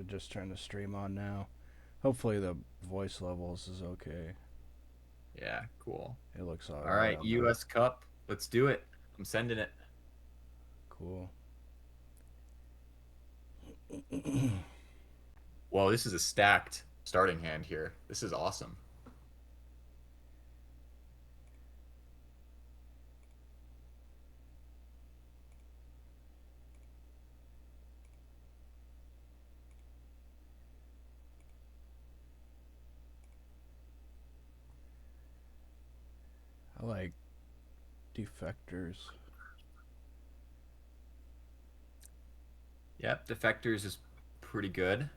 just turn the stream on now. Hopefully the voice levels is okay. Yeah, cool. It looks all All right right, on the US Cup. Let's do it. I'm sending it. cool. Well, this is a stacked starting hand here. This is awesome. I like defectors. Yep, Defectors is pretty good.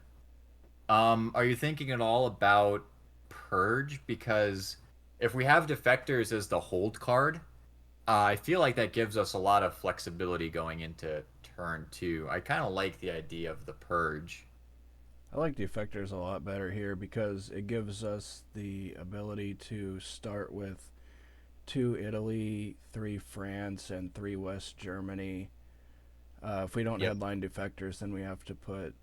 Are you thinking at all about Purge? Because if we have Defectors as the hold card, I feel like that gives us a lot of flexibility going into turn two. I kind of like the idea of the Purge. I like defectors a lot better here because it gives us the ability to start with 2 Italy, 3 France, and 3 West Germany. If we don't Yep. headline defectors, then we have to put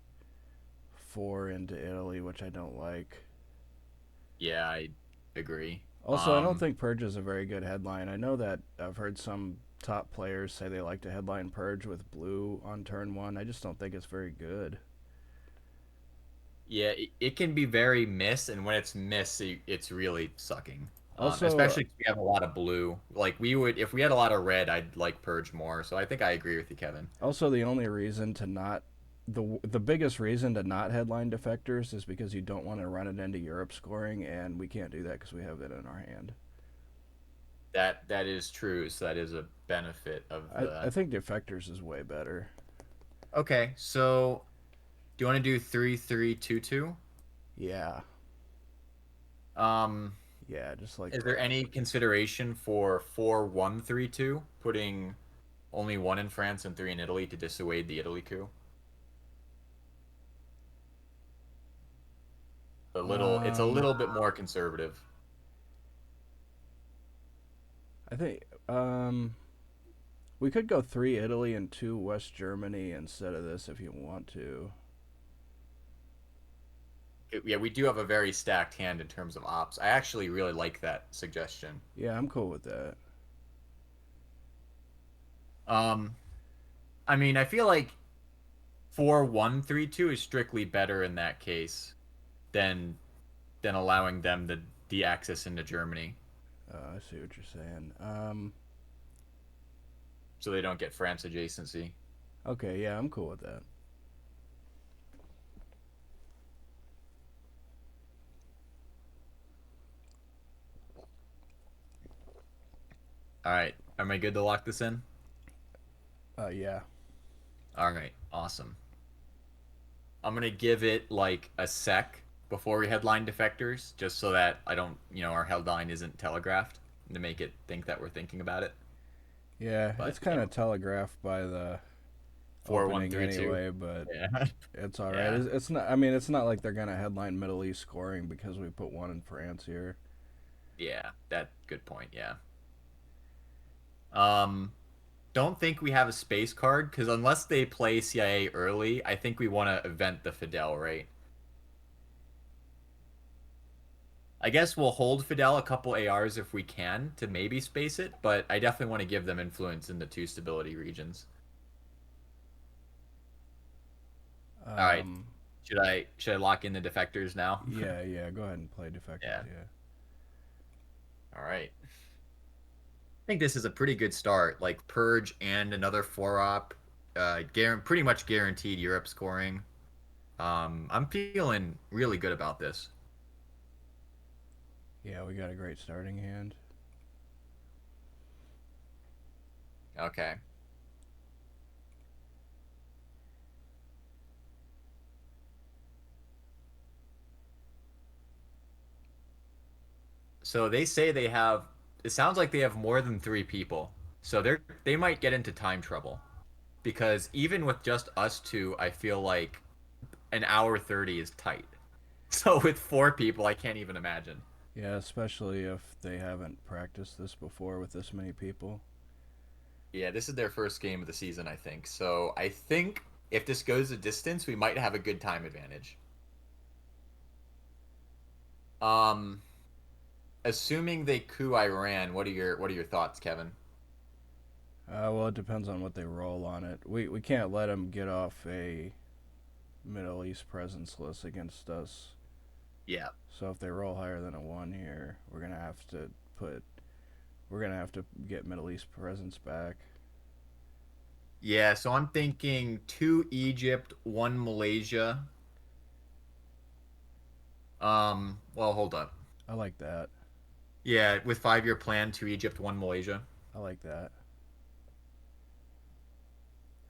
4 into Italy, which I don't like. Yeah, I agree. Also, I don't think Purge is a very good headline. I know that I've heard some top players say they like to headline Purge with blue on turn one. I just don't think it's very good. Yeah, it can be very miss, and when it's miss, it's really sucking. Also, Especially if we have a lot of blue. Like we would, if we had a lot of red, I'd like Purge more. So I think I agree with you, Kevin. the only reason to not the biggest reason to not headline defectors is because you don't want to run it into Europe scoring, and we can't do that because we have it in our hand. That is true. So that is a benefit of I the. think defectors is way better. Okay, so do you want to do 3-3-2-2? Yeah, Um, yeah, just like is there that. any consideration for 4-1-3-2, putting only one in France and three in Italy to dissuade the Italy coup? It's a Um, little bit more conservative. I think we could go 3 Italy and 2 West Germany instead of this if you want to. Yeah, we do have a very stacked hand in terms of ops. I actually really like that suggestion. Yeah, I'm cool with that. Um, I mean, I feel like 4-1-3-2 is strictly better in that case than allowing them the access into Germany, I see what you're saying. so they don't get France adjacency. Okay, yeah, I'm cool with that. All right, am I good to lock this in? Yeah. All right, awesome. I'm gonna give it like a sec before we headline defectors, just so that I don't, our headline isn't telegraphed to make it think that we're thinking about it. Yeah, But it's kind of telegraphed by the four one opening three two. anyway, but Yeah. it's all right. Yeah. It's not. I mean, it's not like they're gonna headline Middle East scoring because we put one in France here. Yeah. That good point. Yeah. Um, don't think we have a space card because unless they play CIA early, I think we want to event the Fidel, right? I guess we'll hold Fidel a couple ARs if we can to maybe space it, but I definitely want to give them influence in the two stability regions. All right. Um, Should I lock in the defectors now? yeah, yeah. Go ahead and play defectors. Yeah. Yeah. All right. I think this is a pretty good start. Like Purge and another 4-op, pretty much guaranteed Europe scoring. I'm feeling really good about this. Yeah, we got a great starting hand. Okay. So they say they have. It sounds like they have more than three people. So they might get into time trouble because even with just us two, I feel like an hour 30 is tight. So with four people, I can't even imagine. Yeah, especially if they haven't practiced this before with this many people. Yeah, this is their first game of the season, I think. So I think if this goes a distance, we might have a good time advantage. Um, assuming they coup Iran, what are your thoughts, Kevin? Well, it depends on what they roll on it. We can't let them get off a Middle East presence list against us. Yeah. So if they roll higher than a 1 here, put we're gonna have to get Middle East presence back. Yeah, so I'm thinking two Egypt, one Malaysia. Well, hold up. I like that. Yeah, with 5-year plan, two Egypt, one Malaysia. I like that.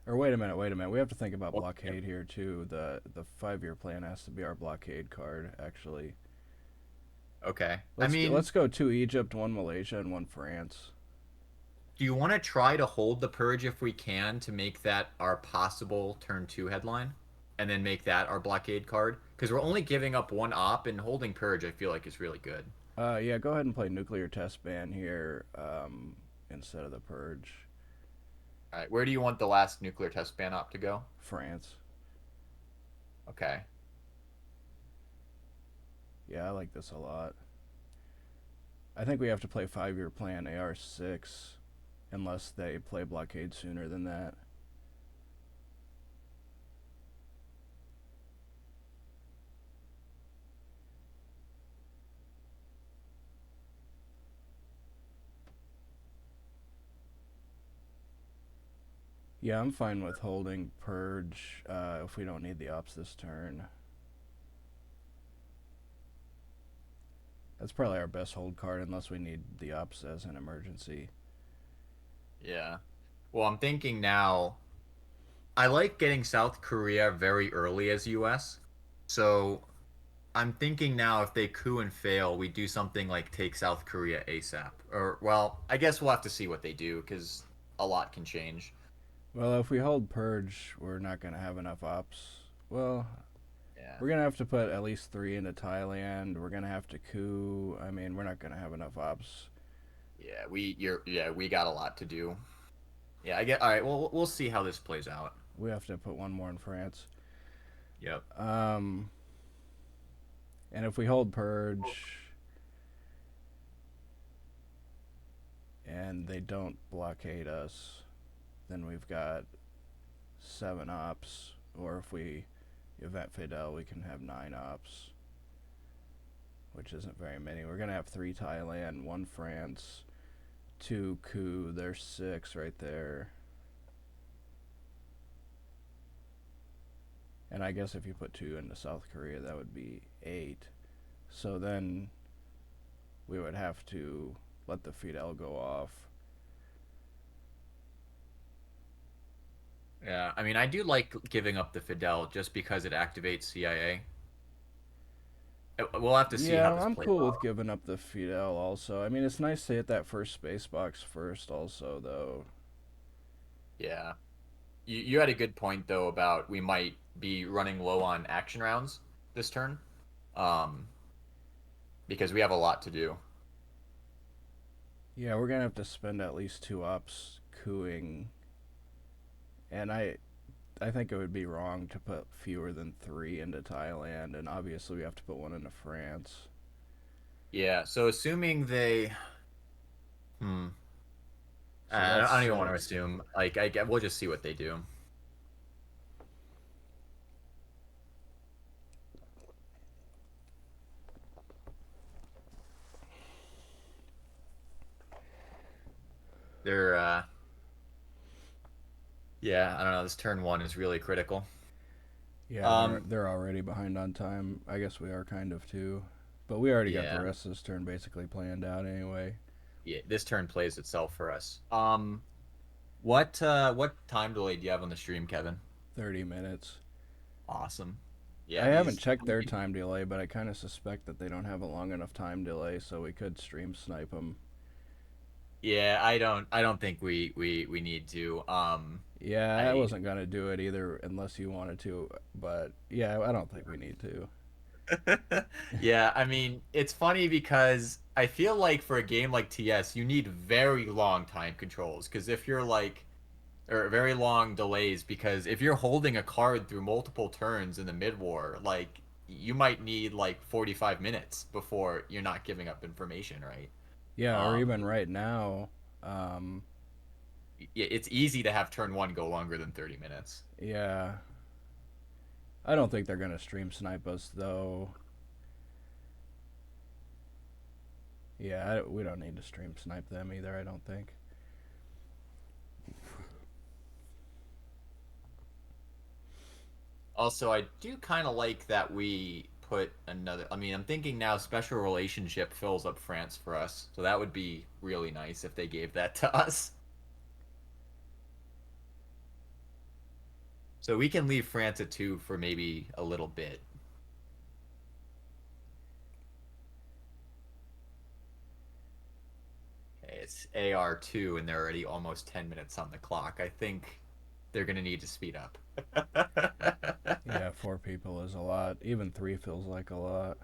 Or wait a minute, wait a minute. We have to think about Well, blockade here too. The 5-year plan has to be our blockade card actually. okay. I Let's mean, go 2 Egypt, 1 Malaysia, and 1 France. do you want to try to hold the purge if we can to make that our possible turn two headline? And then make that our blockade card? Because we're only giving up one op, and holding purge, I feel like, is really good. Yeah, go ahead and play nuclear test ban here instead of the purge. All right, where do you want the last nuclear test ban op to go? France. Okay. Yeah, I like this a lot. I think we have to play 5-year plan AR6 unless they play blockade sooner than that. Yeah, I'm fine with holding purge if we don't need the ops this turn. That's probably our best hold card unless we need the ops as an emergency. Yeah. Well, I'm thinking now. I like getting South Korea very early as US. So I'm thinking now if they coup and fail, we do something like take South Korea ASAP. Or, well, I guess we'll have to see what they do because a lot can change. Well, if we hold purge, we're not going to have enough ops. Well, Yeah. we're going to have to put at least 3 into Thailand. We're going to have to coup. I mean, we're not going to have enough ops. We got a lot to do. Yeah, I get. All right, well, we'll see how this plays out. We have to put 1 more in France. Yep. Um, and if we hold purge and they don't blockade us, then we've got 7 ops. Or if we event Fidel, we can have 9 ops, which isn't very many. We're going to have 3 Thailand, 1 France, 2 coup. There's 6 right there. And I guess if you put 2 into South Korea, that would be 8. So then we would have to let the Fidel go off. Yeah, I mean, I do like giving up the Fidel just because it activates CIA. We'll have to see how Yeah, this I'm plays cool with out. giving up the Fidel also. I mean, it's nice to hit that first space box first also, though. Yeah. You had a good point though about we might be running low on action rounds this turn, um, because we have a lot to do. Yeah, we're going to have to spend at least 2 ops cooing. And I think it would be wrong to put fewer than 3 into Thailand, and obviously we have to put 1 into France. Yeah. So assuming they, hmm, So that's I don't even want to 6. assume. Like, we'll just see what they do. They're, yeah, I don't know. This turn one is really critical. Yeah, Um, they're already behind on time. I guess we are kind of too. But we already got the yeah, rest of this turn basically planned out anyway. yeah. This turn plays itself for us. What time delay do you have on the stream, Kevin? 30 minutes. Awesome. I Yeah, haven't these. checked their time delay, but I kind of suspect that they don't have a long enough time delay, so we could stream snipe them. Yeah, I don't think we need to. Yeah, I I wasn't going to do it either unless you wanted to, but yeah, I don't think we need to. Yeah, I mean, it's funny because I feel like for a game like TS, you need very long time controls because if you're like or very long delays because if you're holding a card through multiple turns in the mid war, like you might need like 45 minutes before you're not giving up information, right? Yeah, or Um, even right now. Um, it's easy to have turn one go longer than 30 minutes. yeah, I don't think they're gonna stream snipe us though. Yeah, we don't need to stream snipe them either. I don't think. Also, I do kind of like that we put another. I mean, I'm thinking now special relationship fills up France for us, so that would be really nice if they gave that to us. So we can leave France at two for maybe a little bit. Okay, it's AR2 and they're already almost 10 minutes on the clock. I think they're going to need to speed up. Yeah, 4 people is a lot. Even 3 feels like a lot.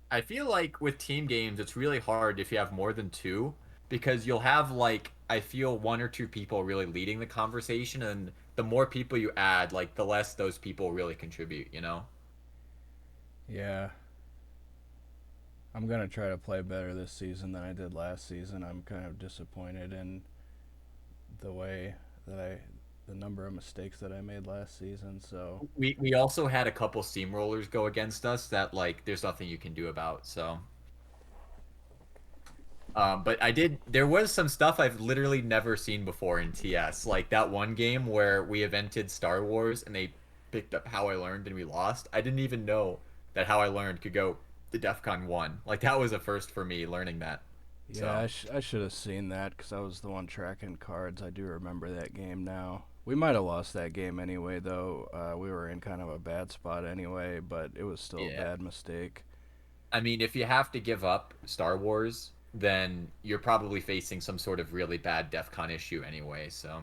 I feel like with team games, it's really hard if you have more than two because you'll have like I feel one or two people really leading the conversation, and the more people you add, like the less those people really contribute, you know? Yeah, I'm gonna try to play better this season than I did last season. I'm kind of disappointed in the way that the number of mistakes that I made last season. So We also had a couple steamrollers go against us that like there's nothing you can do about. So but I did. There was some stuff I've literally never seen before in TS, like that one game where we evented Star Wars and they picked up How I Learned and we lost. I didn't even know that How I Learned could go to DEF CON 1. Like that was a first for me learning that. yeah, So I should have seen that because I was the one tracking cards. I do remember that game now. We might have lost that game anyway, though. We were in kind of a bad spot anyway, but it was still a yeah, bad mistake. I mean, if you have to give up Star Wars, then you're probably facing some sort of really bad DEF CON issue anyway. So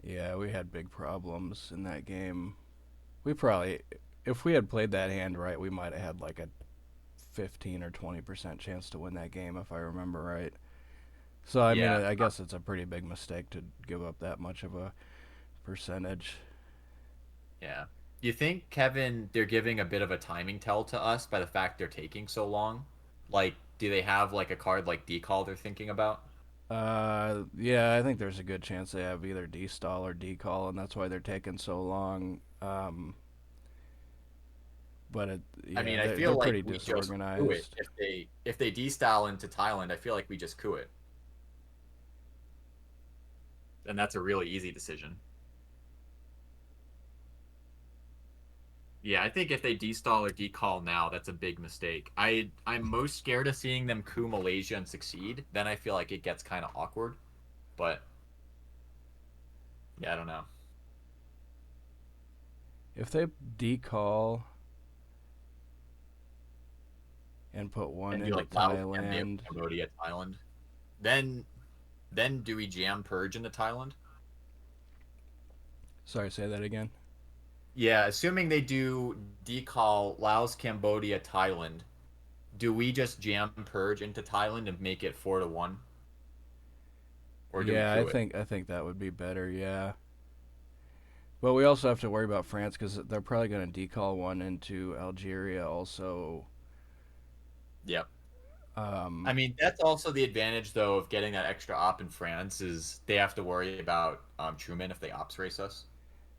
Yeah, we had big problems in that game. We probably, if we had played that hand right, we might have had like a 15 or 20% chance to win that game, if I remember right. So, I mean, yeah, I guess it's a pretty big mistake to give up that much of a percentage. yeah. Do you think, Kevin, they're giving a bit of a timing tell to us by the fact they're taking so long? Like, do they have like a card like Decall they're thinking about? Yeah, I think there's a good chance they have either D-stall or D-call, and that's why they're taking so long. But I yeah, mean, I they're feel like pretty we just coup it disorganized. if they destyle into Thailand. I feel like we just coup it, and that's a really easy decision. Yeah, I think if they destall or decall now, that's a big mistake. I'm most scared of seeing them coup Malaysia and succeed. Then I feel like it gets kind of awkward. But yeah, I don't know. If they D-call and put one And do into like Laos, Cambodia, Thailand. Cambodia, Thailand. Then do we jam purge into Thailand? Sorry, say that again. Yeah, assuming they do decall Laos, Cambodia, Thailand, do we just jam purge into Thailand and make it 4-1, or do we Yeah, coup it? I think that would be better. Yeah, but we also have to worry about France because they're probably going to decall one into Algeria also. Yep. I Um, mean, that's also the advantage though of getting that extra op in France is they have to worry about Truman if they ops race us.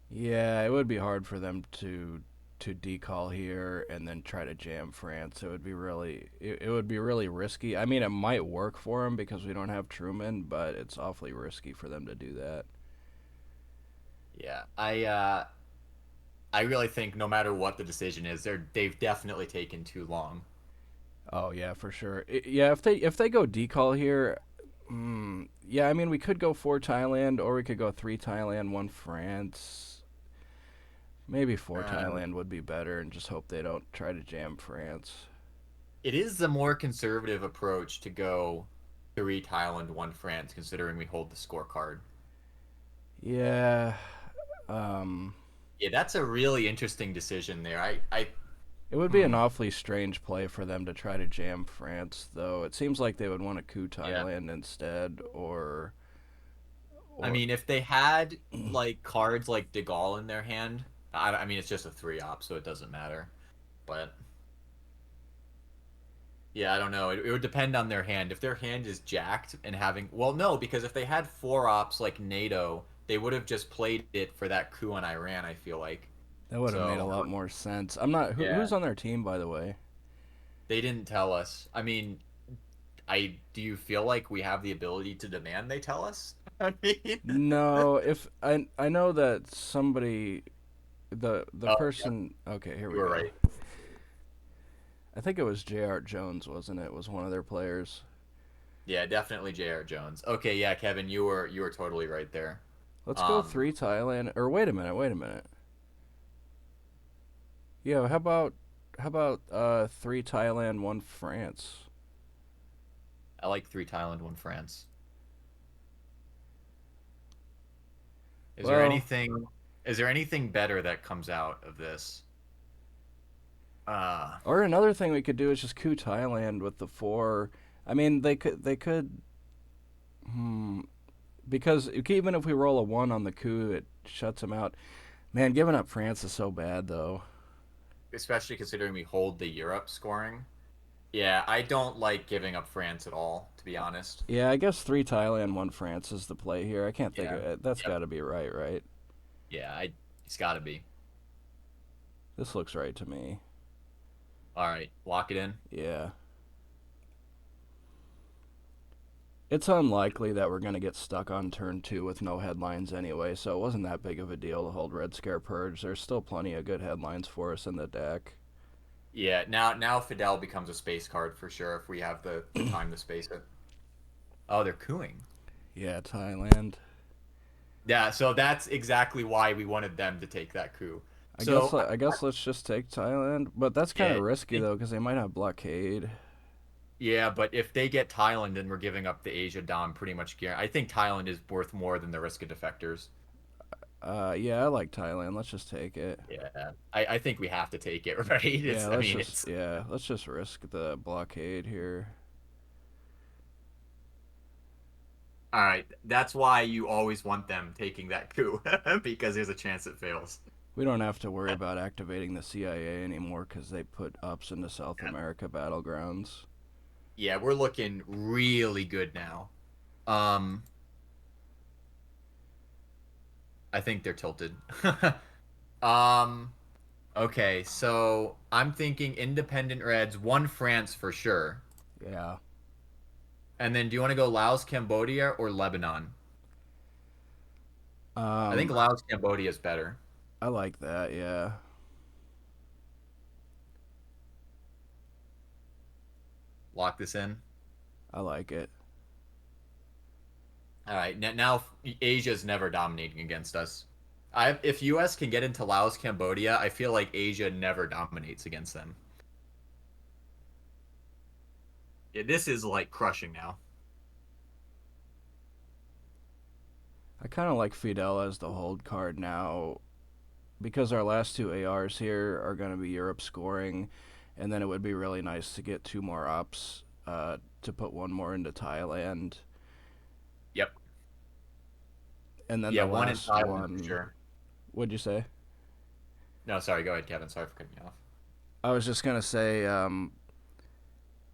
yeah, it would be hard for them to decall here and then try to jam France. It would be really risky. I mean, it might work for them because we don't have Truman, but it's awfully risky for them to do that. Yeah, I really think no matter what the decision is, they've definitely taken too long. Oh yeah, for sure. Yeah, if they go decall here, yeah, I mean we could go 4 Thailand or we could go 3 Thailand, 1 France. Maybe 4 Thailand would be better, and just hope they don't try to jam France. It is the more conservative approach to go three Thailand, one France, considering we hold the scorecard. Yeah, um, Yeah, that's a really interesting decision there. I It would be an Hmm. awfully strange play for them to try to jam France, though. It seems like they would want to coup Yeah. Thailand instead, I or mean, if they had like cards like De Gaulle in their hand, I mean, it's just a 3 op, so it doesn't matter. But yeah, I don't know. It would depend on their hand. If their hand is jacked and having, well, no, because if they had 4 ops like NATO, they would have just played it for that coup on Iran, I feel like. that would have made a So, lot more sense. I'm not. yeah, Who's on their team, by the way? they didn't tell us. I mean, I do you feel like we have the ability to demand they tell us? I mean, No, if I know that somebody, the oh, yeah, person. Okay, here you we were go. right. I think it was J.R. Jones, wasn't it? Was one of their players. Yeah, definitely J.R. Jones. Okay, yeah, Kevin, you were totally right there. Let's go Um, three Thailand. Or wait a minute. Wait a minute. Yeah, how about three Thailand, one France? I like 3 Thailand, 1 France. Is there Well, anything is there anything better that comes out of this? Uh, or another thing we could do is just coup Thailand with the four. I mean, they could. Hmm, because even if we roll a one on the coup, it shuts them out. Man, giving up France is so bad, though. Especially considering we hold the Europe scoring. Yeah, I don't like giving up France at all, to be honest. Yeah, I guess three Thailand, one France is the play here. I can't think Yeah. of it. That's Yep. got to be right, right? Yeah, it's got to be. This looks right to me. All right, lock it in. Yeah. It's unlikely that we're going to get stuck on turn two with no headlines anyway, so it wasn't that big of a deal to hold Red Scare Purge. There's still plenty of good headlines for us in the deck. Yeah, now Fidel becomes a space card for sure if we have the time to space it. Oh, they're cooing. Yeah, Thailand. Yeah, so that's exactly why we wanted them to take that coup. I guess So I guess let's just take Thailand, but that's kind yeah, of risky though because they might have blockade. yeah, but if they get Thailand, then we're giving up the Asia Dom pretty much. I think Thailand is worth more than the risk of defectors. Yeah, I like Thailand. Let's just take it. Yeah, I think we have to take it, right? Yeah, I mean, it's let's just risk the blockade here. all right. That's why you always want them taking that coup because there's a chance it fails. We don't have to worry about activating the CIA anymore because they put ups into South America battlegrounds. Yeah, we're looking really good now. Um, I think they're tilted. um, okay, so I'm thinking independent Reds, 1 France for sure. Yeah. And then do you want to go Laos, Cambodia, or Lebanon? I think Um, Laos, Cambodia is better. I like that. Yeah, Lock this in. I like it. All right, now Asia's never dominating against us. If US can get into Laos, Cambodia, I feel like Asia never dominates against them. Yeah, this is like crushing now. I kind of like Fidel as the hold card now because our last two ARs here are going to be Europe scoring, and then it would be really nice to get two more ups to put one more into Thailand, Yep. and then Yeah, the one in last Thailand for one. sure. What'd you say? No, sorry, go ahead, Kevin. Sorry for cutting you off. I was just gonna say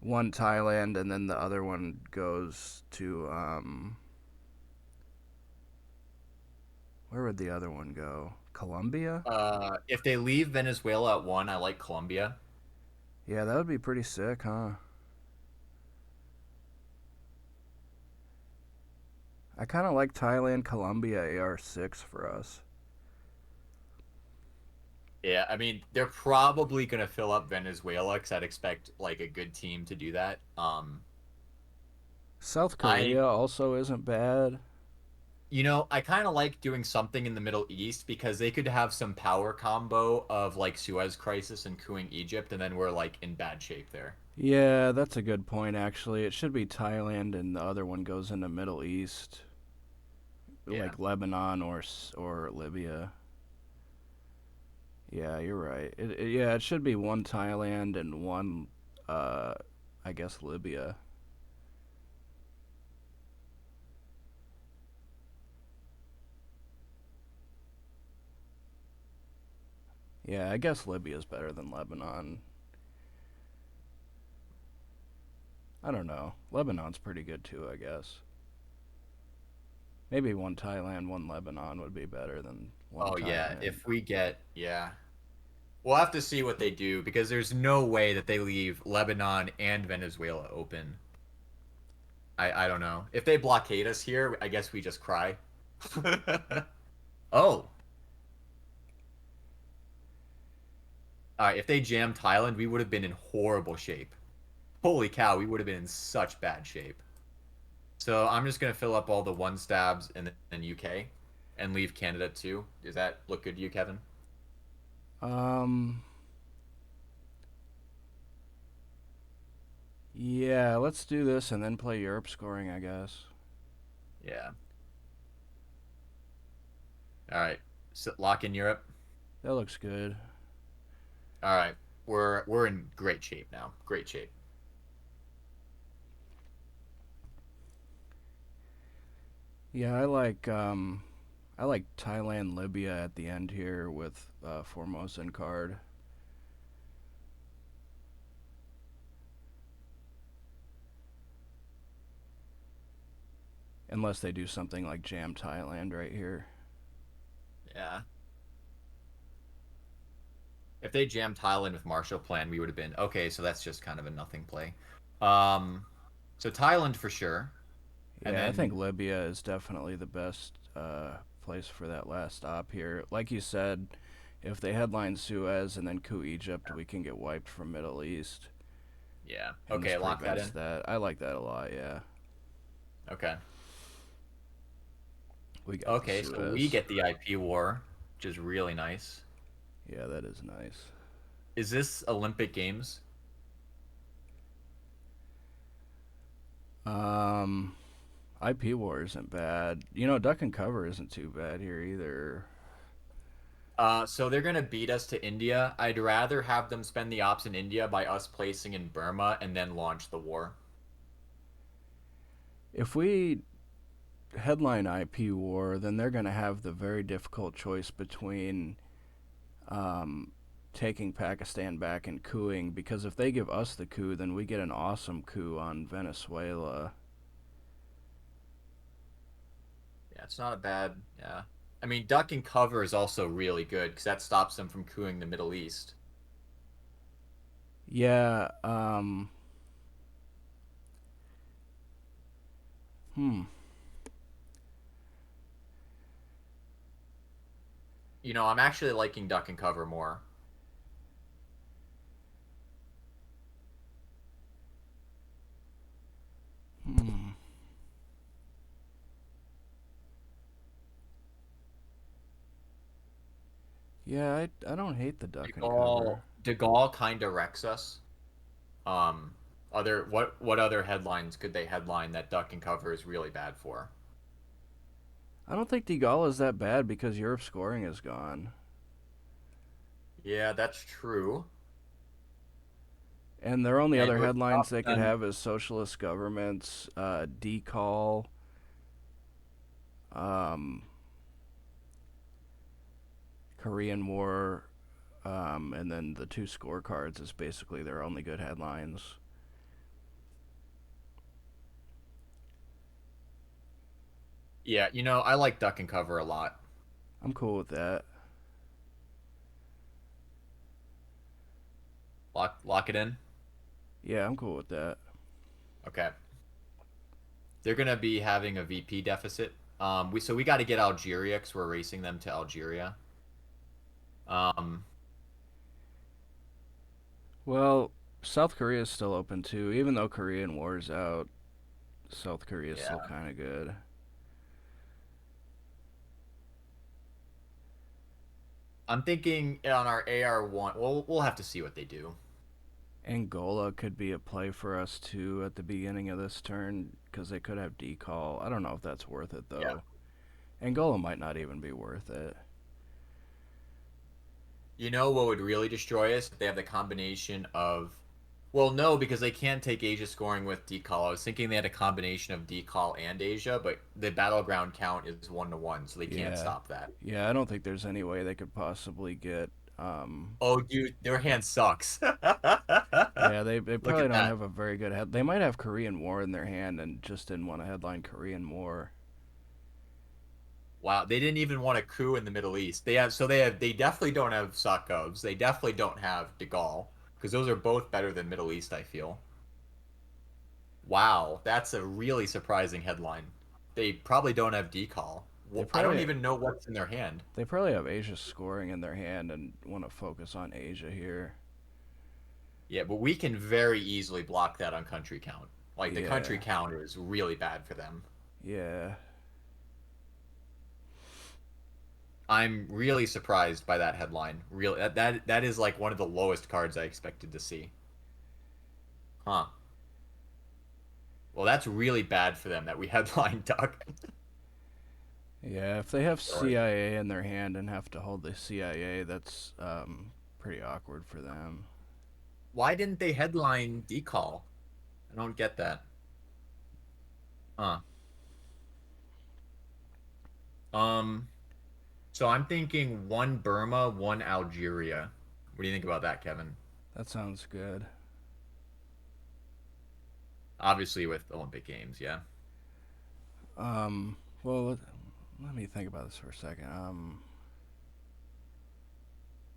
one Thailand, and then the other one goes to where would the other one go? Colombia? If they leave Venezuela at 1, I like Colombia. Yeah, that would be pretty sick, huh? I kind of like Thailand, Colombia, AR6 for us. Yeah, I mean they're probably gonna fill up Venezuela because I'd expect like a good team to do that. South I Korea also isn't bad. I kind of like doing something in the Middle East because they could have some power combo of like Suez Crisis and cooing Egypt, and then we're like in bad shape there. Yeah, that's a good point, actually. It should be Thailand, and the other one goes into Middle East, Yeah. like Lebanon or Libya. Yeah, you're right. Yeah, it should be one Thailand and one, uh, I guess Libya. Yeah, I guess Libya's better than Lebanon. I don't know. Lebanon's pretty good too, I guess. Maybe one Thailand, one Lebanon would be better than one Oh yeah, Thailand. if we get yeah. We'll have to see what they do because there's no way that they leave Lebanon and Venezuela open. I don't know. If they blockade us here, I guess we just cry. Oh, if they jammed Thailand, we would have been in horrible shape. Holy cow, we would have been in such bad shape. So I'm just gonna fill up all the one stabs in UK and leave Canada too. Does that look good to you, Kevin? Um, yeah, let's do this and then play Europe scoring, I guess. Yeah. All right. So lock in Europe. That looks good. All right. We're in great shape now. Great shape. Yeah, I like Thailand, Libya at the end here with Formosa and card. Unless they do something like jam Thailand right here. Yeah. If they jammed Thailand with Marshall Plan, we would have been okay. So that's just kind of a nothing play. Um, so Thailand for sure, and Yeah, I think then Libya is definitely the best place for that last stop here. Like you said, if they headline Suez and then coup Egypt, we can get wiped from Middle East, yeah. and this Okay, lock that prevents in. that. I like that a lot. Yeah, Okay. we got the Okay, so we Suez. get the IP war, which is really nice. Yeah, that is nice. Is this Olympic Games? Um, IP war isn't bad. You know, duck and cover isn't too bad here either. So they're gonna beat us to India. I'd rather have them spend the ops in India by us placing in Burma and then launch the war. If we headline IP war, then they're going to have the very difficult choice between um, taking Pakistan back and cooing. Because if they give us the coup, then we get an awesome coup on Venezuela. Yeah, it's not a bad. Yeah, I mean, duck and cover is also really good because that stops them from cooing the Middle East. Yeah. Hmm. You know, I'm actually liking duck and cover more. Hmm. Yeah, I don't hate the duck and cover. De Gaulle kind of wrecks us. Um, other what other headlines could they headline that duck and cover is really bad for? I don't think De Gaulle is that bad because Europe's scoring is gone. Yeah, that's true. And their only And other we're headlines they could then have is socialist governments, decall, um, Korean War, and then the two scorecards is basically their only good headlines. yeah, you know, I like duck and cover a lot. I'm cool with that. Lock it in. Yeah, I'm cool with that. Okay. They're gonna be having a VP deficit. We got to get Algeria because we're racing them to Algeria. Um, Well, South Korea is still open too, even though Korean War's out. South Korea is still yeah, kind of good. I'm thinking on our AR1. Well, we'll have to see what they do. Angola could be a play for us too at the beginning of this turn because they could have decall. I don't know if that's worth it Yeah. though. Angola might not even be worth it. You know what would really destroy us if they have the combination of. Well, no, because they can't take Asia scoring with decal. I was thinking they had a combination of decal and Asia, but the battleground count is 1-1, so they can't Yeah, stop that. yeah. I don't think there's any way they could possibly get. Oh, dude, their hand sucks. Yeah, they Look probably at don't that. have a very good head. They might have Korean War in their hand and just didn't want to headline Korean War. Wow, they didn't even want a coup in the Middle East. They definitely don't have Sakovs. They definitely don't have De Gaulle because those are both better than Middle East, I feel. Wow, that's a really surprising headline. They probably don't have decal. They I don't probably even know what's in their hand. they probably have Asia scoring in their hand and want to focus on Asia here. Yeah, but we can very easily block that on country count. Like the country Yeah, count is really bad for them. yeah. I'm really surprised by that headline. Really, that is like one of the lowest cards I expected to see. Huh. Well, that's really bad for them that we headline Duck. Yeah, if they have Sorry. CIA in their hand and have to hold the CIA, that's pretty awkward for them. Why didn't they headline Decall? I don't get that. Huh. Um, so I'm thinking one Burma, one Algeria. What do you think about that, Kevin? That sounds good. Obviously with Olympic Games, yeah. Well, let me think about this for a second.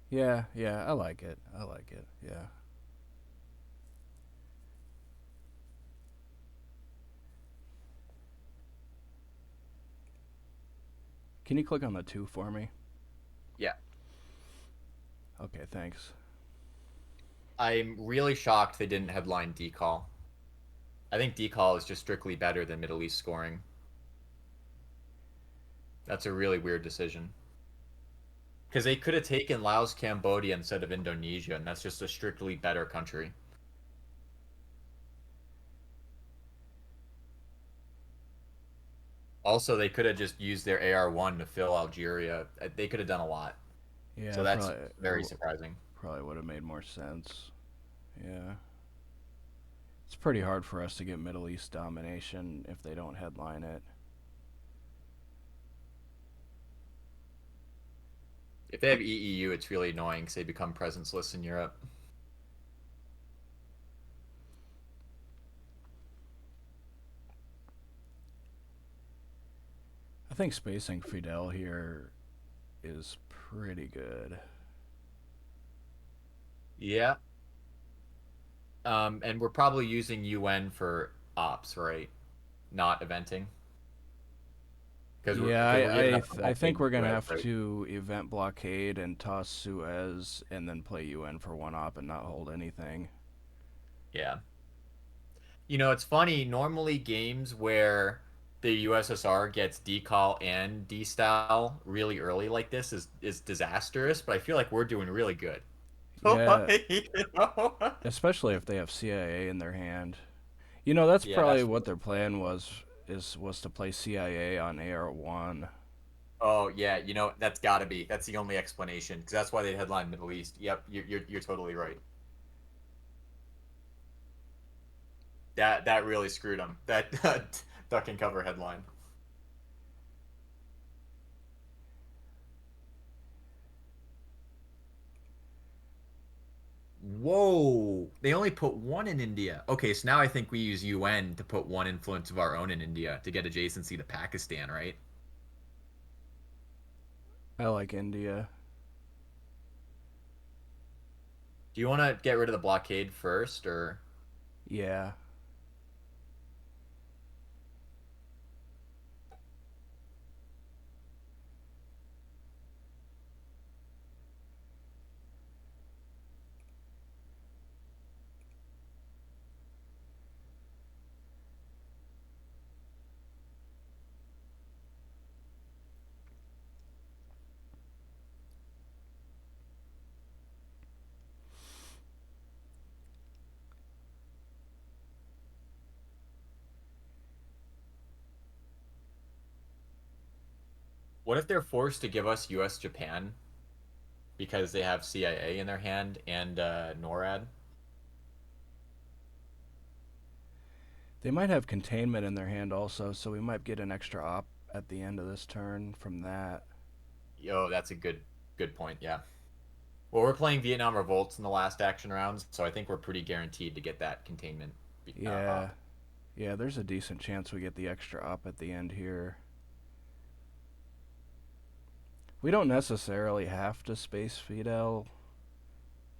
Yeah, yeah, I like it. I like it. Yeah. Can you click on the two for me? Yeah. Okay, thanks. I'm really shocked they didn't headline Decall. I think Decall is just strictly better than Middle East scoring. That's a really weird decision. Because they could have taken Laos, Cambodia instead of Indonesia, and that's just a strictly better country. Also, they could have just used their AR1 to fill Algeria. They could have done a lot. So Yeah, that's very surprising. probably would have made more sense. Yeah. It's pretty hard for us to get Middle East domination if they don't headline it. If they have EEU, it's really annoying because they become presenceless in Europe. I think spacing Fidel here is pretty good. Yeah. And we're probably using UN for ops, right? Not eventing. Yeah, Because we have enough I eventing think in we're gonna Suez, have right? to event blockade and toss Suez and then play UN for one op and not hold anything. Yeah. You know, it's funny. Normally, games where the USSR gets decal and destyle really early like this is disastrous, but I feel like we're doing really good. Yeah, You know? especially if they have CIA in their hand. You know, that's Yeah, probably that's what really. their plan was to play CIA on AR1. Oh yeah, you know that's got to be. That's the only explanation because that's why they headline Middle East. Yep, you're totally right. That really screwed them. That duck and cover headline. Whoa, they only put one in India. Okay, so now I think we use UN to put one influence of our own in India to get adjacency to Pakistan, right? I like India. Do you want to get rid of the blockade first, or Yeah. what if they're forced to give us US Japan? because they have CIA in their hand and NORAD. They might have containment in their hand also, so we might get an extra op at the end of this turn from that. Yo, that's a good point. Yeah. Well, we're playing Vietnam Revolts in the last action rounds, so I think we're pretty guaranteed to get that containment Yeah, up. yeah, there's a decent chance we get the extra op at the end here. We don't necessarily have to space Fidel,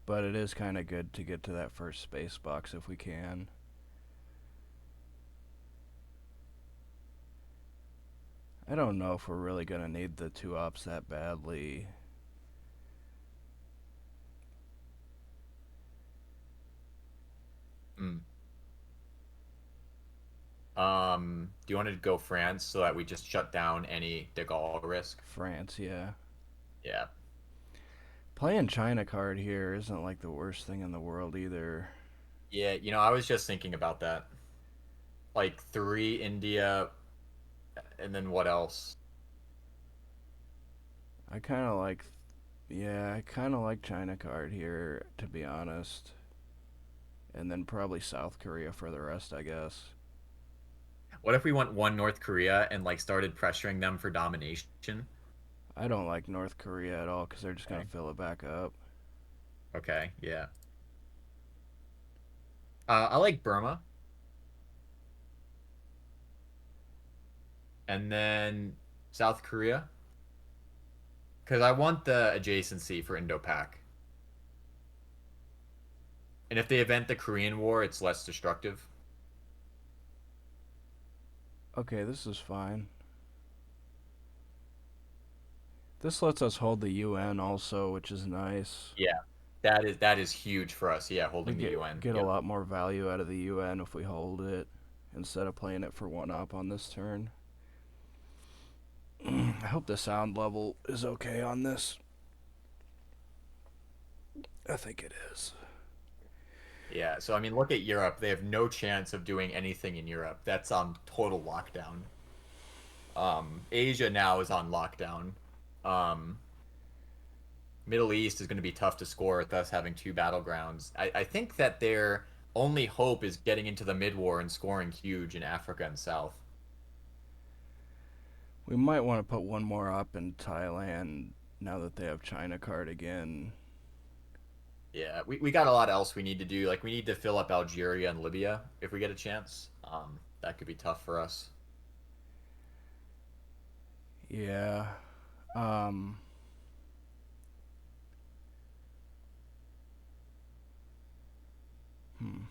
but it is kind of good to get to that first space box if we can. I don't know if we're really going to need the two ops that badly. Mm. Do you want to go France so that we just shut down any De Gaulle risk? France, yeah. Yeah. Playing China card here isn't like the worst thing in the world either. Yeah, I was just thinking about that. Like three India, and then what else? I kind of like, yeah, I kind of like China card here, to be honest. And then probably South Korea for the rest, I guess. What if we went one North Korea and like started pressuring them for domination? I don't like North Korea at all because they're just going Okay. to fill it back up. Okay, yeah. I like Burma, and then South Korea, because I want the adjacency for Indo-Pac. And if they event the Korean War, it's less destructive. Okay, this is fine. This lets us hold the UN also, which is nice. Yeah, that is huge for us. Yeah, We holding the get UN. get a Yep. lot more value out of the UN if we hold it instead of playing it for one op on this turn. I hope the sound level is okay on this. I think it is. Yeah. So I mean, look at Europe. They have no chance of doing anything in Europe. That's on total lockdown. Asia now is on lockdown. Um, Middle East is going to be tough to score with us having two battlegrounds. I think that their only hope is getting into the mid war and scoring huge in Africa and South. We might want to put one more op in Thailand now that they have China card again. Yeah, we got a lot else we need to do. Like we need to fill up Algeria and Libya if we get a chance. That could be tough for us. Yeah. Um. Hmm.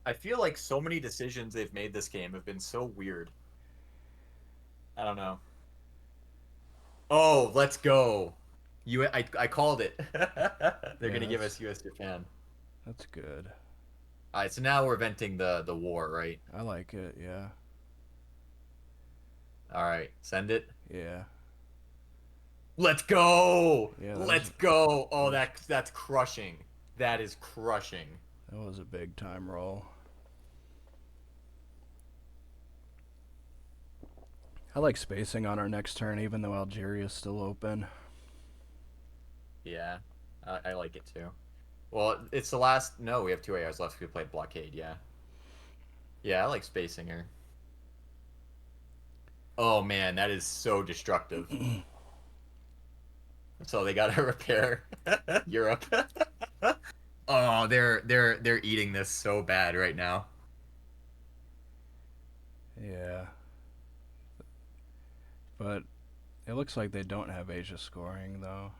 I feel like so many decisions they've made this game have been so weird. I don't know. Oh, let's go. I called it. They're Yeah, gonna give us US Japan. that's good. All right, so now we're venting the war, right? I like it. Yeah. All right, send it. Yeah. Let's go. Yeah. Let's go. That Oh, was that's crushing. That is crushing. that was a big time roll. I like spacing on our next turn, even though Algeria's still open. Yeah, I like it too. Well, it's the last. No, we have 2 ARs left. We played blockade. Yeah, yeah, I like spacing her. Oh man, that is so destructive. So they gotta repair Europe. Oh, they're eating this so bad right now. Yeah. But it looks like they don't have Asia scoring, though.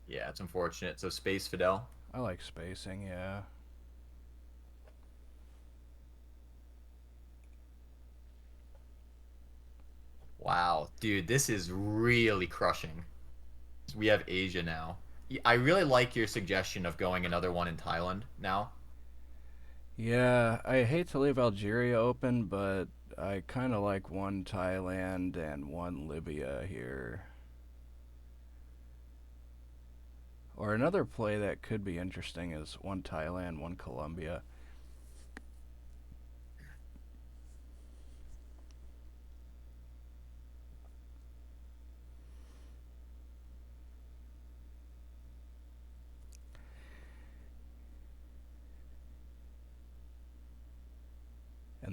Yeah, it's unfortunate. So Space Fidel. I like spacing, yeah. Wow, dude, this is really crushing. We have Asia now. I really like your suggestion of going another one in Thailand now. Yeah, I hate to leave Algeria open, but I kind of like one Thailand and one Libya here. Or another play that could be interesting is one Thailand, one Colombia.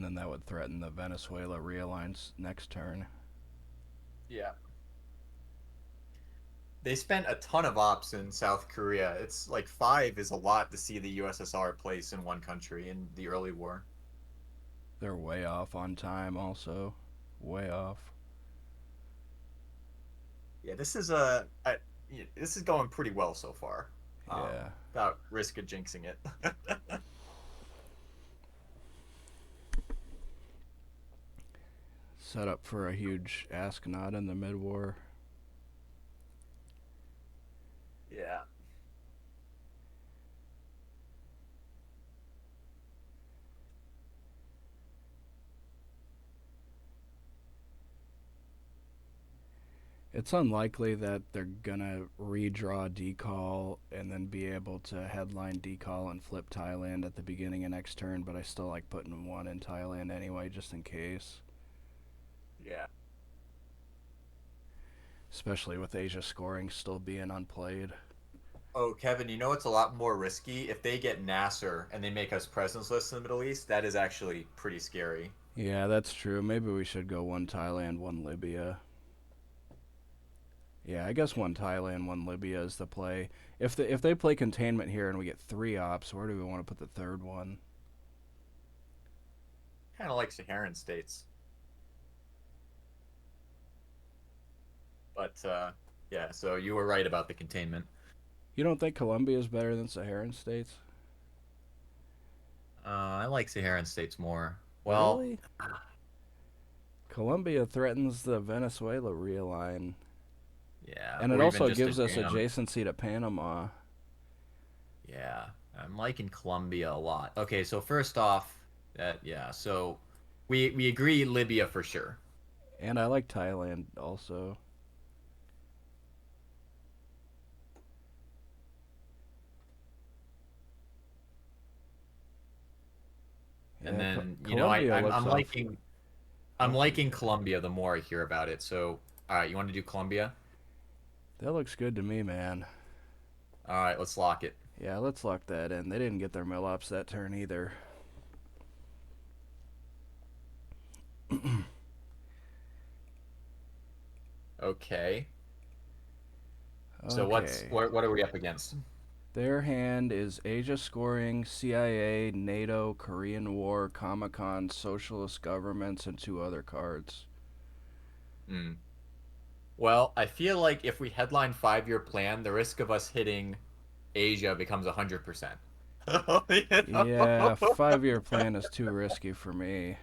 and then that would threaten the Venezuela realigns next turn. Yeah. They spent a ton of ops in South Korea. It's like five is a lot to see the USSR place in one country in the early war. They're way off on time, also. Way off. Yeah, this is going pretty well so far. Yeah. Without risk of jinxing it. Set up for a huge ask not in the mid war. Yeah. It's unlikely that they're gonna redraw decall and then be able to headline decall and flip Thailand at the beginning of next turn, but I still like putting one in Thailand anyway, just in case. Yeah. Especially with Asia scoring still being unplayed. Oh, Kevin, you know it's a lot more risky if they get Nasser and they make us presenceless in the Middle East. That is actually pretty scary. Yeah, that's true. Maybe we should go one Thailand, one Libya. Yeah, I guess one Thailand, one Libya is the play. If they play containment here and we get three ops, where do we want to put the third one? Kind of like Saharan states, but yeah. So you were right about the containment. You don't think Colombia is better than Saharan states? I like Saharan states more. Well, Really? Colombia threatens the Venezuela realign, yeah, and it or even also just a gives us jam. adjacency to Panama. Yeah, I'm liking Colombia a lot. Okay, so first off, that yeah, so we agree Libya for sure. And I like Thailand also. And Yeah, then, you know, Colombia looks off. I'm Awfully liking good. Colombia the more I hear about it. So, all right, you want to do Colombia? That looks good to me, man. All right, let's lock it. Yeah, let's lock that in. They didn't get their mill ups that turn either. Okay. So Okay. what are we up against? Their hand is Asia scoring, CIA, NATO, Korean War, Comic Con, socialist governments, and two other cards. Hmm. Well, I feel like if we headline 5-year plan, the risk of us hitting Asia becomes 100%. You Yeah, know? 5 year plan is too risky for me.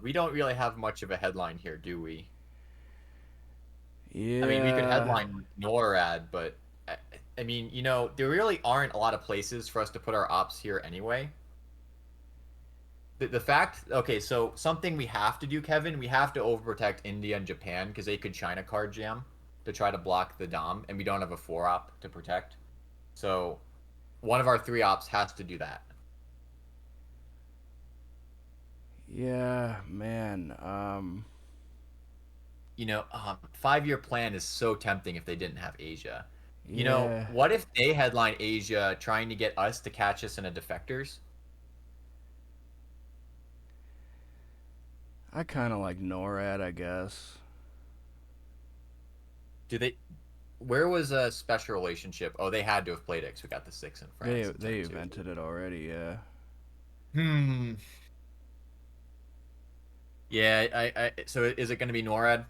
We don't really have much of a headline here, do we? I mean, we could Yeah, headline NORAD, but I, I mean, you know, there really aren't a lot of places for us to put our ops here anyway. The fact, okay, so something we have to do, Kevin, we have to overprotect India and Japan because they could China card jam to try to block the Dom, and we don't have a 4 op to protect. So one of our 3 ops has to do that. yeah, man. You know, 5-year plan is so tempting if they didn't have Asia. You know, Yeah, what if they headline Asia trying to get us to catch us in a defectors? I kind of like NORAD, I guess. Do they? Where was a special relationship? Oh, they had to have played it 'cause we got the 6 in They France in they turn 2. invented it already. Yeah, Hmm. Yeah, so is it going to be NORAD?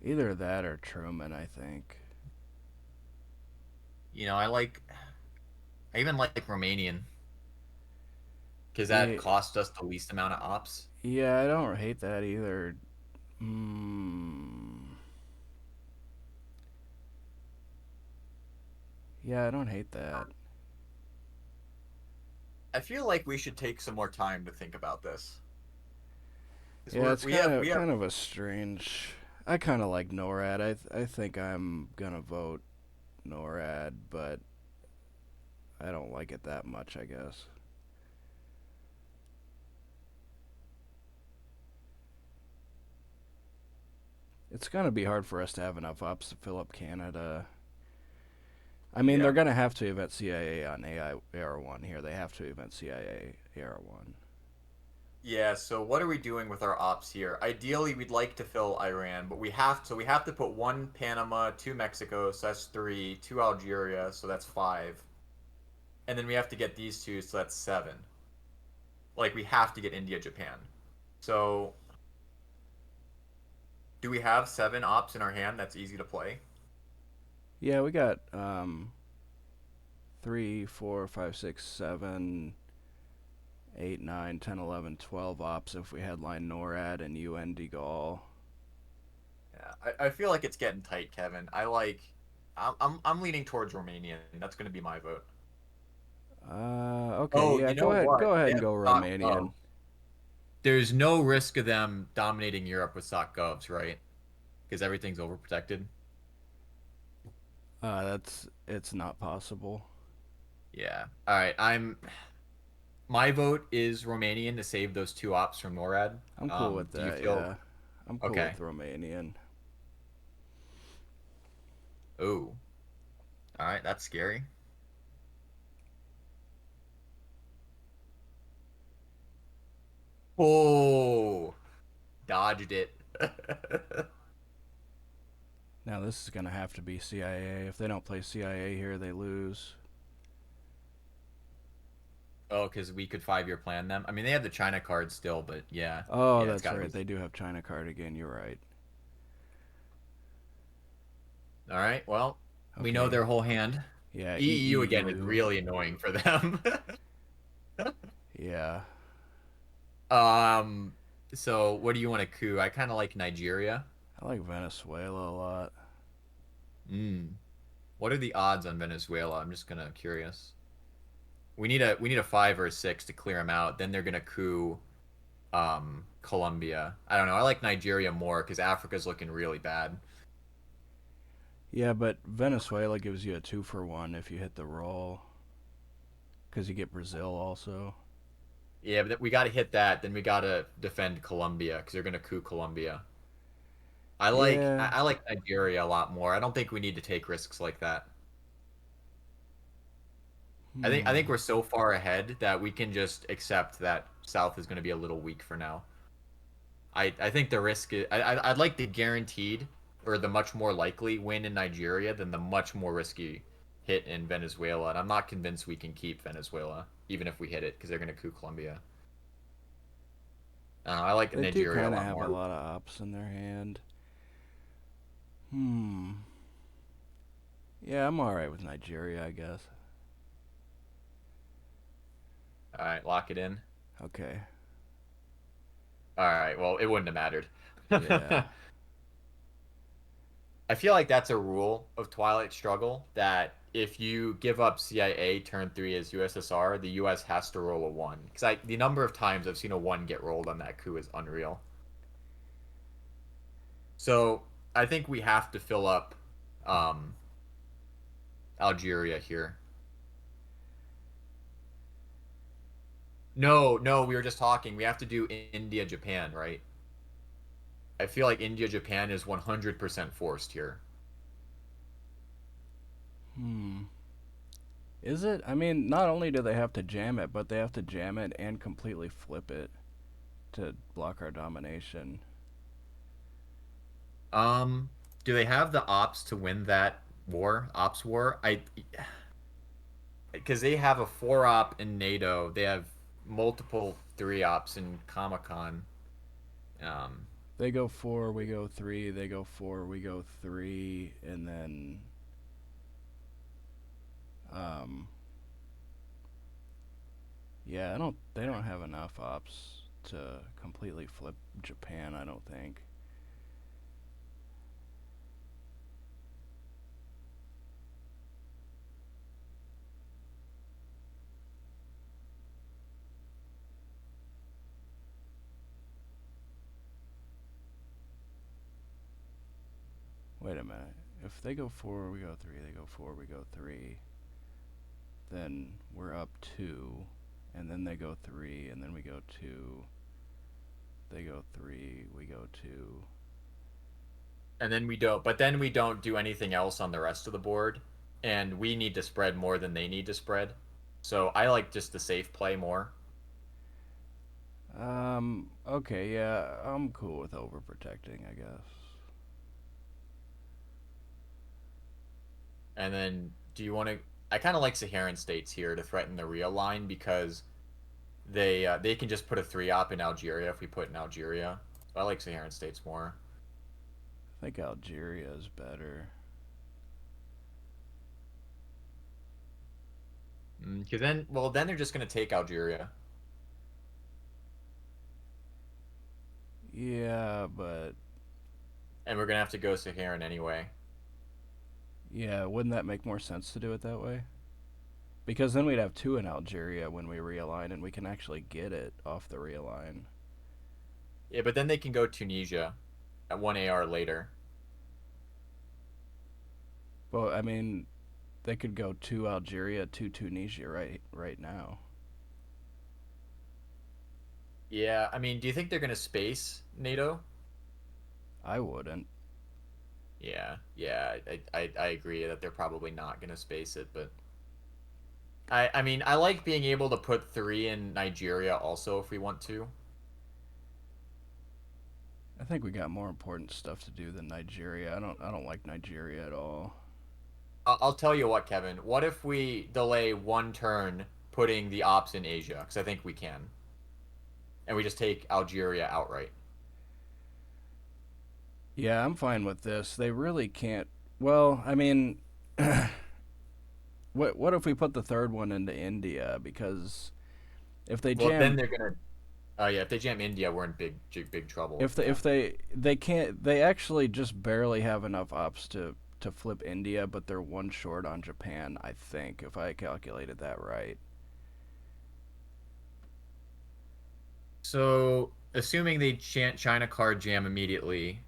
either that or Truman, I think. You know, I even like Romanian because that Yeah, cost us the least amount of ops. yeah, I don't hate that either. Mm, yeah, I don't hate that. I feel like we should take some more time to think about this because Yeah, it's kind we of have kind of a strange. I kind of like NORAD. I think I'm gonna vote NORAD, but I don't like it that much. I guess it's gonna be hard for us to have enough ops to fill up Canada. I mean, they're Yeah. gonna have to event CIA on AI AR1 here. They have to event CIA AR1. Yeah, so what are we doing with our ops here? Ideally, we'd like to fill Iran, but we have to put one Panama, two Mexico, so that's three, two Algeria, so that's five. And then we have to get these two, so that's seven. Like we have to get India, Japan. So do we have seven ops in our hand that's easy to play? Yeah, we got 3, 4, 5, 6, 7, 8, 9, 10, 11, 12 ops if we headline NORAD and UN Degal. Yeah, I feel like it's getting tight, Kevin. I'm leaning towards Romania. That's going to be my vote. Okay, Oh, yeah, you know what? go ahead They and have go .gov. Romanian. There's no risk of them dominating Europe with .govs, right? Because everything's overprotected. It's not possible. Yeah. All right. My vote is Romanian to save those two ops from NORAD. I'm cool with Do you that. feel Yeah, I'm cool okay? with Romanian. Oh, all right. That's scary. Oh, dodged it. Now this is gonna have to be CIA. If they don't play CIA here, they lose. Oh, because we could 5-year plan them. I mean, they have the China card still, but yeah, Oh, yeah, it's that's got to right. be. They do have China card again. You're right. All right. Well, we know Okay. their whole hand. Yeah, EU again is EU. really annoying for them. Yeah, um. So, what do you want to coup? I kind of like Nigeria. I like Venezuela a lot. Hmm. What are the odds on Venezuela? I'm just gonna curious. We need a 5 or a 6 to clear them out. Then they're gonna coup Colombia. I don't know. I like Nigeria more because Africa's looking really bad. Yeah, but Venezuela gives you a 2-for-1 if you hit the roll, because you get Brazil also. Yeah, but we got to hit that. Then we got to defend Colombia because they're gonna coup Colombia. Yeah. I like Nigeria a lot more. I don't think we need to take risks like that. I think Hmm. we're so far ahead that we can just accept that South is going to be a little weak for now. I think the risk is I'd like the guaranteed or the much more likely win in Nigeria than the much more risky hit in Venezuela. And I'm not convinced we can keep Venezuela even if we hit it because they're going to coup Colombia. I like They do Nigeria a kind of lot have a more. lot of ops in their hand. Hmm. Yeah, I'm alright with Nigeria, I guess. All right, lock it in. Okay. All right, well, it wouldn't have mattered. Yeah. I feel like that's a rule of Twilight Struggle that if you give up CIA turn 3 as USSR, the US has to roll a 1. Because the number of times I've seen a 1 get rolled on that coup is unreal. So I think we have to fill up um, Algeria here. No, we were just talking. We have to do India, Japan, right? I feel like India, Japan is 100% forced here. Hmm. Is it? I mean, not only do they have to jam it, but they have to jam it and completely flip it to block our domination. Um, do they have the ops to win that war, ops war? I because they have a 4 op in NATO. They have multiple 3 ops in Comic-Con. Um, They go 4, we go 3. They go 4, we go 3, and then um yeah, I don't they don't have enough ops to completely flip Japan, I don't think. Wait a minute. If they go 4, we go 3, they go 4, we go 3, then we're up 2, and then they go 3, and then we go 2. They go 3, we go 2. and then we don't, but then we don't do anything else on the rest of the board. and we need to spread more than they need to spread. So I like just the safe play more. Okay, yeah, I'm cool with overprotecting, I guess. And then do you want to? I kind of like Saharan states here to threaten the real line because they can just put a 3-op in Algeria if we put in Algeria. So I like Saharan states more. I think Algeria is better. Because then, well, then they're just going to take Algeria. Yeah, but And we're going to have to go Saharan anyway. yeah, wouldn't that make more sense to do it that way? Because then we'd have two in Algeria when we realign, and we can actually get it off the realign. Yeah, but then they can go Tunisia at 1 AR later. Well, I mean, they could go to Algeria to Tunisia right now. Yeah, I mean, do you think they're going to space NATO? I wouldn't. Yeah, I agree that they're probably not going to space it, but I mean, I like being able to put 3 in Nigeria also if we want to. I think we got more important stuff to do than Nigeria. I don't like Nigeria at all. I'll tell you what, Kevin. What if we delay 1 turn putting the ops in Asia? Because I think we can, and we just take Algeria outright. Yeah, I'm fine with this. They really can't. Well, I mean, what if we put the third one into India? Because if they Well, then jam, they're gonna. Yeah, if they jam India, we're in big trouble. if they Yeah. if they can't, they actually just barely have enough ops to flip India, but they're one short on Japan. I think if I calculated that right. So, assuming they China card jam immediately,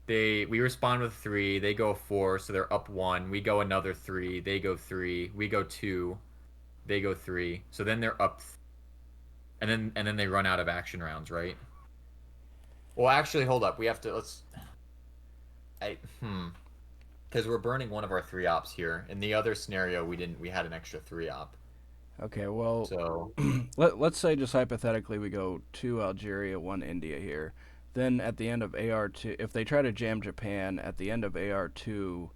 we respond with 3. They go 4, so they're up 1. We go another 3. They go 3. We go 2. They go 3. So then they're up, and then they run out of action rounds, right? Well, actually, hold up. We have to let's. I because we're burning one of our 3 ops here. In the other scenario, we didn't. We had an extra 3 op. Okay, well, So let's say just hypothetically we go two Algeria, one India here. Then at the end of AR2, if they try to jam Japan, at the end of AR2,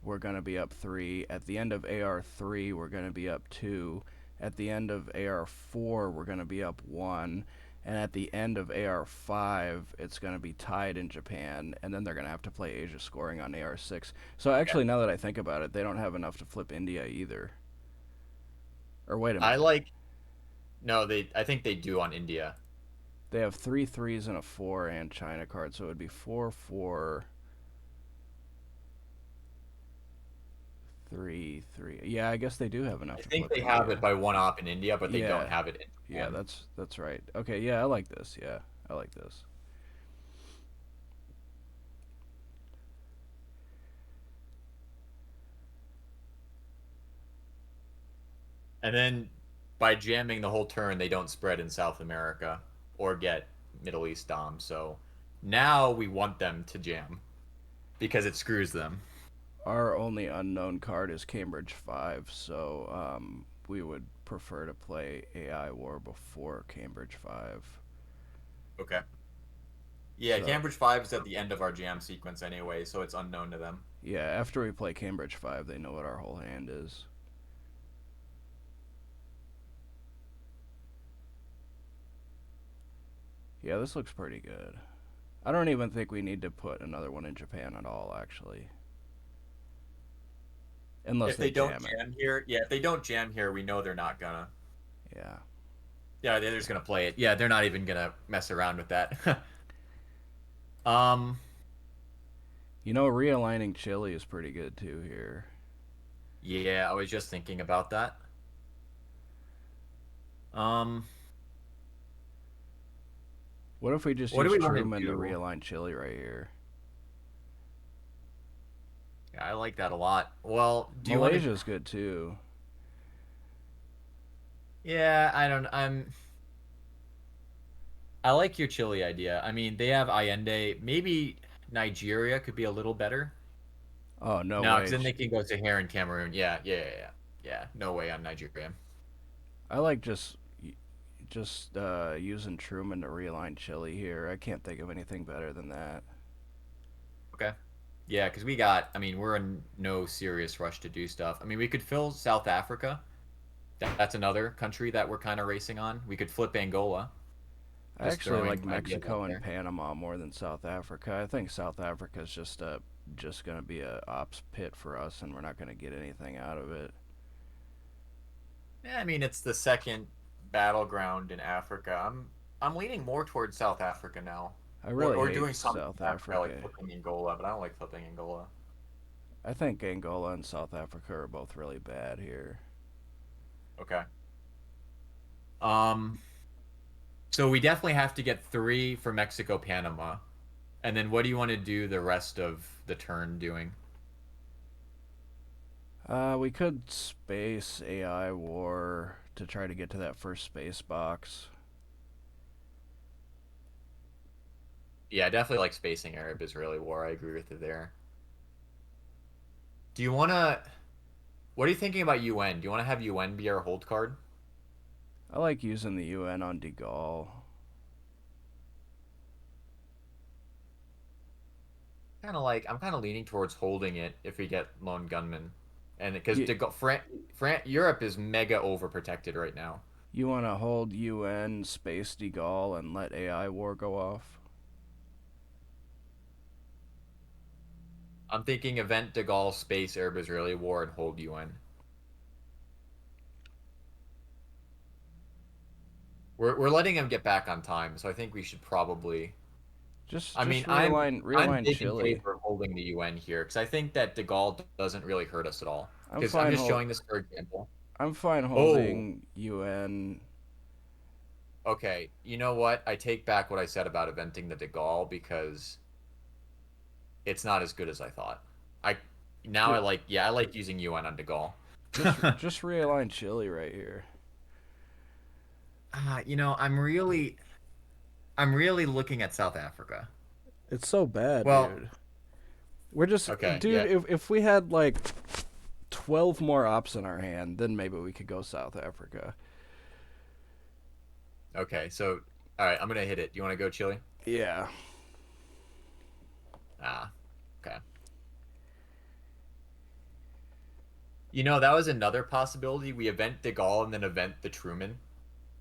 we're going to be up 3. At the end of AR3, we're going to be up 2. At the end of AR4, we're going to be up 1. And at the end of AR5, it's going to be tied in Japan, and then they're going to have to play Asia scoring on AR6. So okay. actually, now that I think about it, they don't have enough to flip India either. Or wait a I minute. like no. They I think they do on India. They have three threes and a four and China card, so it would be 4 4 3 3. Yeah, I guess they do have enough I to think flip they have it India. by 1 op in India, but they don't Yeah, have it in yeah, Japan. that's right. Okay, yeah, I like this. Yeah, I like this. And then by jamming the whole turn, they don't spread in South America or get Middle East dom. So now we want them to jam because it screws them. Our only unknown card is Cambridge 5, so we would prefer to play AI War before Cambridge 5. Okay. Yeah, So, Cambridge 5 is at the end of our jam sequence anyway, so it's unknown to them. yeah, after we play Cambridge 5, they know what our whole hand is. Yeah, this looks pretty good. I don't even think we need to put another one in Japan at all, actually. Unless If they they don't jam it. jam here, yeah, if they don't jam here, we know they're not gonna. Yeah. Yeah, they're just gonna play it. Yeah, they're not even gonna mess around with that. um, You know, realigning Chile is pretty good too here. yeah, I was just thinking about that. Um, What if we just what do use we want to Truman to do? realign Chile right here? Yeah, I like that a lot. Well, do you want to? Malaysia's good too. Yeah, I don't. I like your Chile idea. I mean, they have Allende. Maybe Nigeria could be a little better. Oh, no No, because way. then they can go to here in Cameroon. Yeah, yeah, yeah, yeah. Yeah, no way on Nigeria. I like just using Truman to realign Chile here. I can't think of anything better than that. Okay. Yeah, because I mean, we're in no serious rush to do stuff. I mean, we could fill South Africa. That's another country that we're kind of racing on. We could flip Angola. I Just actually throwing like ideas out Mexico and there. Panama more than South Africa. I think South Africa is just gonna be a ops pit for us, and we're not gonna get anything out of it. Yeah, I mean, it's the second battleground in Africa. I'm leaning more towards South Africa now, I really or hate doing something South in Africa like Africa. flipping Angola, but I don't like flipping Angola. I think Angola and South Africa are both really bad here. Okay. Um, so we definitely have to get three for Mexico, Panama, and then what do you want to do the rest of the turn doing? We could space AI war to try to get to that first space box. Yeah, I definitely like spacing Arab-Israeli war. I agree with you there. Do you want to? What are you thinking about UN? Do you want to have UN be our hold card? I like using the UN on De Gaulle. I'm kind of leaning towards holding it if we get lone gunmen, and because You, Europe is mega overprotected right now. you want to hold UN, space De Gaulle, and let AI war go off? I'm thinking event De Gaulle space Arab-Israeli war and hold UN. We're letting him get back on time, so I think we should probably. Just I mean, just I'm realign I'm realign big in Chile. favor of holding the UN here because I think that De Gaulle doesn't really hurt us at all. I'm Because I'm fine just hold showing this for example. I'm fine Oh, holding UN. okay. You know what? I take back what I said about eventing the De Gaulle because it's not as good as I thought. I now I Just like yeah, I like using UN on De Gaulle. just realign Chile right here. You know, I'm really looking at South Africa. It's so bad, Well, dude. We're just okay, dude. yeah, If we had like 12 more ops in our hand, then maybe we could go South Africa. okay. So, all right, I'm gonna hit it. You want to go Chile? Yeah. Ah, okay. You know, that was another possibility. We event De Gaulle and then event the Truman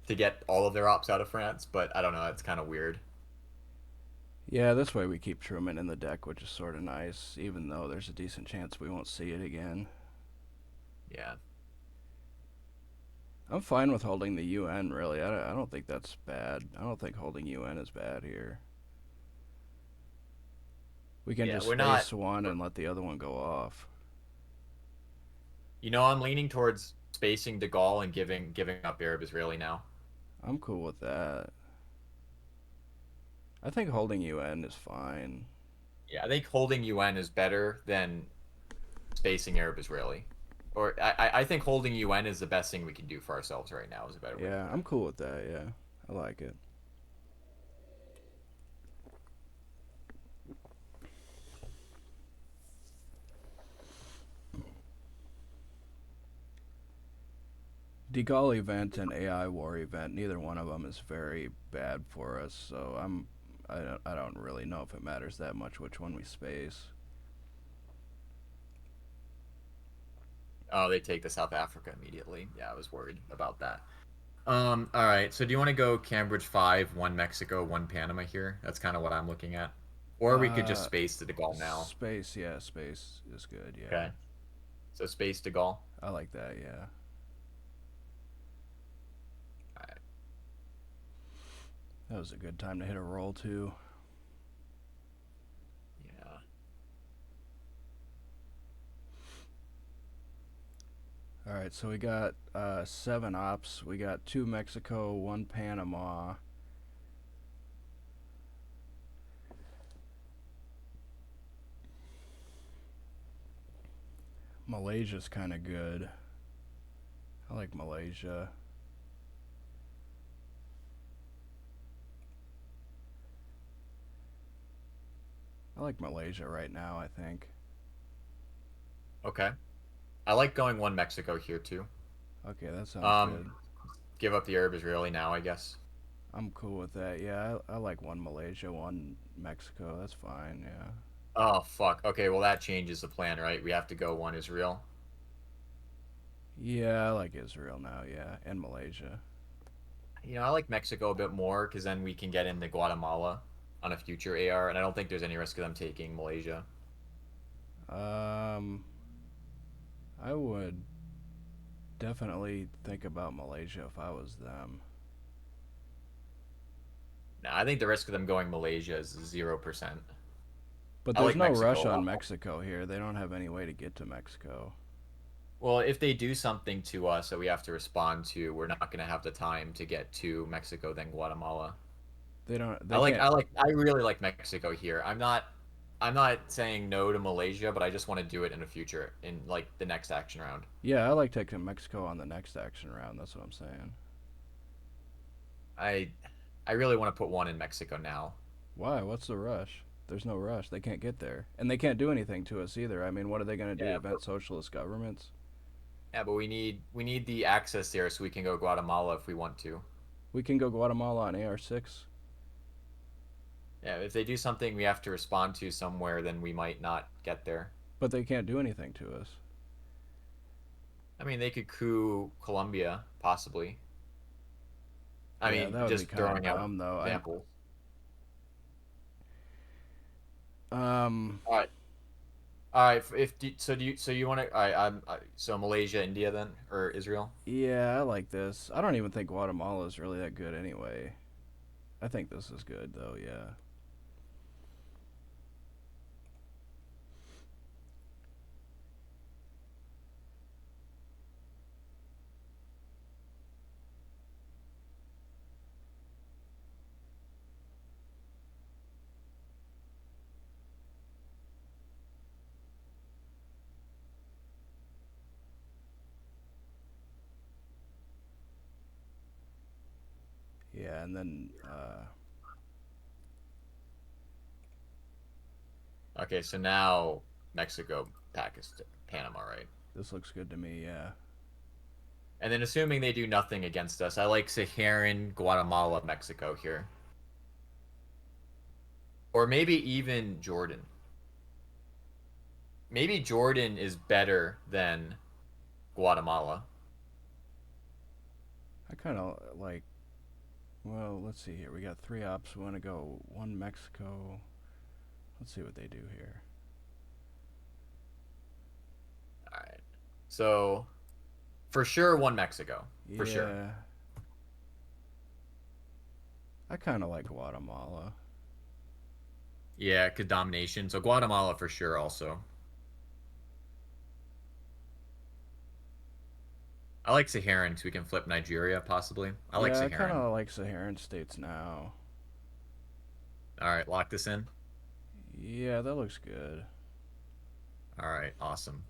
to get all of their ops out of France, but I don't know. It's kind of weird. Yeah, this way we keep Truman in the deck, which is sort of nice, even though there's a decent chance we won't see it again. Yeah. I'm fine with holding the UN, really. I don't think that's bad. I don't think holding UN is bad here. We can Yeah, just we're not. space one and let the other one go off. You know, I'm leaning towards spacing De Gaulle and giving up Arab Israeli now. I'm cool with that. I think holding UN is fine. Yeah, I think holding UN is better than spacing Arab Israeli. Or I think holding UN is the best thing we can do for ourselves right now is a better way to Yeah, put it. I'm cool with that, yeah. I like it. De Gaulle event and AI war event, neither one of them is very bad for us, so I don't really know if it matters that much which one we space. Oh, they take the South Africa immediately. Yeah, I was worried about that. All right. So do you want to go Cambridge 5, one Mexico, one Panama here? That's kind of what I'm looking at. Or we could just Uh, space to De Gaulle now. Space, yeah, space is good, yeah. Okay. So space De Gaulle. I like that, yeah. All right. That was a good time to hit a roll, too. Yeah. Alright, so we got 7 ops. We got 2 Mexico, 1 Panama. Malaysia's kind of good. I like Malaysia. I like Malaysia right now, I think. Okay. I like going one Mexico here too. Okay, that sounds Um, good. give up the Arab Israeli now, I guess. I'm cool with that. Yeah, I like one Malaysia, one Mexico. That's fine. Yeah. Oh fuck. Okay, well that changes the plan, right? We have to go one Israel. Yeah, I like Israel now. Yeah, and Malaysia. I like Mexico a bit more because then we can get into Guatemala on a future AR, and I don't think there's any risk of them taking Malaysia. Um, I would definitely think about Malaysia if I was them. Nah, I think the risk of them going Malaysia is 0%. But I there's like no Mexico rush a on lot more. Mexico here. They don't have any way to get to Mexico. Well, if they do something to us that we have to respond to, we're not going to have the time to get to Mexico then Guatemala. They don't. I They like can't. I like I really like Mexico here. I'm not saying no to Malaysia, but I just want to do it in the future in like the next action round. Yeah, I like taking Mexico on the next action round. That's what I'm saying. I I really want to put one in Mexico now. Why? What's the rush? There's no rush. They can't get there, and they can't do anything to us either. I mean, what are they going to do? Yeah, Event socialist governments? but we need the access there so we can go Guatemala if we want to. We can go Guatemala on AR-6, Yeah, if they do something we have to respond to somewhere, then we might not get there. but they can't do anything to us. I mean, they could coup Colombia possibly. I Yeah, mean, that would be just kind of throwing out dumb, though. examples. Um, All right. All right. If so you want to? So Malaysia, India, then or Israel? yeah, I like this. I don't even think Guatemala is really that good anyway. I think this is good, though. Yeah. Yeah, and then Okay, so now Mexico, Pakistan, Panama, right? this looks good to me. Yeah. And then assuming they do nothing against us, I like Saharan, Guatemala, Mexico here, or maybe even Jordan. Maybe Jordan is better than Guatemala. I kind of like. Well, let's see here. We got three ops. We want to go one Mexico. Let's see what they do here. All right. So for sure, one Mexico for sure. Yeah, I kind of like Guatemala. Yeah, could domination. So Guatemala for sure also. I like Saharan so we can flip Nigeria possibly. I like Yeah, I kind Saharan. of like Saharan states now. All right, lock this in. Yeah, that looks good. All right, awesome.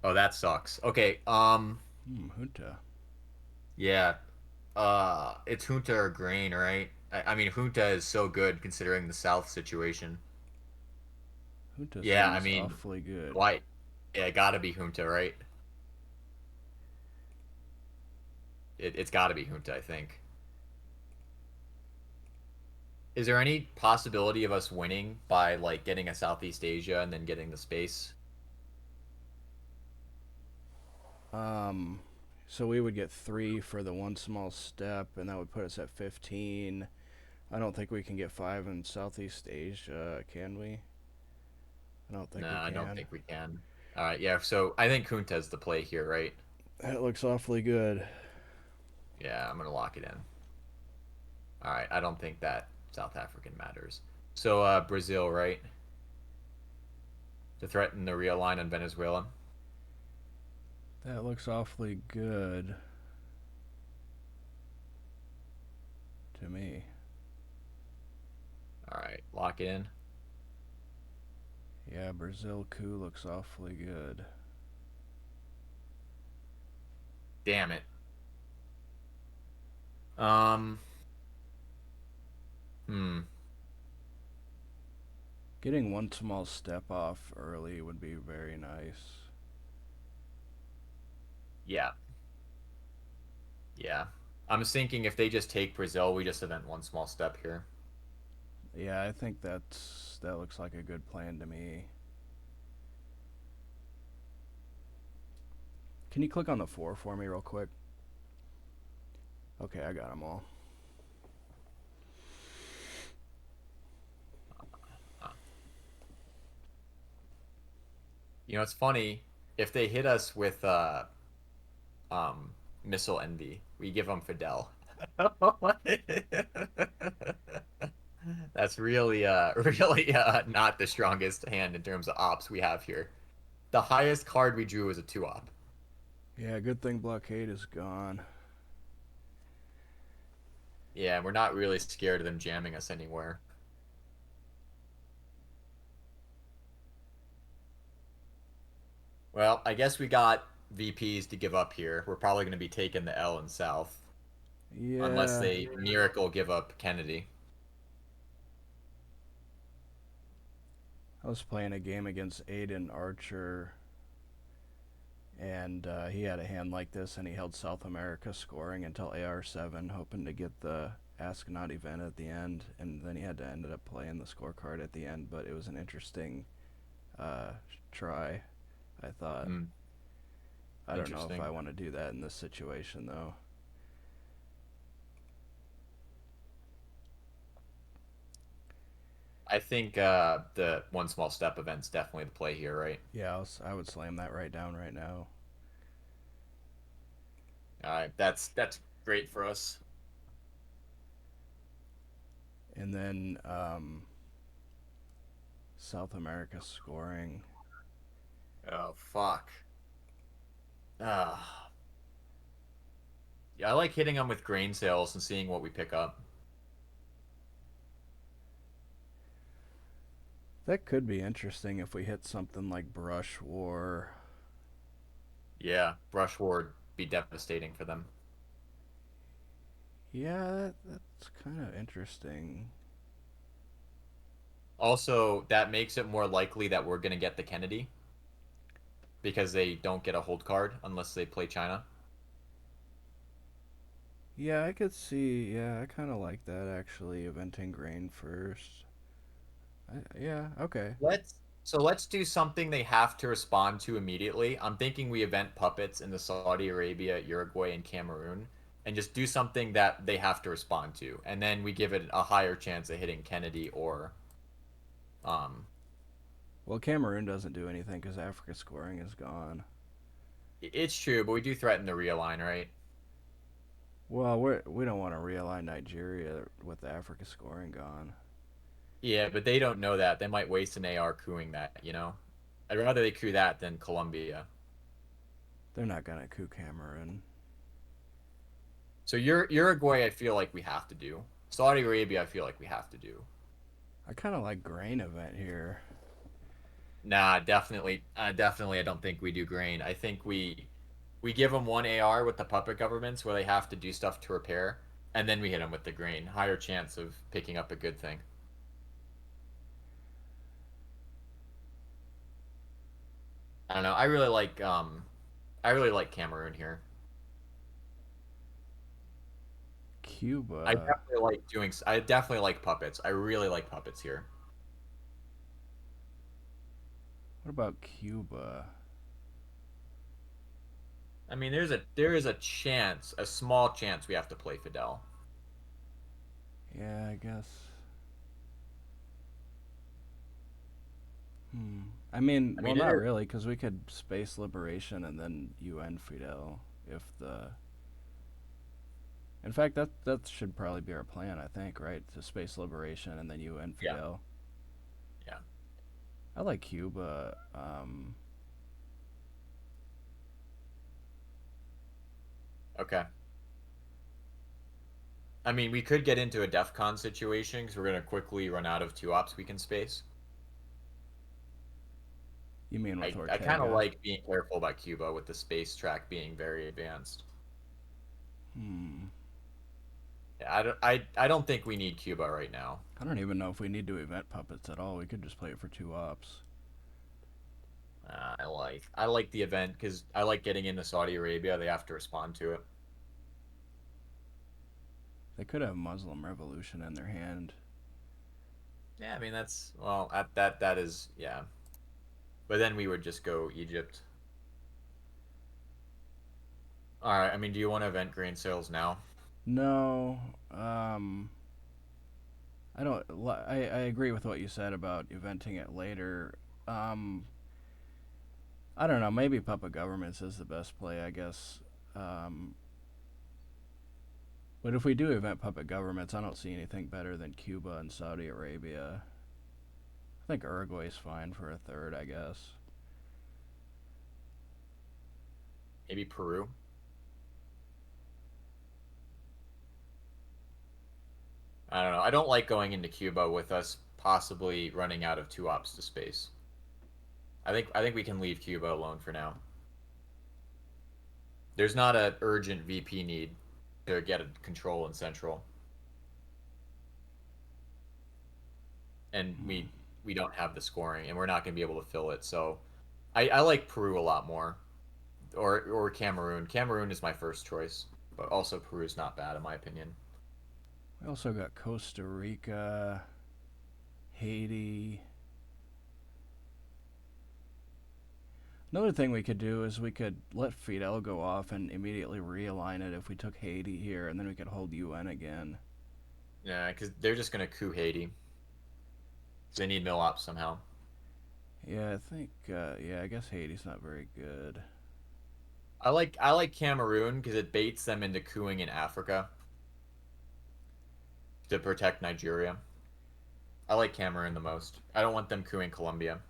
Oh, that sucks. Okay, Junta. yeah. It's Junta or Grain, right? I mean, Junta is so good considering the South situation. Junta Yeah, I seems mean, awfully good. why? Yeah, gotta be Junta, right? It's gotta be Junta, I think. Is there any possibility of us winning by like getting a Southeast Asia and then getting the space? Um, so we would get 3 for the one small step, and that would put us at 15. I don't think we can get 5 in Southeast Asia, can we? I don't think No, we I don't can. think we can. All right, yeah. So I think Junta's the play here, right? That looks awfully good. Yeah, I'm gonna lock it in. All right, I don't think that South African matters. So Brazil, right? To threaten the realign on Venezuela. That looks awfully good to me. All right, lock it in. Yeah, Brazil coup looks awfully good. Damn it. Um. Hmm. Getting one small step off early would be very nice. Yeah, yeah. I'm just thinking if they just take Brazil, we just event one small step here. Yeah, I think that looks like a good plan to me. Can you click on the 4 for me real quick? Okay, I got them all. Uh, it's funny if they hit us with um missile envy, we give them Fidel. That's really really not the strongest hand in terms of ops we have here. The highest card we drew was a 2 op. Yeah, good thing blockade is gone. Yeah, we're not really scared of them jamming us anywhere. Well, I guess we got VPs to give up here. We're probably going to be taking the L in South unless Yeah, they miracle give up Kennedy. I was playing a game against Aiden Archer, and he had a hand like this, and he held South America scoring until AR7, hoping to get the Ask Not event at the end, and then he had to ended up playing the scorecard at the end. But it was an interesting uh, try, I thought. Hmm, I don't know if interesting. I want to do that in this situation though. I think the one small step event's definitely the play here, right? Yeah, I would slam that right down right now. All right, that's great for us. And then South America scoring. Oh fuck. Ah, yeah, I like hitting them with grain sales and seeing what we pick up. That could be interesting if we hit something like Brush War. Yeah, brush ward be devastating for them. Yeah, that's kind of interesting. Also, that makes it more likely that we're gonna get the Kennedy because they don't get a hold card unless they play China. Yeah, I could see. Yeah, I kind of like that actually. Eventing grain first. Yeah, okay. Let's do something they have to respond to immediately. I'm thinking we event puppets in the Saudi Arabia, Uruguay, and Cameroon, and just do something that they have to respond to, and then we give it a higher chance of hitting Kennedy or um. Well, Cameroon doesn't do anything because Africa scoring is gone. It's true, but we do threaten the realign, right? Well, we don't want to realign Nigeria with Africa scoring gone. Yeah, but they don't know that. They might waste an AR cooing that. I'd rather they coup that than Colombia. They're not gonna coup Cameroon. So Uruguay, I feel like we have to do. Saudi Arabia, I feel like we have to do. I kind of like grain event here. Nah, definitely, I don't think we do grain. I think we give them one AR with the puppet governments where they have to do stuff to repair, and then we hit them with the grain. Higher chance of picking up a good thing. I don't know. I really like Cameroon here. Cuba. I definitely like puppets. I really like puppets here. What about Cuba? I mean, there is a chance, a small chance we have to play Fidel. Yeah, I guess. Hmm. I mean, I well, mean, not really, because we could space liberation and then UN Fidel if the. In fact, that should probably be our plan. I think, right? To space liberation and then UN yeah, Fidel. yeah. I like Cuba. Okay. I mean, we could get into a DEF CON situation because we're gonna quickly run out of 2 ops we can space. You mean with I kind of Ortega? like being careful about Cuba with the space track being very advanced. Hmm. I don't think we need Cuba right now. I don't even know if we need to event puppets at all. We could just play it for 2 ops. I like the event because I like getting into Saudi Arabia. They have to respond to it. They could have Muslim Revolution in their hand. Yeah, I mean that's well at that is yeah. But then we would just go Egypt. All right. I mean, do you want to event grain sales now? No, I don't. I agree with what you said about eventing it later. Um, I don't know. Maybe Puppet Governments is the best play, I guess. Um, but if we do event Puppet Governments, I don't see anything better than Cuba and Saudi Arabia. I think Uruguay's fine for a third, I guess. Maybe Peru. I don't know. I don't like going into Cuba with us possibly running out of 2 ops to space. I think we can leave Cuba alone for now. There's not an urgent VP need to get a control in Central, and Hmm. we don't have the scoring, and we're not going to be able to fill it. So I like Peru a lot more, or Cameroon. Cameroon is my first choice, but also Peru is not bad in my opinion. We also got Costa Rica, Haiti. Another thing we could do is we could let Fidel go off and immediately realign it if we took Haiti here, and then we could hold UN again. Yeah, because they're just going to coup Haiti. 'Cause they need mill ops somehow. Yeah, I think. Yeah, I guess Haiti's not very good. I like Cameroon because it baits them into cooing in Africa to protect Nigeria. I like Cameroon the most. I don't want them cooing Colombia.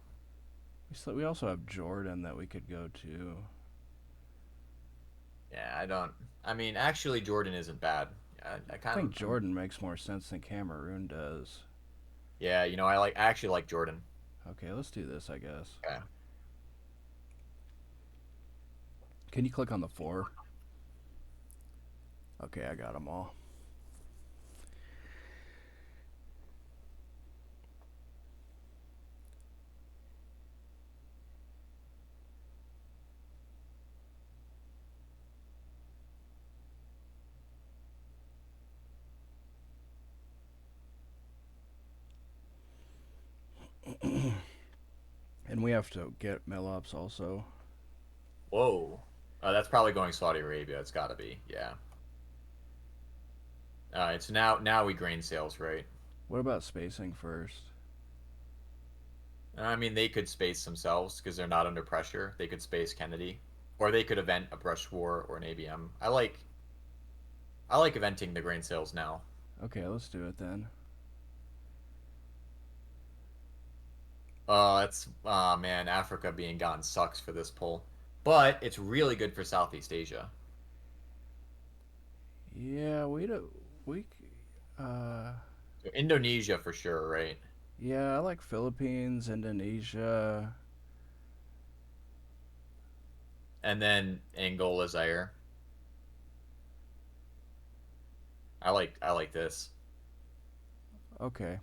We also have Jordan that we could go to. Yeah, I don't. I mean, actually, Jordan isn't bad. I I kind of. think Jordan makes more sense than Cameroon does. Yeah, I actually like Jordan. Okay, let's do this, I guess. Okay. Can you click on the four? Okay, I got them all. And we have to get Melops also. Whoa. That's probably going Saudi Arabia. It's got to be. Yeah. All right. So now we grain sales, right? What about spacing first? I mean, they could space themselves because they're not under pressure. They could space Kennedy, or they could event a brush war or an ABM. I like eventing the grain sales now. Okay, let's do it then. That's man, Africa being gone sucks for this poll, but it's really good for Southeast Asia. Yeah, we do. We. Uh, So Indonesia for sure, right? yeah, I like Philippines, Indonesia. And then Angola, Zaire. I like this. Okay.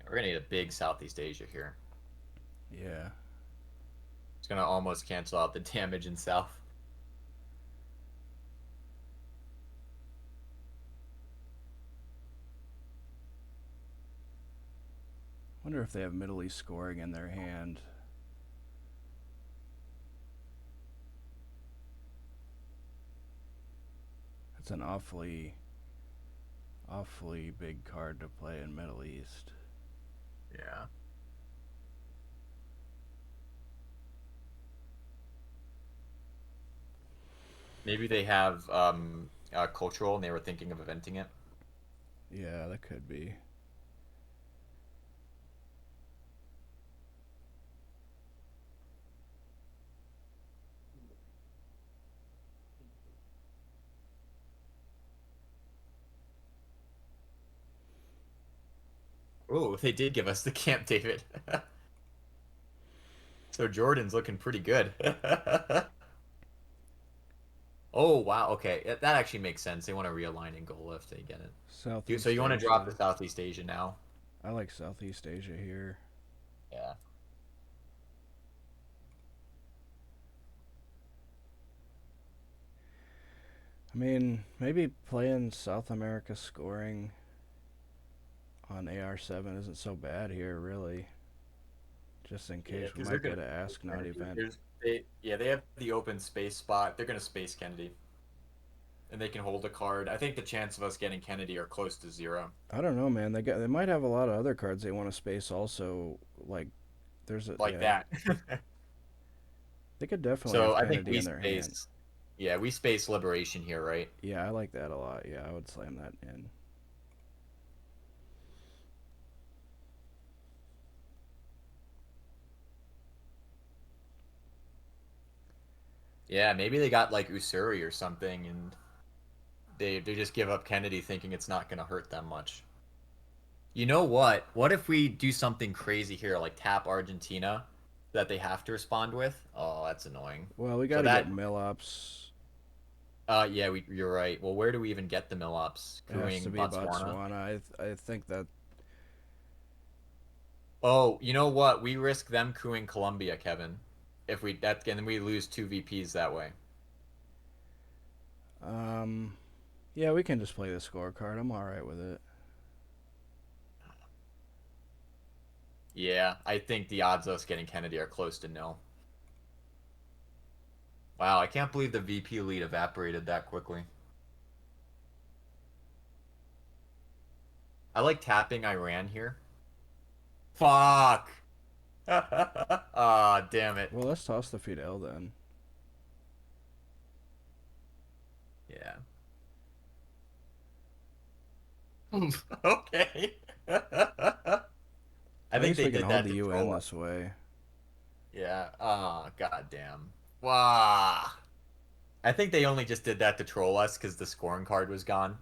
We're gonna need a big Southeast Asia here. Yeah. It's gonna almost cancel out the damage in South. Wonder if they have Middle East scoring in their hand. That's an awfully big card to play in Middle East. Yeah. Maybe they have cultural and they were thinking of eventing it. Yeah, that could be. Oh, they did give us the Camp David. So Jordan's looking pretty good. Oh wow, okay. That actually makes sense. They want to realign and goal if they get it. So Southeast you want to drop the Asia. Southeast Asia now? I like Southeast Asia here. Yeah. I mean, maybe playing South America scoring on AR7 isn't so bad here, really. Just in Yeah, case we because they're might get gonna an space Ask Not Kennedy. event. They have the open space spot. They're gonna space Kennedy, and they can hold a card. I think the chance of us getting Kennedy are close to zero. I don't know, man. They might have a lot of other cards they want to space also. Like there's a Like yeah, that. they could definitely So have I think Kennedy we in their hand. space. Yeah, we space Liberation here, right? Yeah, I like that a lot. Yeah, I would slam that in. Yeah, maybe they got like Usuri or something, and they just give up Kennedy, thinking it's not gonna hurt them much. You know what? What if we do something crazy here, like tap Argentina that they have to respond with? Oh, that's annoying. Well, we got So to get that, Millops. yeah, you're right. Well, where do we even get the Millops? It has to Crewing be Botswana? Botswana. I think that Oh, you know what? We risk them crewing Colombia, Kevin. If we that and we lose two VPs that way. um yeah, we can just play the scorecard. I'm all right with it. Yeah, I think the odds of us getting Kennedy are close to nil. Wow, I can't believe the VP lead evaporated that quickly. I like tapping Iran here. Fuck! Ah, damn it. Well, let's toss the Fidel then. Yeah. Okay. I At think least they we can did hold that the to UN troll us. this way. Yeah. Ah, goddamn. Wow. I think they only just did that to troll us because the scoring card was gone.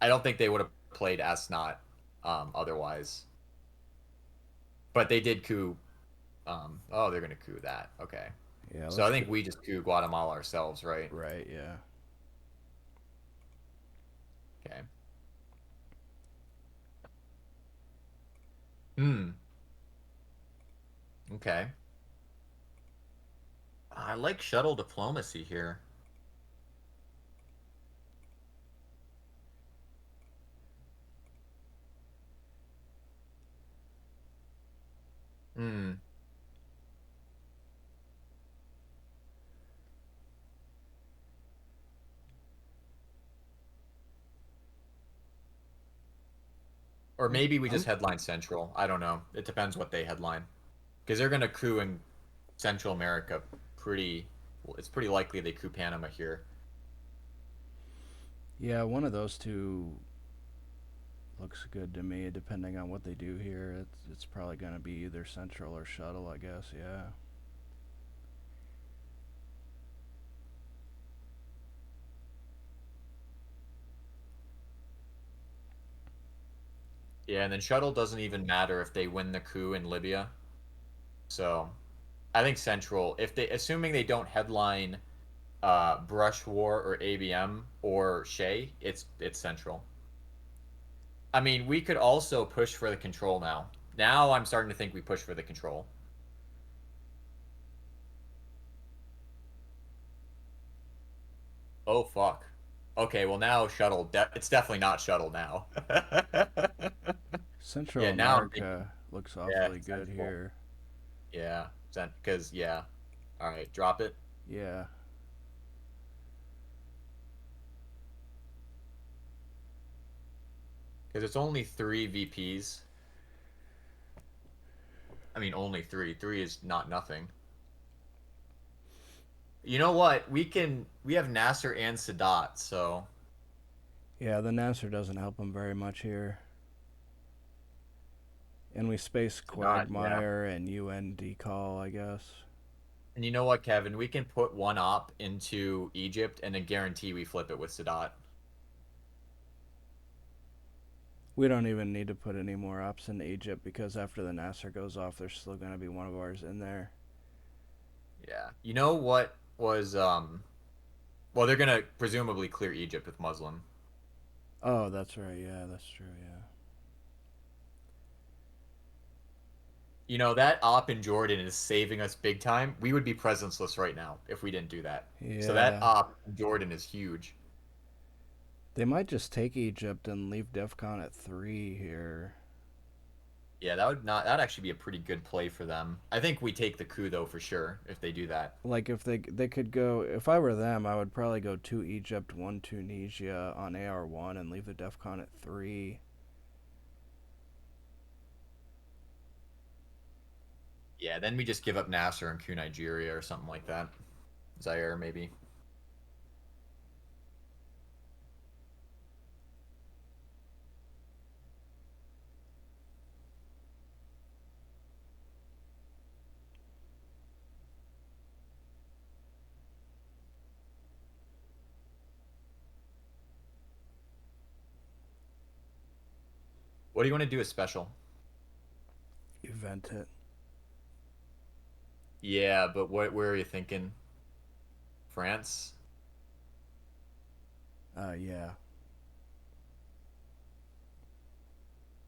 I don't think they would have played S not otherwise. But they did coup. Oh, they're gonna coup that. Okay. Yeah, So I let's think get we just coup Guatemala ourselves, right? right. Yeah. Okay. Hmm. Okay. I like shuttle diplomacy here. Hmm. Or I'm maybe we just I'm headline Central. I don't know. It depends what they headline. Because they're gonna coup in Central America pretty. Well, it's pretty likely they coup Panama here. yeah, one of those two looks good to me. Depending on what they do here, it's probably gonna be either Central or Shuttle, I guess. Yeah. Yeah, and then shuttle doesn't even matter if they win the coup in Libya. So I think Central, if they assuming they don't headline Brush War or ABM or Shea, it's Central. I mean, we could also push for the control now. Now I'm starting to think we push for the control. Oh fuck. Okay, well now shuttle. It's definitely not shuttle now. Central Yeah, now I'm thinking. America looks Yeah, awfully good Central. here. Yeah, because yeah. All right, drop it. Yeah. Because it's only three VPs. I mean, only three. Three is not nothing. You know what? We have Nasser and Sadat, so Yeah, the Nasser doesn't help him very much here. And we space Sadat, yeah. Quagmire and UN Decall, I guess. And you know what, Kevin? We can put one op into Egypt and then guarantee we flip it with Sadat. We don't even need to put any more ops in Egypt because after the Nasser goes off, there's still going to be one of ours in there. Yeah. You know what was well, they're gonna presumably clear Egypt with Muslim. Oh, that's right. Yeah, that's true. You know, that op in Jordan is saving us big time. We would be presenceless right now if we didn't do that. Yeah. So that Yeah. op in Jordan is huge. They might just take Egypt and leave DEFCON at 3 here. Yeah, that would not that'd actually be a pretty good play for them. I think we take the coup though for sure if they do that. Like if they could go, if I were them, I would probably go 2 Egypt, 1 Tunisia on AR1 and leave the DEFCON at 3. Yeah, then we just give up Nasser and coup Nigeria or something like that. Zaire maybe. What do you want to do as special? Event it. Yeah, but what where are you thinking? France? Yeah.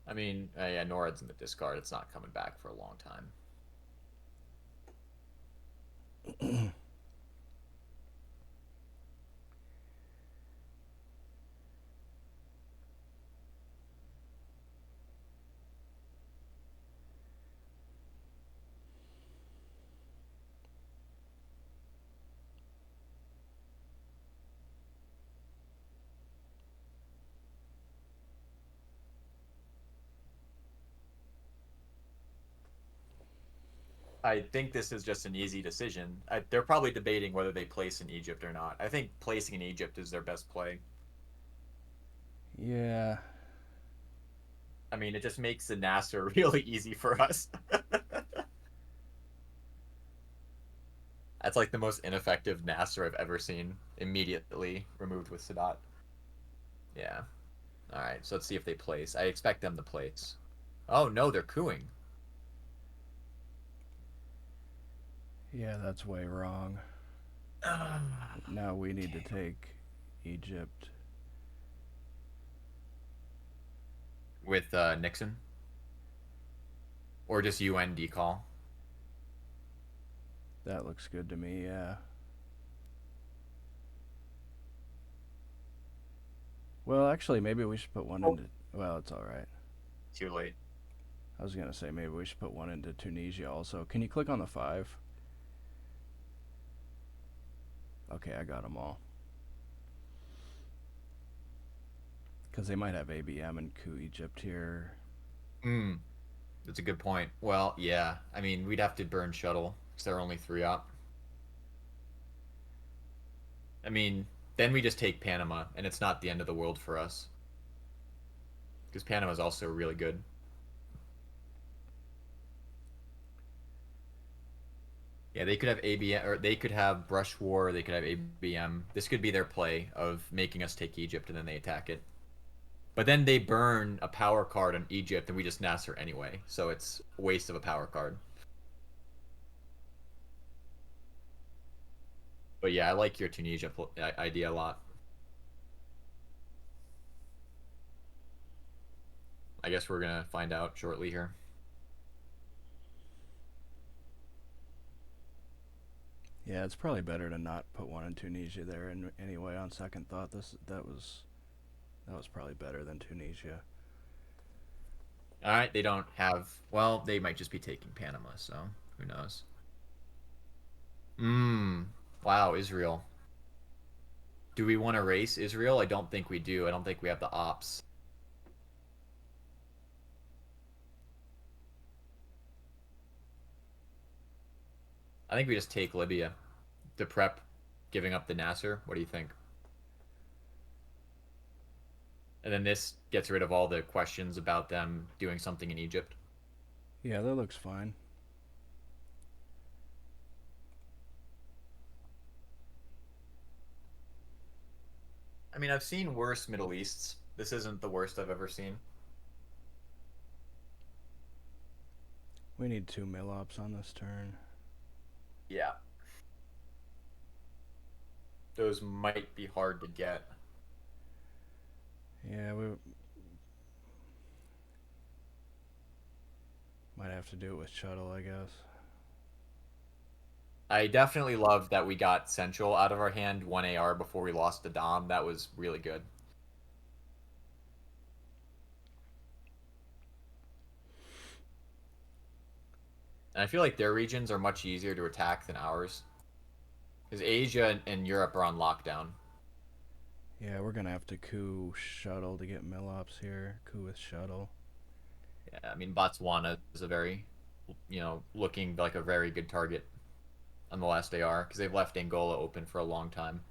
I mean, yeah, NORAD's in the discard. It's not coming back for a long time. I think this is just an easy decision. They're probably debating whether they place in Egypt or not. I think placing in Egypt is their best play. Yeah. I mean, it just makes the Nasser really easy for us. That's like the most ineffective Nasser I've ever seen. Immediately removed with Sadat. Yeah. All right. So let's see if they place. I expect them to place. Oh no, they're cooing. Yeah, that's way wrong. Now we need to take Egypt. With Nixon or just UN decall. That looks good to me, yeah. Well, actually, maybe we should put one into. Well, it's alright. Too late. I was going to say maybe we should put one into Tunisia also. Can you click on the 5? Okay, I got them all. Because they might have ABM and coup Egypt here. Hmm. That's a good point. Well, yeah. I mean, we'd have to burn shuttle because there are only 3 up. I mean, then we just take Panama, and it's not the end of the world for us because Panama is also really good. Yeah, they could have ABM, or they could have Brush War, or they could have ABM. This could be their play of making us take Egypt, and then they attack it. But then they burn a power card on Egypt, and we just Nasser anyway. So it's a waste of a power card. But yeah, I like your Tunisia idea a lot. I guess we're gonna find out shortly here. Yeah, it's probably better to not put one in Tunisia there. And anyway, on second thought, that was probably better than Tunisia. All right, they don't have. Well, they might just be taking Panama, so who knows? Mmm. Wow, Israel. Do we want to race Israel? I don't think we do. I don't think we have the ops. I think we just take Libya to prep giving up the Nasser. What do you think? And then this gets rid of all the questions about them doing something in Egypt. Yeah, that looks fine. I mean, I've seen worse Middle Easts. This isn't the worst I've ever seen. We need 2 mill-ups on this turn. Yeah. Those might be hard to get. Yeah, we might have to do it with shuttle, I guess. I definitely love that we got Central out of our hand 1 AR before we lost the Dom. That was really good. And I feel like their regions are much easier to attack than ours. Because Asia and Europe are on lockdown. Yeah, we're gonna have to coup shuttle to get mill-ups here. Coup with shuttle. Yeah, I mean, Botswana is a very, looking like a very good target on the last AR because they've left Angola open for a long time.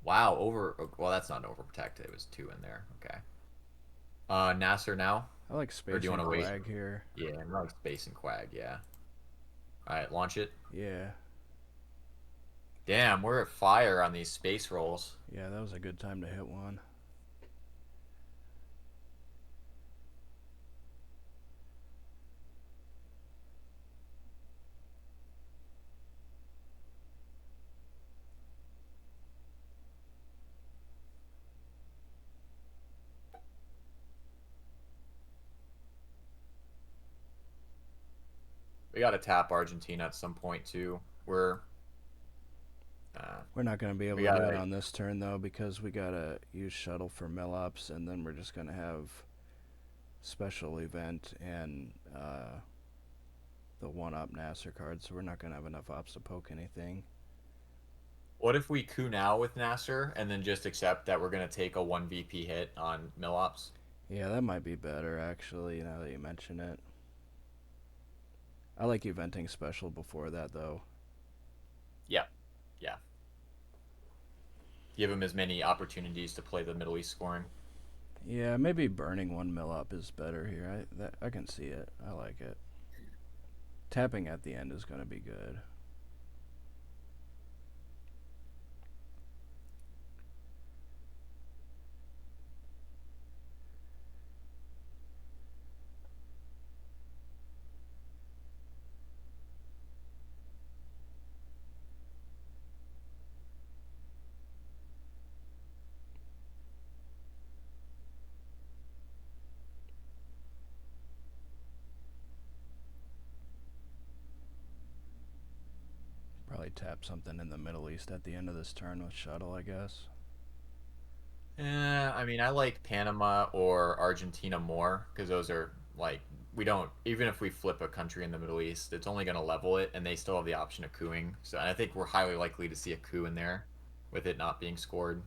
Wow, well, that's not overprotect. It was 2 in there. Okay. Nasser now? I like Or do you space want and to wait? quag here. Yeah, I like Space and Quag, yeah. Alright, launch it. Yeah. Damn, we're at fire on these space rolls. Yeah, that was a good time to hit one. We got to tap Argentina at some point, too. We're not going to be We able to do it gotta. on this turn, though, because we got to use shuttle for mill-ups, and then we're just going to have special event and the 1-up Nasser card, so we're not going to have enough ops to poke anything. What if we coup now with Nasser and then just accept that we're going to take a 1 VP hit on Millops? Yeah, that might be better, actually, now that you mention it. I like eventing special before that, though. Yeah, yeah. Give him as many opportunities to play the Middle East scoring. Yeah, maybe burning 1 mill-up is better here. I can see it. I like it. Tapping at the end is going to be good. Probably tap something in the Middle East at the end of this turn with shuttle, I guess. I mean, I like Panama or Argentina more because those are like we don't even if we flip a country in the Middle East, it's only going to level it, and they still have the option of cooing. So I think we're highly likely to see a coup in there, with it not being scored.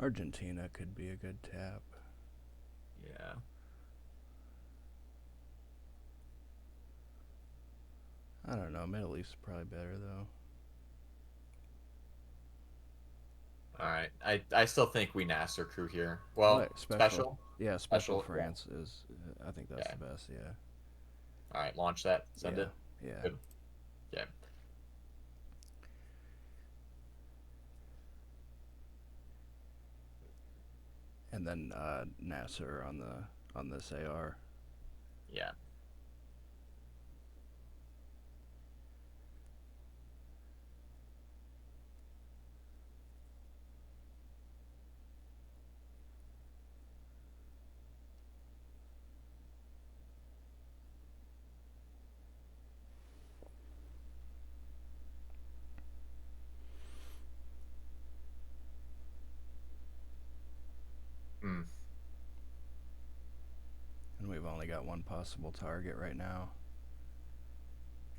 Argentina could be a good tap. Yeah. I don't know. Middle East is probably better, though. All right. I still think we Nasser coup here. I Well, like special. special, Yeah, special special. Yeah. France is. I think that's Okay. the best. Yeah. All right. Launch that. Send Yeah. it. Yeah. Good. Yeah. And then Nasser on this AR. Yeah. Mm. And we've only got one possible target right now.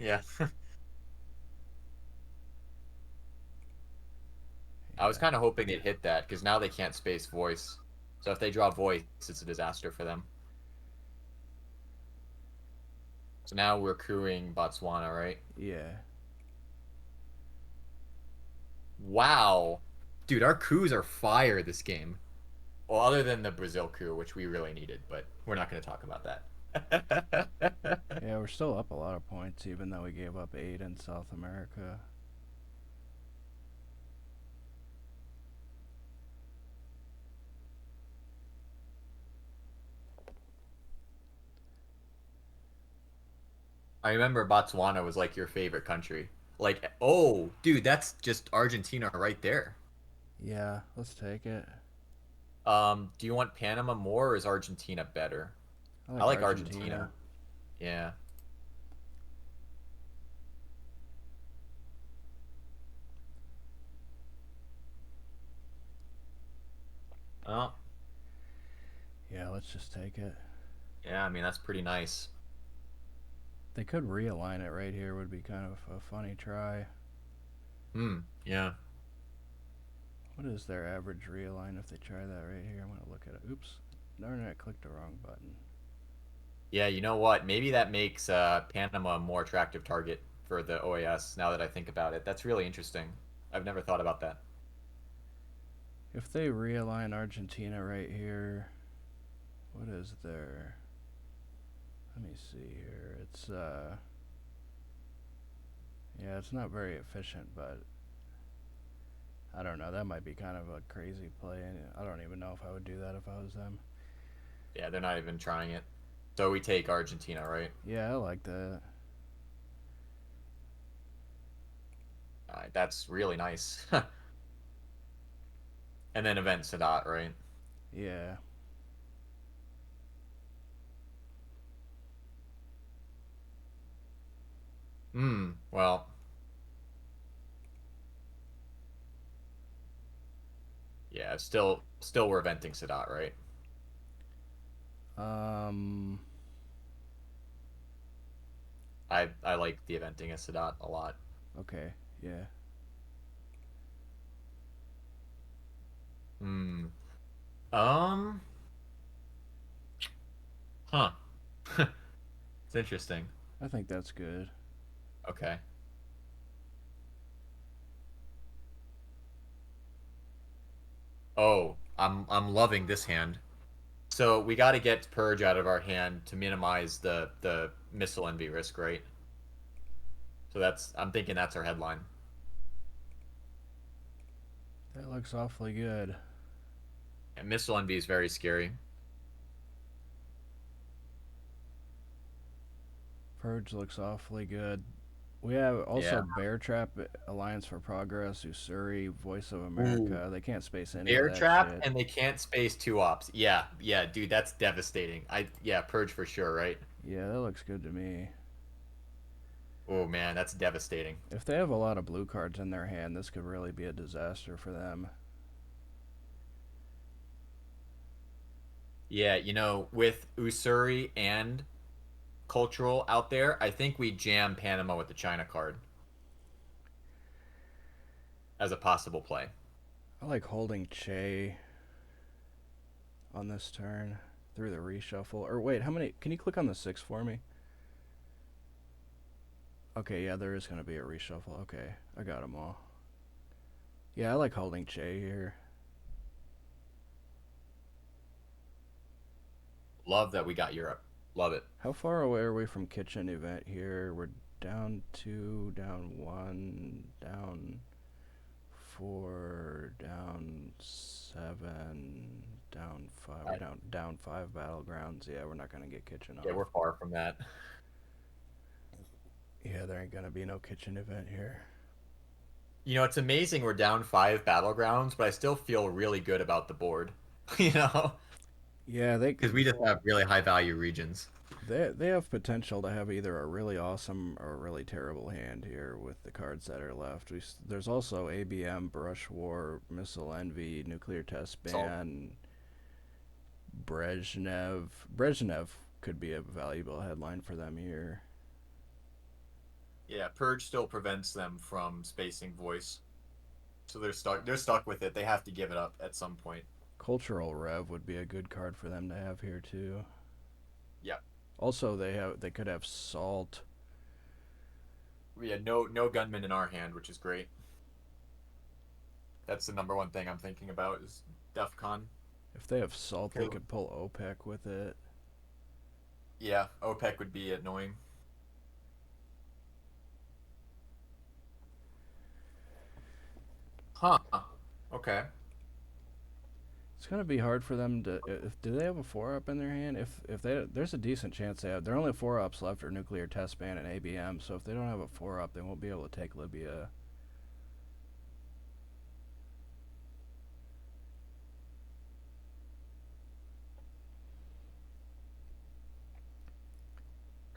Yeah. I was Yeah. kind of hoping they'd hit that because now they can't space voice. So if they draw voice, it's a disaster for them. So now we're crewing Botswana, right? Yeah. Wow. Dude, our coups are fire this game. Well, other than the Brazil coup, which we really needed, but we're not going to talk about that. Yeah, we're still up a lot of points, even though we gave up 8 in South America. I remember Botswana was like your favorite country. Like, oh, dude, that's just Argentina right there. Yeah, let's take it. Do you want Panama more or is Argentina better? I I like like Argentina. Argentina. Yeah. Oh, Yeah, let's just take it. yeah, I mean that's pretty nice. They could realign it right here, would be kind of a funny try. Yeah. What is their average realign if they try that right here? I'm going to look at it. Oops. Darn it, I clicked the wrong button. Yeah, you know what? Maybe that makes Panama a more attractive target for the OAS now that I think about it. That's really interesting. I've never thought about that. If they realign Argentina right here, what is their... Let me see here. Yeah, it's not very efficient, but I don't know. That might be kind of a crazy play. I don't even know if I would do that if I was them. Yeah, they're not even trying it. So we take Argentina, right? Yeah, I like that. That's really nice. And then event Sadat, right? Yeah. Well, yeah, still we're eventing Sadat, right? Um. I like the eventing of Sadat a lot. Okay. Yeah. Hmm. Um. Huh. It's interesting. I think that's good. Okay. Oh, I'm loving this hand. So we got to get Purge out of our hand to minimize the missile envy risk, right? So that's I'm thinking that's our headline. That looks awfully good. And missile envy is very scary. Purge looks awfully good. We have Yeah. also Bear Trap, Alliance for Progress, Usuri, Voice of Ooh. America. They can't space any of Bear that trap shit. and they can't space two ops. Yeah, yeah, dude, that's devastating. Yeah, Purge for sure, right? Yeah, that looks good to me. Oh man, that's devastating. If they have a lot of blue cards in their hand, this could really be a disaster for them. Yeah, with Usuri and Cultural out there, I think we jam Panama with the China card as a possible play. I like holding Che on this turn through the reshuffle. Or wait, how many? Can you click on the 6 for me? Okay, yeah, there is going to be a reshuffle. Okay, I got them all. Yeah, I like holding Che here. Love that we got Europe. Love it. How far away are we from kitchen event here? We're down 2, down 1, down 4, down 7, down 5. We're down 5 battlegrounds. Yeah, we're not going to get kitchen Yeah, off. we're far from that. Yeah, there ain't going to be no kitchen event here. It's amazing we're down 5 battlegrounds, but I still feel really good about the board. You know, Yeah, they because we just have really high value regions. they have potential to have either a really awesome or a really terrible hand here with the cards that are left. There's also ABM, Brush War, Missile Envy, Nuclear Test So Ban, Brezhnev. Brezhnev could be a valuable headline for them here. yeah, Purge still prevents them from spacing voice, so they're stuck. They're stuck with it. They have to give it up at some point. Cultural Rev would be a good card for them to have here too. Yeah, Also, they could have Salt. yeah. No gunmen in our hand, which is great. That's the number one thing I'm thinking about is DEF CON. If they have Salt, they Cool. could pull OPEC with it. Yeah, OPEC would be annoying. Huh. Okay. It's gonna be hard for them to. If do they have a 4-up in their hand? If they there's a decent chance they have. Their only 4-ups left are nuclear test ban and ABM. So if they don't have a 4-up, they won't be able to take Libya.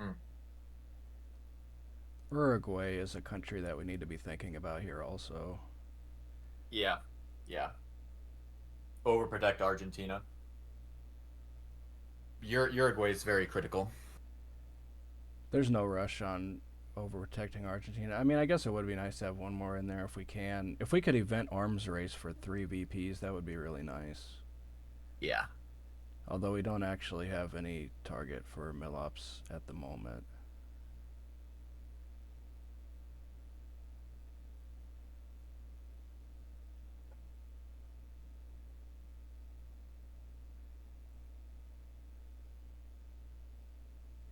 Mm. Uruguay is a country that we need to be thinking about here also. Yeah, yeah. Overprotect Argentina. Uruguay is very critical. There's no rush on overprotecting Argentina. I mean, I guess it would be nice to have one more in there if we can. If we could event arms race for 3 VPs, that would be really nice. Yeah. Although we don't actually have any target for Milops at the moment.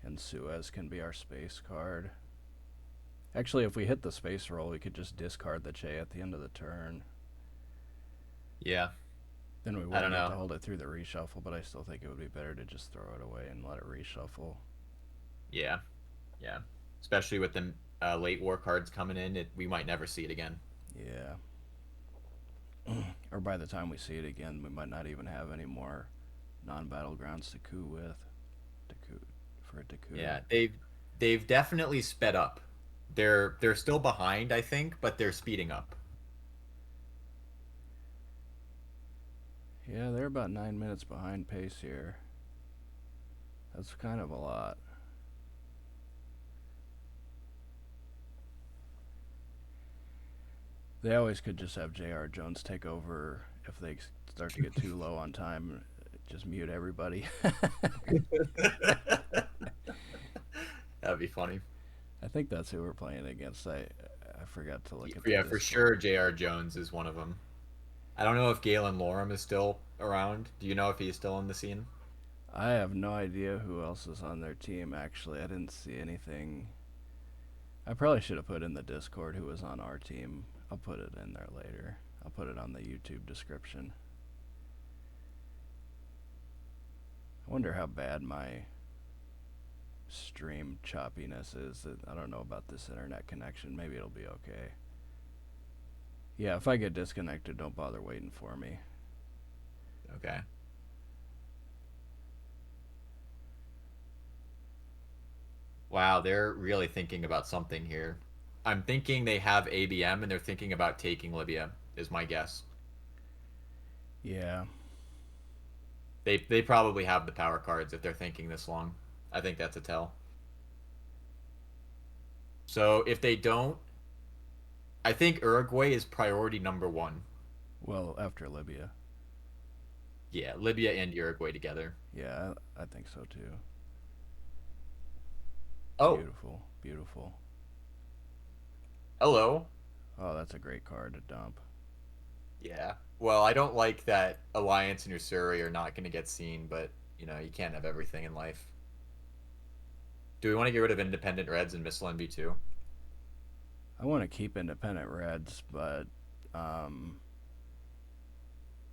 And Suez can be our space card. Actually, if we hit the space roll, we could just discard the Che at the end of the turn. Yeah. Then we I don't wouldn't get know. to hold it through the reshuffle, but I still think it would be better to just throw it away and let it reshuffle. Yeah. Yeah. Especially with the late war cards coming in, we might never see it again. Yeah. Or by the time we see it again, we might not even have any more non-battlegrounds to coup with. To coup for it to coup. Yeah, they've definitely sped up. They're still behind, I think, but they're speeding up. Yeah, they're about 9 minutes behind pace here. That's kind of a lot. They always could just have J.R. Jones take over if they start to get too low on time. Just mute everybody. That'd be funny. I think that's who we're playing against. I forgot to look at the Yeah, for Discord. sure. J.R. Jones is one of them. I don't know if Galen Lorem is still around. Do you know if he's still on the scene? I have no idea who else is on their team. Actually, I didn't see anything. I probably should have put in the Discord who was on our team. I'll put it in there later. I'll put it on the YouTube description. I wonder how bad my stream choppiness is. I don't know about this internet connection. Maybe it'll be okay. Yeah, if I get disconnected, don't bother waiting for me. Okay. Wow, they're really thinking about something here. I'm thinking they have ABM and they're thinking about taking Libya, is my guess. Yeah. They probably have the power cards if they're thinking this long. I think that's a tell. So if they don't, I think Uruguay is priority number one. Well, after Libya. Yeah, Libya and Uruguay together. Yeah, I think so too. Oh, Beautiful. Beautiful. hello. Oh, that's a great card to dump. Yeah. Well, I don't like that Alliance and Usuri are not going to get seen, but you can't have everything in life. Do we want to get rid of Independent Reds and Missile NV2? I want to keep independent reds, but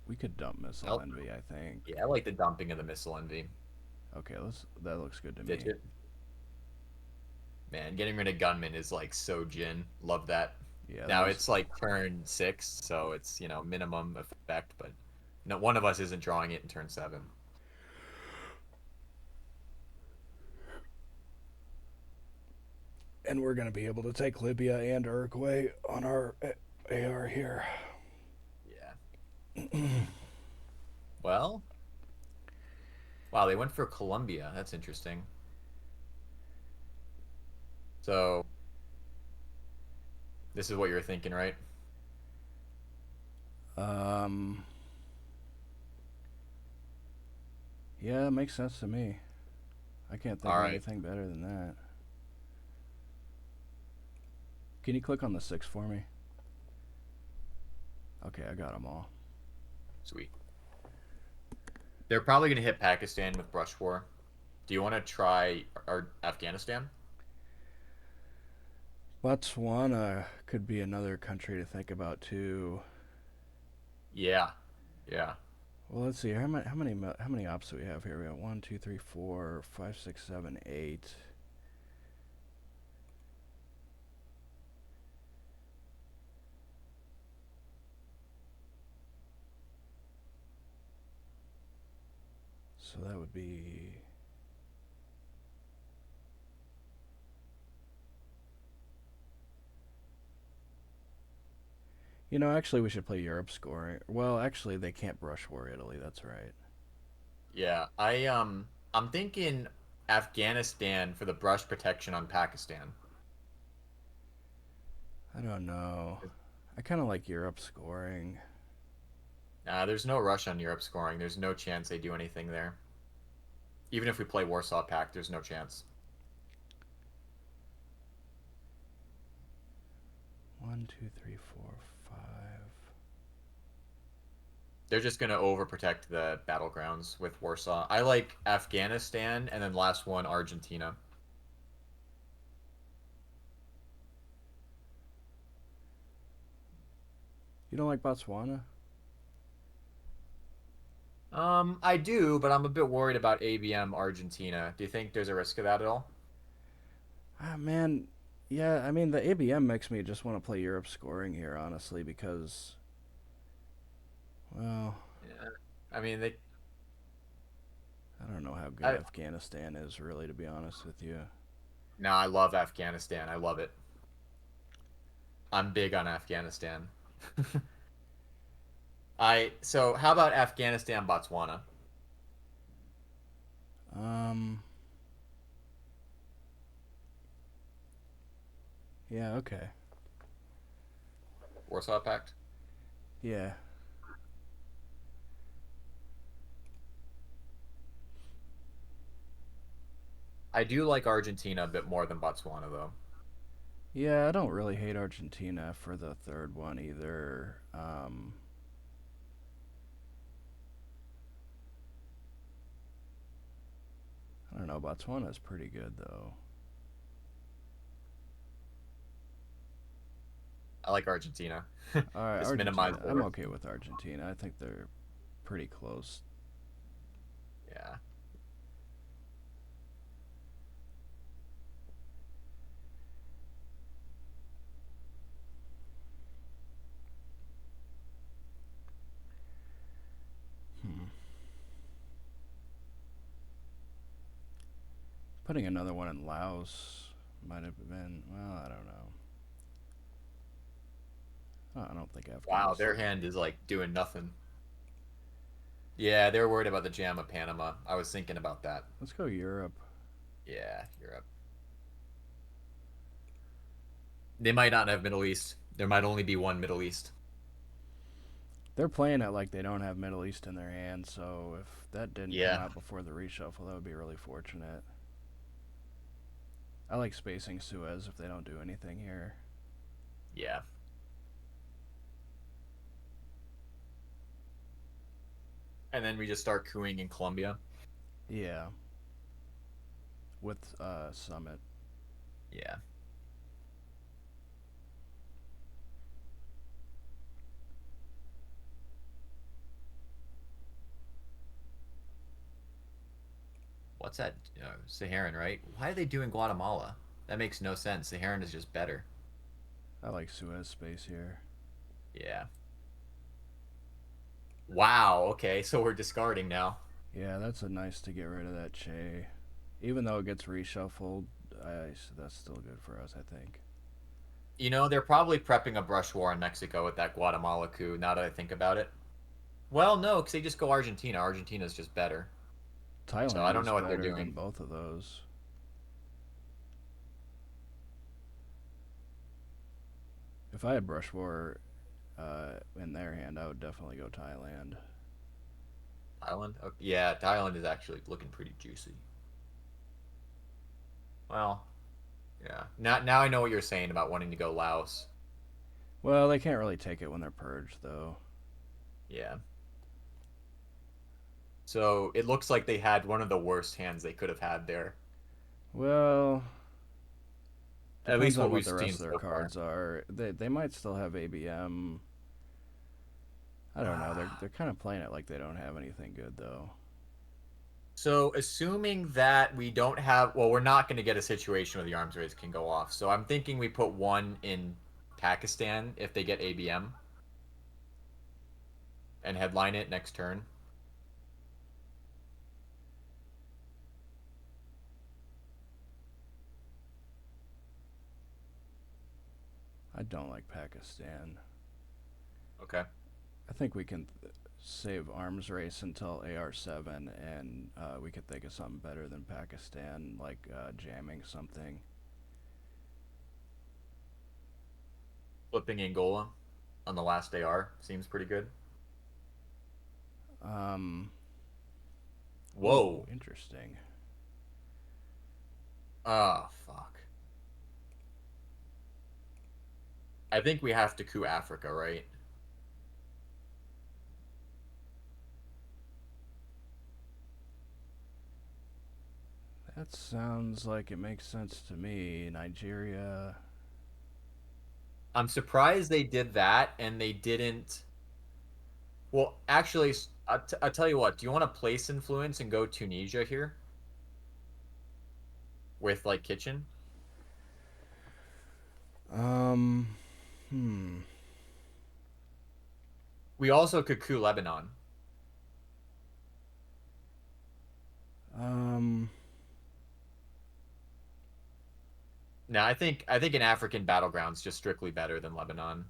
we could dump missile Nope. envy. I think. Yeah, I like the dumping of the Missile NV. Okay, let's. That looks good to Ditch me. it. Man, getting rid of Gunman is like so Jin. Love that. Yeah, Now those. it's like turn 6, so it's minimum effect, but no, one of us isn't drawing it in turn 7. And we're gonna be able to take Libya and Uruguay on our AR here. Yeah. Well, wow, they went for Colombia. That's interesting. So this is what you're thinking, right? Um. Yeah, it makes sense to me. I can't think All of right. anything better than that. Can you click on the 6 for me? Okay, I got them all. Sweet. They're probably going to hit Pakistan with Brush War. Do you want to try Afghanistan? Botswana could be another country to think about too. Yeah. Yeah. Well, let's see. How many ops do we have here? We got one, two, three, four, five, six, seven, eight. So that would be. You know, actually, we should play Europe scoring. Well, actually, they can't brush war Italy. That's right. Yeah, I'm thinking Afghanistan for the brush protection on Pakistan. I don't know. I kind of like Europe scoring. There's no rush on Europe scoring. There's no chance they do anything there. Even if we play Warsaw Pact, there's no chance. One, two, three, four, five. They're just gonna overprotect the battlegrounds with Warsaw. I like Afghanistan and then last one Argentina. You don't like Botswana? I do, but I'm a bit worried about ABM Argentina. Do you think there's a risk of that at all? Ah, man. Yeah, I mean, the ABM makes me just want to play Europe scoring here, honestly, because, well, Yeah. I mean, they. I don't know how good I Afghanistan is, really, to be honest with you. No, I love Afghanistan. I love it. I'm big on Afghanistan. I so how about Afghanistan Botswana? Um, yeah, okay. Warsaw Pact. Yeah. I do like Argentina a bit more than Botswana though. Yeah, I don't really hate Argentina for the third one either. I don't know. Botswana's pretty good, though. I like Argentina. All right, Just minimize Argentina. the I'm risk. okay with Argentina. I think they're pretty close. Yeah. Hmm. Putting another one in Laos might have been. Well, I don't know. Oh, I don't think Wow, their Afghanistan. hand is like doing nothing. Yeah, they're worried about the jam of Panama. I was thinking about that. Let's go Europe. Yeah, Europe. They might not have Middle East. There might only be one Middle East. They're playing it like they don't have Middle East in their hand, so if that didn't come Yeah. out before the reshuffle, that would be really fortunate. I like spacing Suez if they don't do anything here. Yeah. And then we just start cooing in Colombia. Yeah, with Summit. Yeah. What's that? Saharan, right? Why are they doing Guatemala? That makes no sense. Saharan is just better. I like Suez space here. Yeah. Wow. Okay, so we're discarding now. Yeah, that's a nice to get rid of that Che. Even though it gets reshuffled, that's still good for us, I think. They're probably prepping a brush war in Mexico with that Guatemala coup, now that I think about it. Well, no, because they just go Argentina. Argentina's just better. So I Thailand don't is know what they're better than doing. both of those. If I had Brush War in their hand, I would definitely go Thailand. Thailand? Oh, yeah, Thailand is actually looking pretty juicy. Well, yeah. Now I know what you're saying about wanting to go Laos. Well, they can't really take it when they're purged, though. Yeah. So it looks like they had one of the worst hands they could have had there. Well, At depends least on what what we've the rest seen of their so far. cards are. They might still have ABM. I don't know. They're kind of playing it like they don't have anything good though. So, assuming that we don't have, well, we're not going to get a situation where the arms race can go off. So, I'm thinking we put one in Pakistan if they get ABM and headline it next turn. I don't like Pakistan. Okay. I think we can save arms race until AR7, and we could think of something better than Pakistan, like jamming something. Flipping Angola on the last AR seems pretty good. Um, ooh, Whoa. interesting. Oh, fuck. I think we have to coup Africa, right? That sounds like it makes sense to me. Nigeria. I'm surprised they did that and they didn't. Well, actually, I'll tell you what. Do you want to place influence and go Tunisia here with like kitchen? Um, hmm. We also could coup Lebanon. Um, Now, I think an African battleground's just strictly better than Lebanon.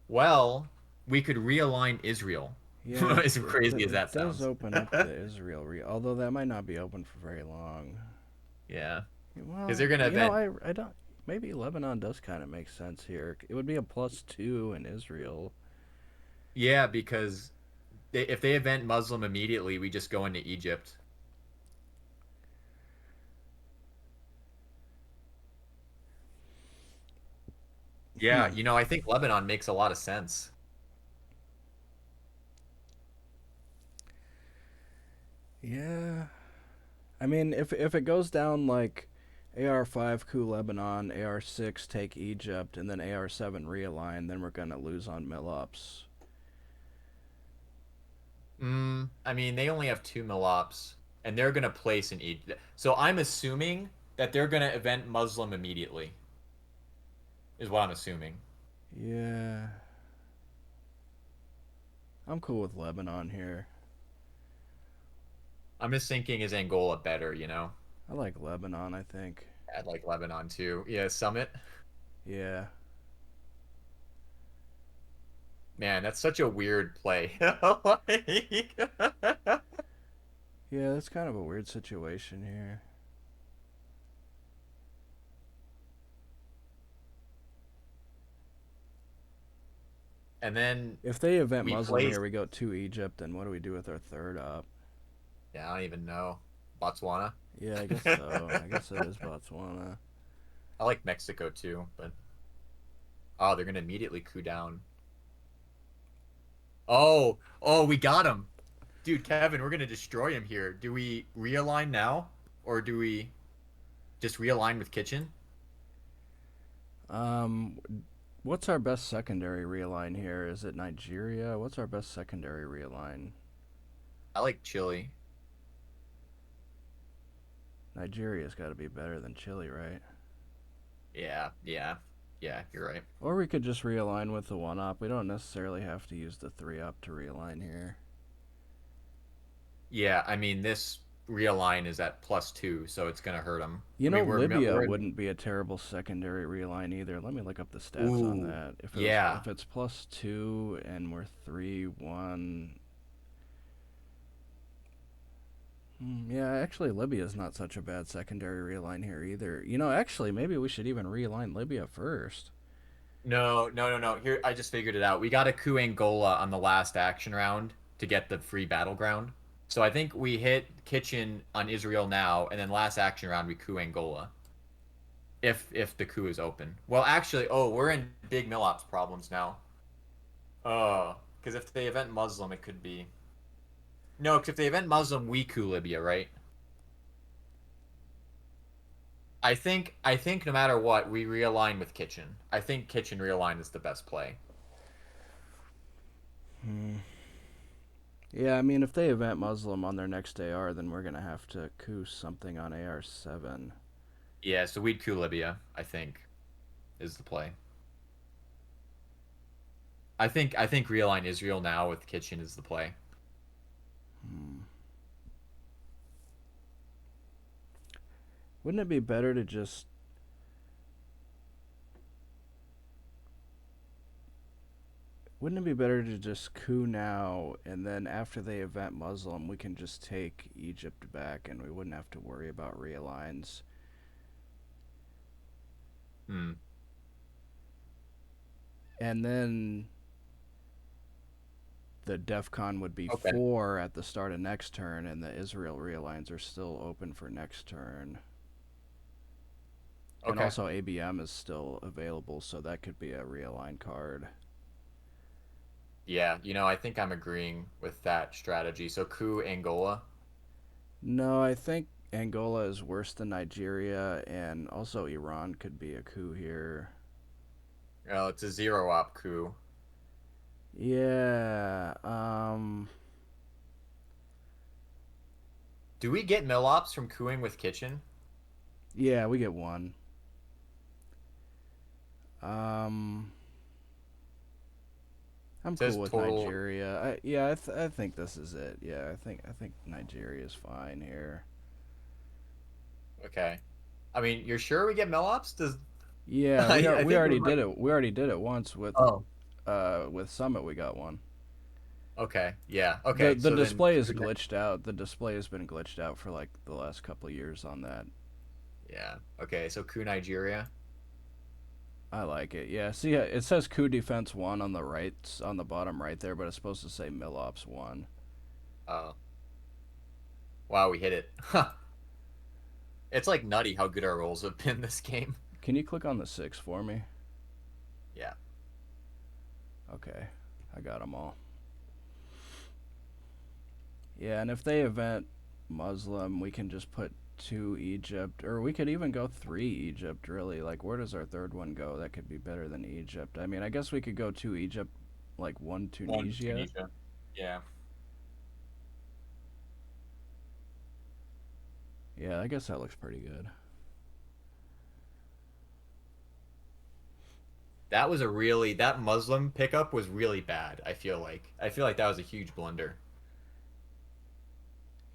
Well, we could realign Israel. yeah, As crazy as it that does sounds. open up the Israel, although that might not be open for very long. Yeah, because Well, they're gonna event. I don't. Maybe Lebanon does kind of make sense here. It would be a +2 in Israel. Yeah, because if they event Muslim immediately, we just go into Egypt. Yeah, Hmm. I think Lebanon makes a lot of sense. Yeah. I mean, if it goes down like AR5 coup Lebanon, AR6 take Egypt, and then AR7 realign, then we're gonna lose on mill-ups. I mean, they only have two Milops, and they're gonna place in Egypt. So I'm assuming that they're gonna event Muslim immediately, is what I'm assuming. Yeah. I'm cool with Lebanon here. I'm just thinking, is Angola better? I like Lebanon, I think. I'd like Lebanon too. Yeah, Summit. Yeah. Man, that's such a weird play. Yeah, that's kind of a weird situation here. And then If they event we Muslim place. here, we go to Egypt, then what do we do with our third op? Yeah, I don't even know. Botswana. Yeah, I guess so. I guess it is Botswana. I like Mexico too, but oh, they're gonna immediately coup down. Oh, we got him. Dude, Kevin, we're gonna destroy him here. Do we realign now? Or do we just realign with Kitchen? Um, what's our best secondary realign here? Is it Nigeria? What's our best secondary realign? I like Chile. Nigeria's got to be better than Chile, right? Yeah, yeah, yeah, you're right. Or we could just realign with the one op. We don't necessarily have to use the three op to realign here. Yeah, I mean this realign is at +2, so it's gonna hurt them. You I know, mean Libya we're in. wouldn't be a terrible secondary realign either. Let me look up the stats on Ooh, that. yeah. If it's +2 and we're 3-1. Yeah, actually, Libya's not such a bad secondary realign here either. Actually, maybe we should even realign Libya first. No, no, no, no. Here, I just figured it out. We got to coup Angola on the last action round to get the free battleground. So I think we hit Kitchen on Israel now, and then last action round we coup Angola. If the coup is open. Well, actually, we're in big Millops problems now. Because if they event Muslim, it could be. No, because if they event Muslim, we coup Libya, right? I think no matter what, we realign with Kitchen. I think Kitchen realign is the best play. Yeah, I mean, if they event Muslim on their next AR, then we're gonna have to coup something on AR7. Yeah, so we'd coup Libya, I think, is the play. I think realign Israel now with Kitchen is the play. Hmm. Wouldn't it be better to just Wouldn't it be better to just coup now, and then after they event Muslim, we can just take Egypt back, and we wouldn't have to worry about realigns. Hmm. And then the DEFCON would be Okay. 4 at the start of next turn, and the Israel realigns are still open for next turn. And Okay. also ABM is still available, so that could be a realign card. Yeah, I think I'm agreeing with that strategy. So coup Angola. No, I think Angola is worse than Nigeria, and also Iran could be a coup here. Oh, it's a zero op coup. Yeah, Do we get mill-ops from cooing with Kitchen? yeah, we get one. Um, I'm It cool says with total. Nigeria. I think this is it. Yeah, I think Nigeria is fine here. Okay. I mean, you're sure we get mill-ops? Does Yeah, I we think we already did might. it. We already did it once Oh. with Summit. We got one. Okay. Yeah. the Okay. The So then display is coup. glitched out. The display has been glitched out for like the last couple of years on that. Yeah. Okay. So coup Nigeria. I like it. Yeah, see, it says coup defense 1 on the right, on the bottom right there, but it's supposed to say Millops 1. Oh. Wow, we hit it. Huh. It's like nutty how good our rolls have been this game. Can you click on the 6 for me? Yeah. Okay, I got them all. Yeah, and if they event Muslim, we can just put 2 Egypt, or we could even go 3 Egypt, really. Like, where does our third one go? That could be better than Egypt. I mean, I guess we could go 2 Egypt, like 1 One Tunisia. Tunisia. Yeah. Yeah, I guess that looks pretty good. That Muslim pickup was really bad, I feel like. I feel like that was a huge blunder.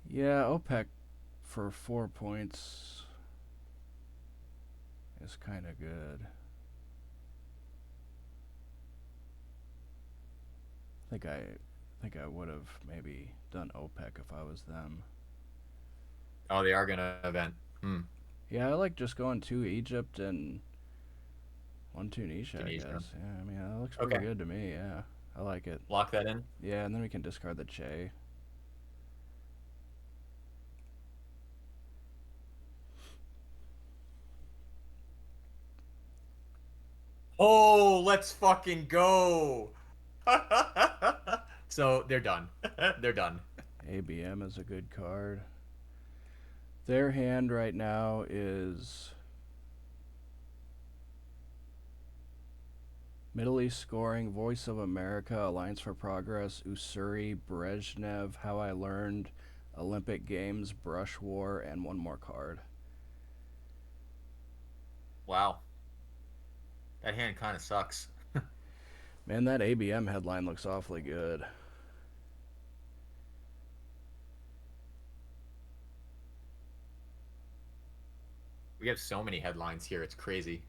Yeah, OPEC for 4 points is kind of good. I think I would have maybe done OPEC if I was them. Oh, they are gonna event. Hmm. Yeah, I like just going to Egypt and one Tunisia, I Tunisia. guess. Yeah, I mean, that looks pretty Okay. good to me. Yeah, I like it. Lock that in. Yeah, and then we can discard the Che. Oh, let's fucking go. So they're done. They're done. ABM is a good card. Their hand right now is Middle East Scoring, Voice of America, Alliance for Progress, Usuri, Brezhnev, How I Learned, Olympic Games, Brush War, and one more card. Wow. That hand kind of sucks. Man, that ABM headline looks awfully good. We have so many headlines here. It's crazy.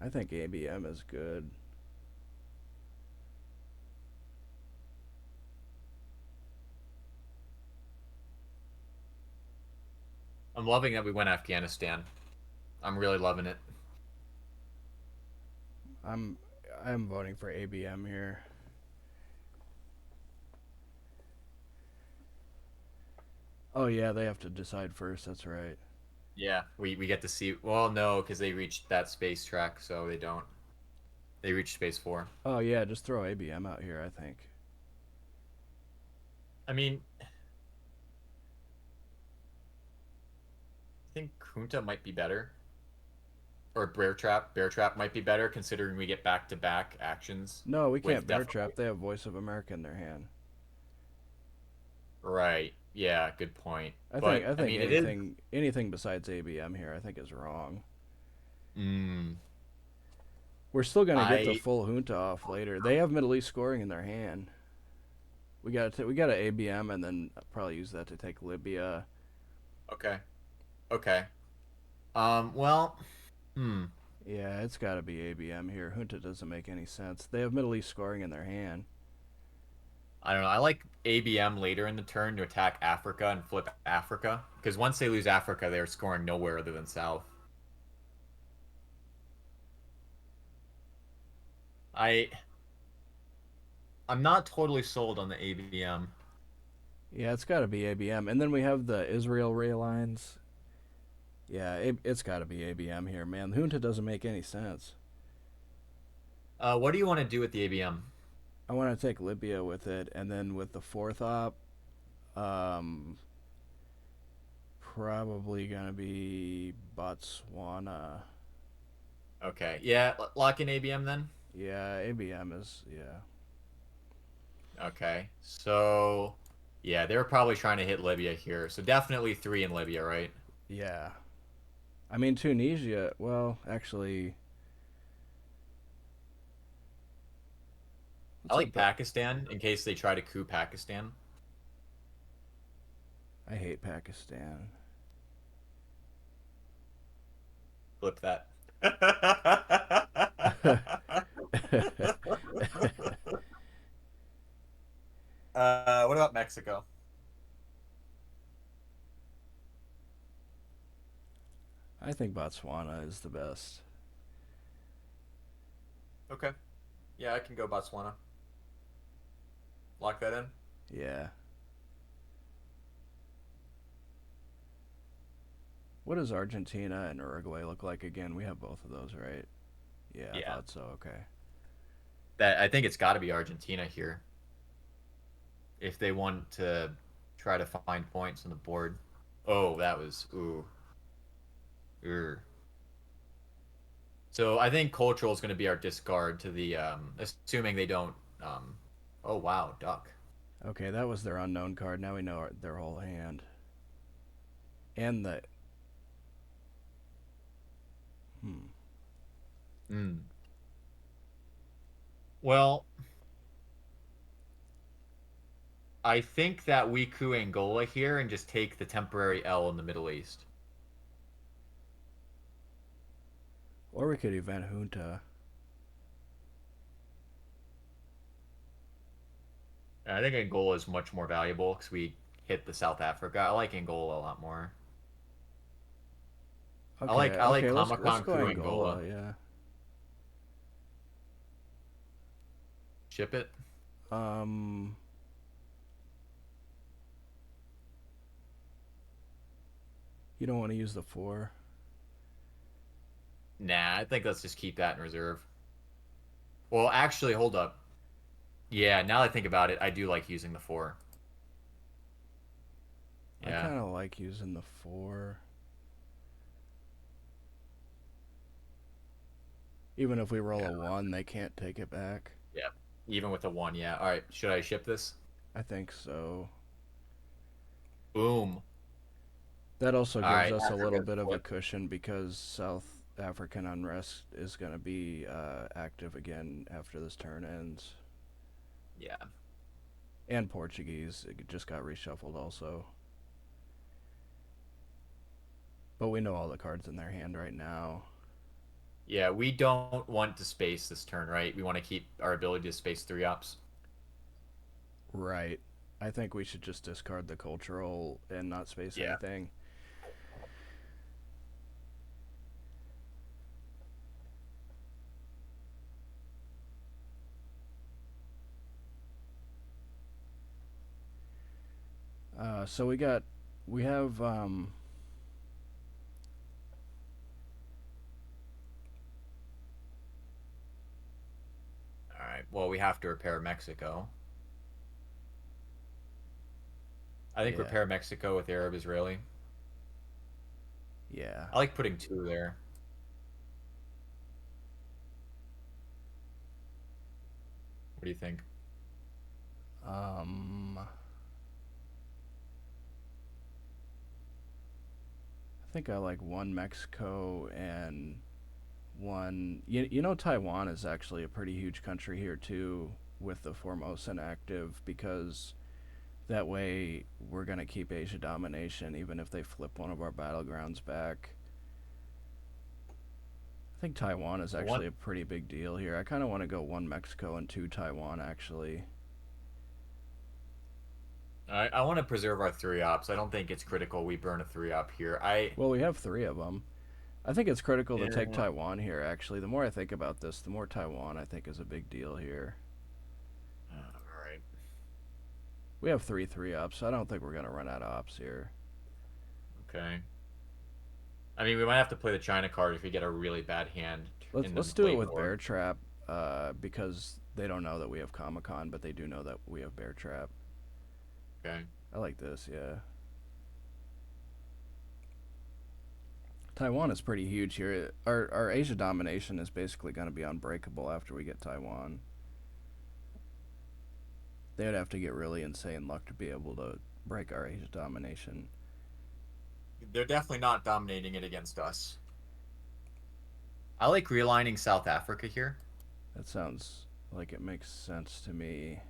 I think ABM is good. I'm loving that we went Afghanistan. I'm really loving it. I'm I'm voting for ABM here. Oh yeah, they have to decide first. That's right. Yeah, we get to see. Well, no, because they reached that space track, so they don't. They reached space 4. Oh yeah, just throw ABM out here. I think. I mean, I think Kunta might be better, or Bear Trap might be better, considering we get back-to-back actions No, we can't with bear definitely. trap. They have Voice of America in their hand. Right. Yeah, good point. I think But I I think mean, it is. anything besides ABM here I think is wrong. Mm, We're still gonna get the I full junta off later. They have Middle East scoring in their hand. We got an ABM and then probably use that to take Libya. okay. Okay. Well, hmm. Yeah, it's got to be ABM here. Junta doesn't make any sense. They have Middle East scoring in their hand. I don't know. I like ABM later in the turn to attack Africa and flip Africa because once they lose Africa, they're scoring nowhere other than south. I I'm not totally sold on the ABM. Yeah, it's got to be ABM. And then we have the Israel realigns. Yeah, it's got to be ABM here, man. The Junta doesn't make any sense. What do you want to do with the ABM? I want to take Libya with it, and then with the fourth op, um, probably gonna be Botswana. Okay. Yeah, lock in ABM then. Yeah, ABM is yeah. Okay. So, yeah, they're probably trying to hit Libya here. So definitely three in Libya, right? Yeah. I mean Tunisia. Well, actually, I what's like up? Pakistan in case they try to coup Pakistan. I hate Pakistan. Flip that. What about Mexico? I think Botswana is the best. Okay. Yeah, I can go Botswana. Lock that in. Yeah. What does Argentina and Uruguay look like again? We have both of those, right? Yeah, I Yeah. thought so. Okay. That I think it's got to be Argentina here if they want to try to find points on the board. Oh, that was ooh. Ur. So I think cultural is going to be our discard to the assuming they don't oh wow, duck. Okay, that was their unknown card. Now we know their whole hand. And the hmm. Mm. Well, I think that we coup Angola here and just take the temporary L in the Middle East. Or we could event Junta. And I think Angola is much more valuable because we hit the South Africa. I like Angola a lot more. Okay, I like okay, let's Comic-Con go coup Angola. Angola, yeah. Ship it. Um you don't want to use the 4. Nah, I think let's just keep that in reserve. Well, actually, hold up. Yeah, now that I think about it, I do like using the four. I Yeah. kind of like using the 4. Even if we roll Yeah. a 1, they can't take it back. Yeah. Even with the one, yeah. All right. Should I ship this? I think so. Boom. That also All gives right. us a little Africa's bit of a flipped. cushion because South African unrest is going to be active again after this turn ends. Yeah. And Portuguese, it just got reshuffled also. But we know all the cards in their hand right now. Yeah. We don't want to space this turn, right? We want to keep our ability to space three ops. Right. I think we should just discard the cultural and not space Yeah. anything. So we have All right. Well, we have to repair Mexico. I think yeah, repair Mexico with Arab Israeli. yeah. I like putting two there. What do you think? Um, think I like one Mexico and one. Taiwan is actually a pretty huge country here too, with the Formosan active, because that way we're gonna keep Asia domination even if they flip one of our battlegrounds back. I think Taiwan is One, actually a pretty big deal here. I kind of want to go one Mexico and two Taiwan actually. I want to preserve our 3 ops. I don't think it's critical we burn a 3 op here. Well, we have three of them. I think it's critical to Yeah. take Taiwan here, actually. The more I think about this, the more Taiwan I think is a big deal here. All right. We have three ops, so I don't think we're going to run out of ops here. Okay. I mean, we might have to play the China card if we get a really bad hand in the Let's do it late with war. Bear Trap, because they don't know that we have Comic Con, but they do know that we have Bear Trap. Okay. I like this, yeah. Taiwan is pretty huge here. Our Asia domination is basically going to be unbreakable after we get Taiwan. They would have to get really insane luck to be able to break our Asia domination. They're definitely not dominating it against us. I like realigning South Africa here, That sounds like it makes sense to me.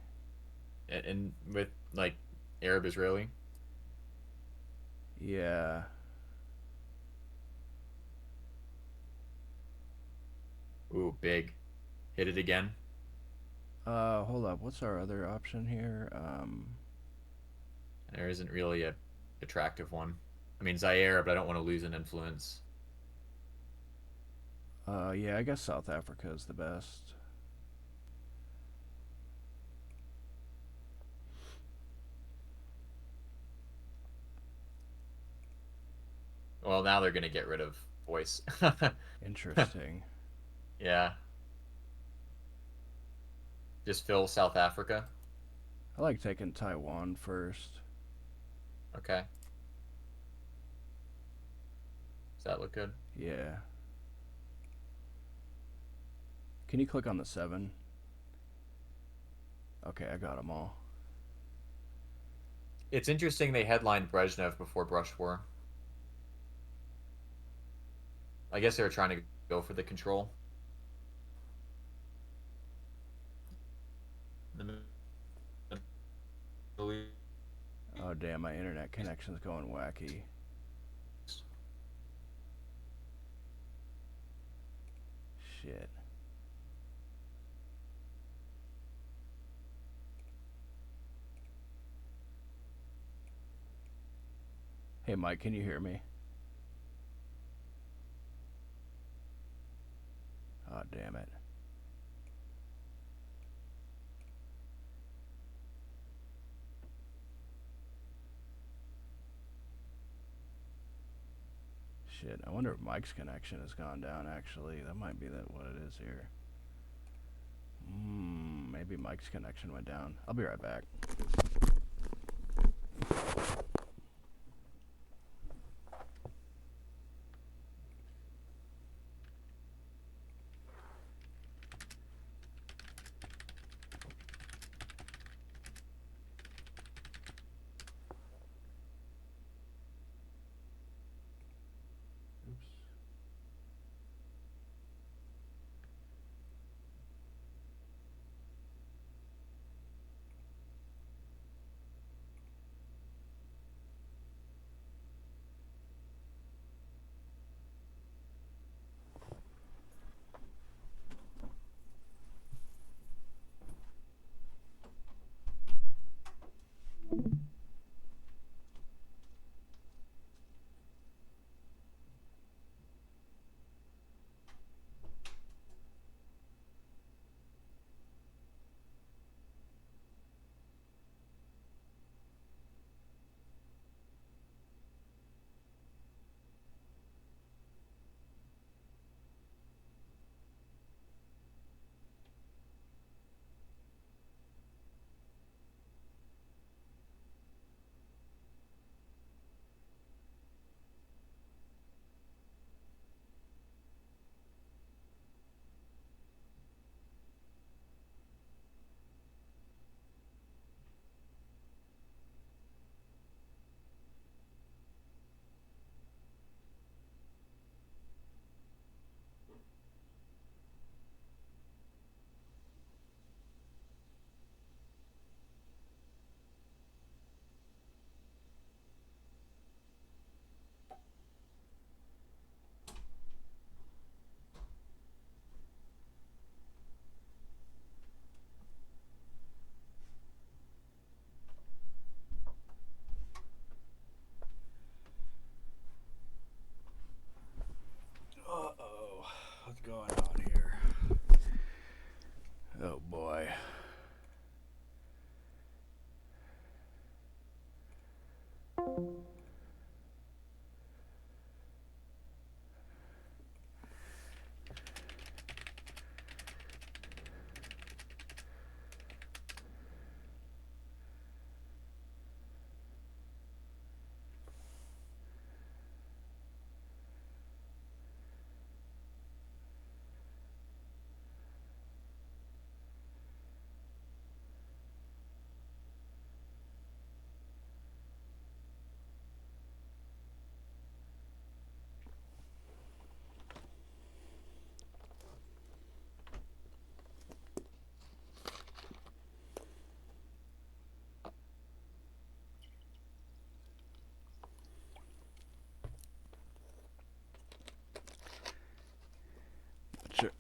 and with like Arab Israeli. Yeah. Ooh, big. Hit it again. Hold up. What's our other option here? There isn't really a attractive one. I mean Zaire, but I don't want to lose an influence. Yeah, I guess South Africa is the best. Well, now they're gonna get rid of voice. Interesting. Yeah, just fill South Africa. I like taking Taiwan first. Okay, does that look good? Yeah. Can you click on the 7? Okay, I got them all. It's interesting they headlined Brezhnev before Brush War. I guess they were trying to go for the control. The Middle Oh, damn, my internet connection's going wacky. Shit. Hey, Mike, can you hear me? Oh, damn it. Shit, I wonder if Mike's connection has gone down, actually. That might be what it is here. Maybe Mike's connection went down. I'll be right back. Oops.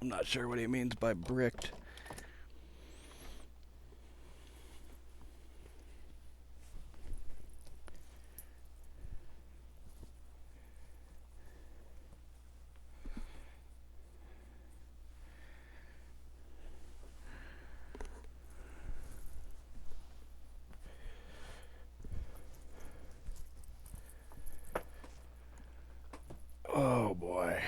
I'm not sure what he means by bricked. Oh boy.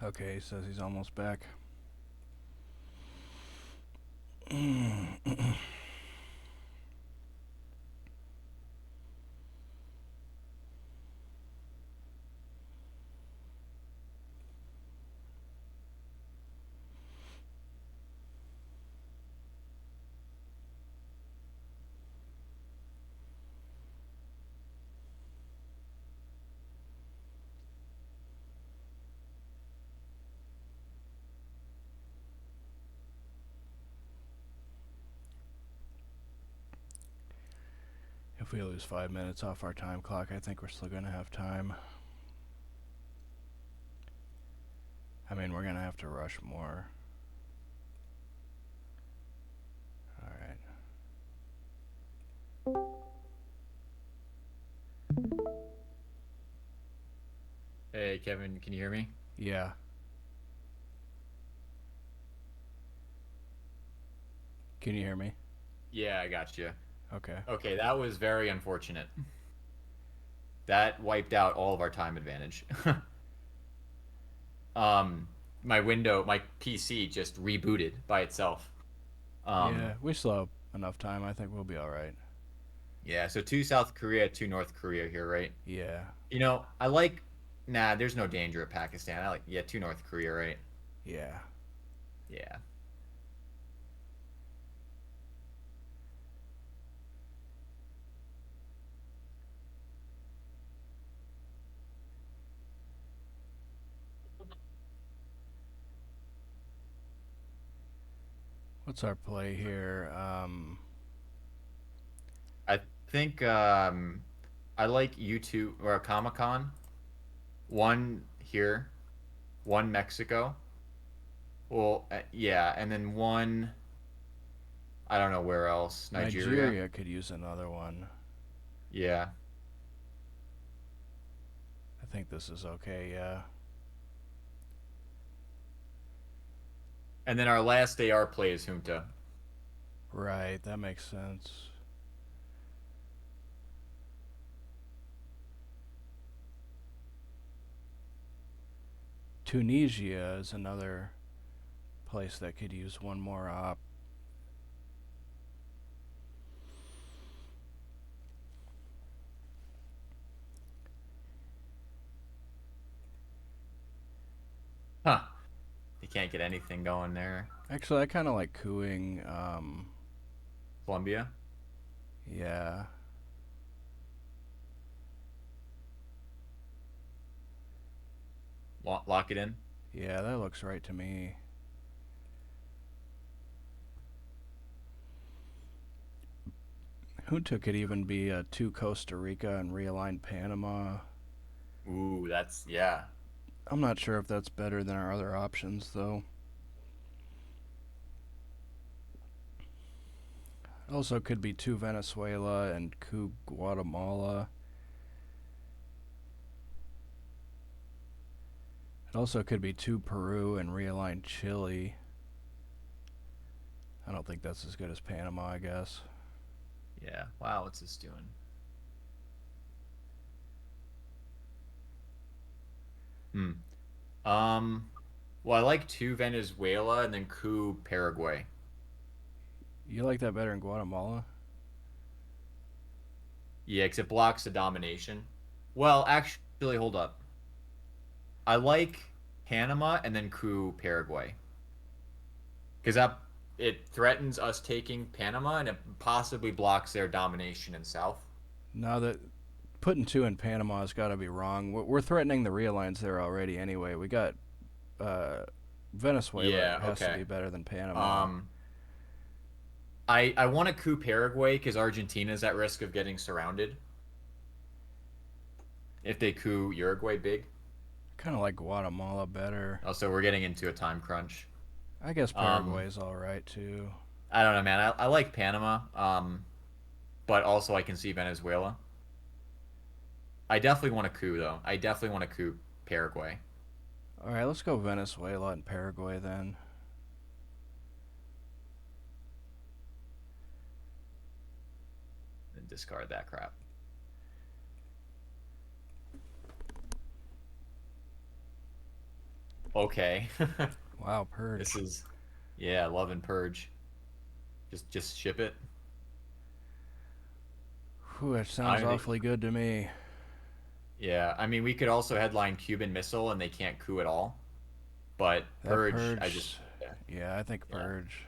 Okay, he says he's almost back. If we lose 5 minutes off our time clock, I think we're still going to have time. I mean, we're going to have to rush more. Alright. Hey, Kevin, can you hear me? Yeah. Can you hear me? Yeah, I got you. Okay. Okay, that was very unfortunate. That wiped out all of our time advantage. um, my PC just rebooted by itself. Yeah, Um, we still have enough time. I think we'll be alright. yeah, so two South Korea, two North Korea here, right? Yeah. I like. Nah, there's no danger at Pakistan. I like. Yeah, two North Korea, right? Yeah. Yeah. What's our play here? I think I like you two or a Comic Con. One here, one Mexico. Well, yeah, and then one. I don't know where else. Nigeria. Nigeria could use another one. Yeah. I think this is okay, yeah. And then our last AR play is Junta. Right, that makes sense. Tunisia is another place that could use one more op. Huh. You can't get anything going there. Actually, I kind of like cooing. Colombia. Yeah. Lock it in. Yeah, that looks right to me. Junta could even be two Costa Rica and realign Panama. Ooh, that's yeah. I'm not sure if that's better than our other options, though. Also, could be two Venezuela and coup Guatemala. It also could be two Peru and realign Chile. I don't think that's as good as Panama, I guess. Yeah. Wow, what's this doing? Hmm. Um, well, I like two Venezuela and then coup Paraguay. You like that better in Guatemala? Yeah, because it blocks the domination. Well, actually, hold up. I like Panama and then coup Paraguay because that it threatens us taking Panama and it possibly blocks their domination in South. No, that putting two in Panama has got to be wrong. We're threatening the realigns there already anyway. We got uh, Venezuela Yeah. has to Okay. be better than Panama. Um, I want to coup Paraguay because Argentina's at risk of getting surrounded if they coup Uruguay big. Kind of like Guatemala better. Also, we're getting into a time crunch. I guess Um, Paraguay's all right too. I don't know, man. I like Panama. But also I can see Venezuela. I definitely want a coup though. I definitely want a coup Paraguay. All right, let's go Venezuela and Paraguay then. And discard that crap. Okay. Wow, This purge. is yeah, love and purge. Just ship it. Whew, that I sounds mean, awfully good to me. yeah, I mean we could also headline Cuban Missile and they can't coup at all. But That purge, I just purge, yeah, yeah, I think yeah. purge.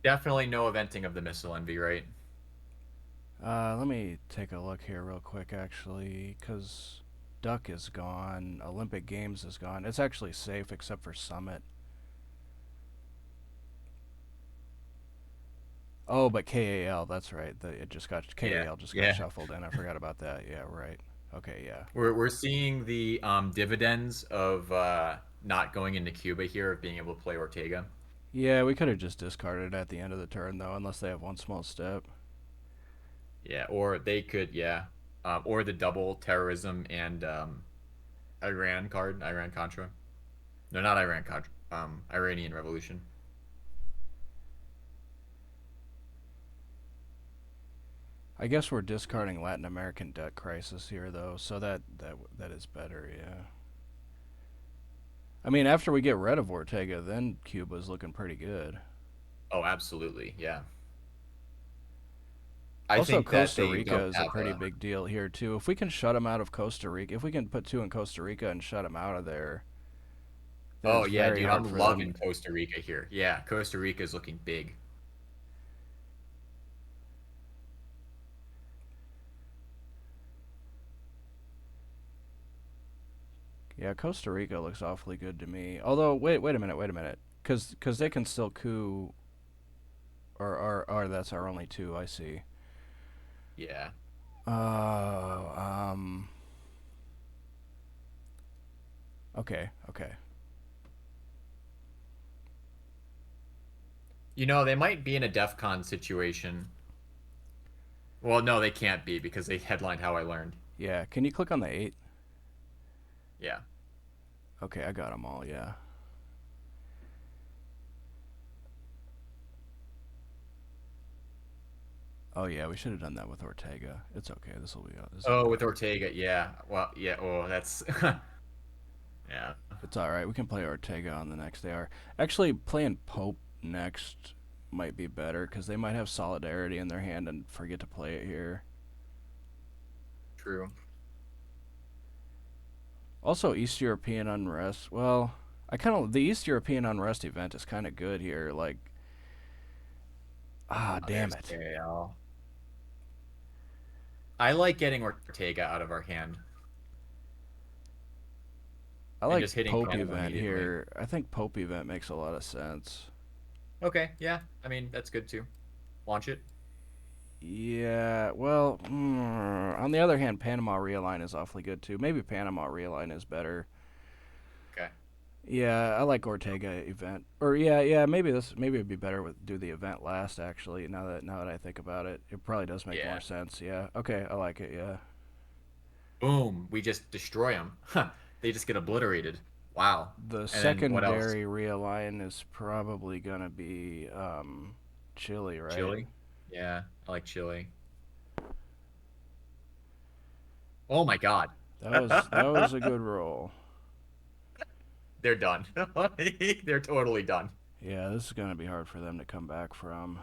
Definitely no eventing of the missile envy, right? Let me take a look here real quick, actually, because Duck is gone, Olympic Games is gone. It's actually safe except for Summit. Oh, but KAL, that's right. It just got Yeah. KAL just got Yeah. shuffled in. I forgot about that. Yeah, right. Okay, yeah. We're seeing the dividends of not going into Cuba here of being able to play Ortega. Yeah, we could have just discarded it at the end of the turn though, unless they have one small step. Yeah, or they could, yeah, or the double terrorism and Iran card, Iran Contra. No, not Iran Contra. Iranian Revolution. I guess we're discarding Latin American debt crisis here though, so that is better. Yeah. I mean, after we get rid of Ortega, then Cuba's looking pretty good. Oh, absolutely, yeah. I Also, think that Costa they Rica don't is a have pretty a. big deal here too. If we can shut them out of Costa Rica, if we can put two in Costa Rica and shut them out of there, then Oh it's yeah, very dude, hard I'm for them. loving Costa Rica here. Yeah, Costa Rica is looking big. Yeah, Costa Rica looks awfully good to me. Although, wait a minute, because they can still coup, or that's our only two. I see. Yeah. Oh, okay, okay. You know, they might be in a DEF CON situation. Well, no, they can't be because they headlined How I Learned. Yeah, can you click on the eight? Yeah. Okay, I got them all. Yeah. Oh yeah, we should have done that with Ortega. It's okay. This will be Oh, with fine. Ortega, yeah. Well, yeah. Oh, that's yeah. It's all right. We can play Ortega on the next AR. Actually, playing Pope next might be better because they might have Solidarity in their hand and forget to play it here. True. Also, East European unrest. Well, I kind of the East European unrest event is kind of good here. Like, Oh, damn there's it. KL. I like getting Ortega out of our hand. I and like just hitting Pope Panama event immediately. here. I think Pope event makes a lot of sense. Okay, yeah. I mean, that's good too. Launch it. Yeah, well, on the other hand, Panama Realign is awfully good too. Maybe Panama Realign is better. Okay. Yeah, I like Ortega event. Or maybe it'd be better with do the event last actually. Now that I think about it, it probably does make more Yeah. sense. Yeah. Okay, I like it. Yeah. Boom. We just destroy them. They just get obliterated. Wow. The And then what else? secondary realign is probably gonna be Chile, right? Chile? Yeah, I like Chile. Oh my God. That was a good roll. They're done. They're totally done. Yeah, this is gonna be hard for them to come back from.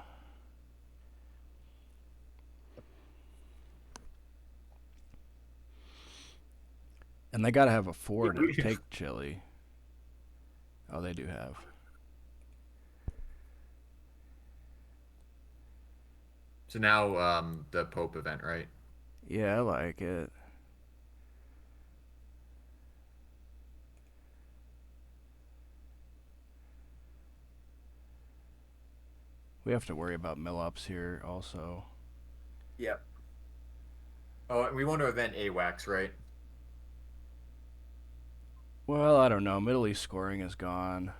And they gotta have a four to take Chile. Oh, they do have. So now the Pope event, right? Yeah, I like it. We have to worry about mill-ups here also. Yep. Oh, we want to event AWACS, right? Well, I don't know. Middle East scoring is gone.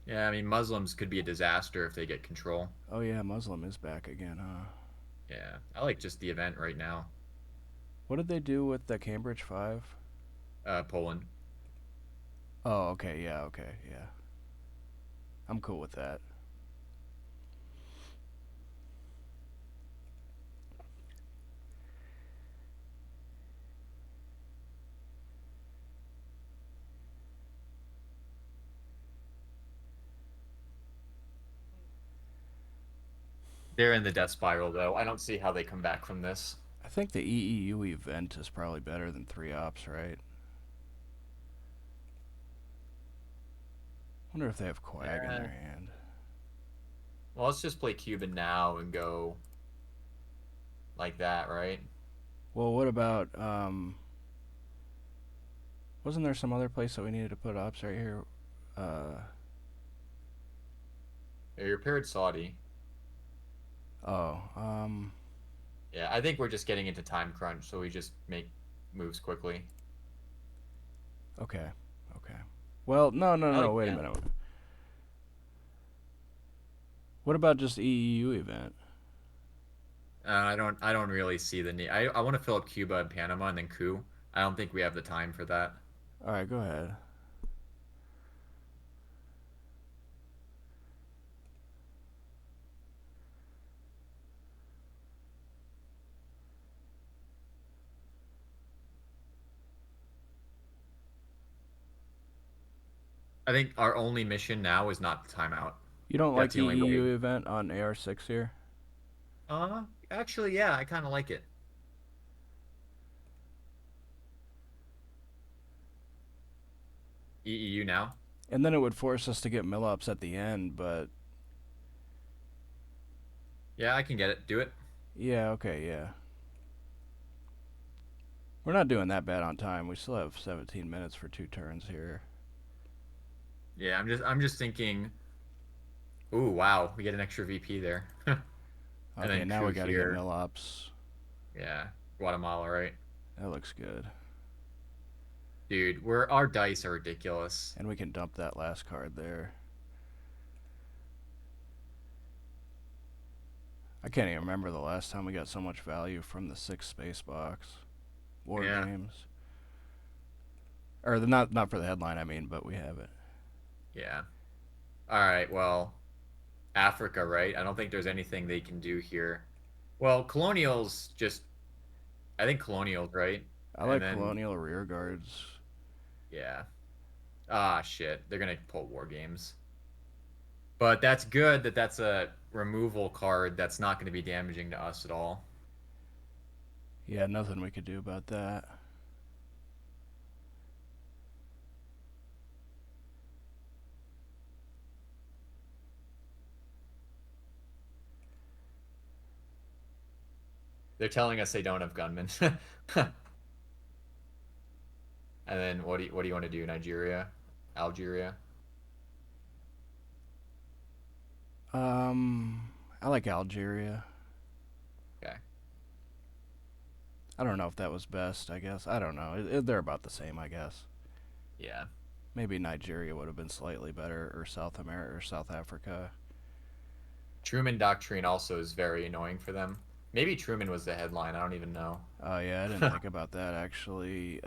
Yeah, I mean Muslims could be a disaster if they get control. Oh yeah, Muslim is back again, huh? Yeah, I like just the event right now. What did they do with the Cambridge 5? Poland. Oh, okay, yeah, okay, yeah. I'm cool with that. They're in the death spiral though. I don't see how they come back from this. I think the EEU event is probably better than 3 ops, right? Wonder if they have Quag in Yeah. their hand. Well, let's just play Cuban now and go like that, right? Well, what about wasn't there some other place that we needed to put ops right here? Uh You're paired Saudi. oh, Yeah, I think we're just getting into time crunch, so we just make moves quickly. okay. Okay. Well, no, no, I no, like wait a yeah. minute. What about just EEU event? I don't really see the need. I want to fill up Cuba and Panama and then coup. I don't think we have the time for that. All right, go ahead. I think our only mission now is not the timeout. You don't like That's the the only way. EU event on AR6 here? Actually, yeah, I kind of like it. EEU now. And then it would force us to get mill ups at the end, but Yeah, I can get it. Do it. yeah, okay, yeah. We're not doing that bad on time. We still have 17 minutes for 2 turns here. Yeah, I'm just thinking. Ooh, wow, we get an extra VP there, and Okay, then now coup we got to get here. mill ups. Yeah, Guatemala, right? That looks good. Dude, our dice are ridiculous. And we can dump that last card there. I can't even remember the last time we got so much value from the 6 space box. War Yeah, games. Or not for the headline, I mean, but we have it. yeah. All right, well, Africa, right? I don't think there's anything they can do here. Well, colonials just, I think colonials, right? I And like then, colonial rear guards. yeah. Ah, shit. They're gonna pull war games. But that's good that that's a removal card that's not going to be damaging to us at all. Yeah, nothing we could do about that. They're telling us they don't have gunmen. And then what do you want to do? Nigeria, Algeria. I like Algeria. Okay. I don't know if that was best. I guess I don't know. They're about the same, I guess. Yeah. Maybe Nigeria would have been slightly better, or South America, or South Africa. Truman Doctrine also is very annoying for them. Maybe Truman was the headline. I don't even know. Oh yeah, I didn't think about that actually.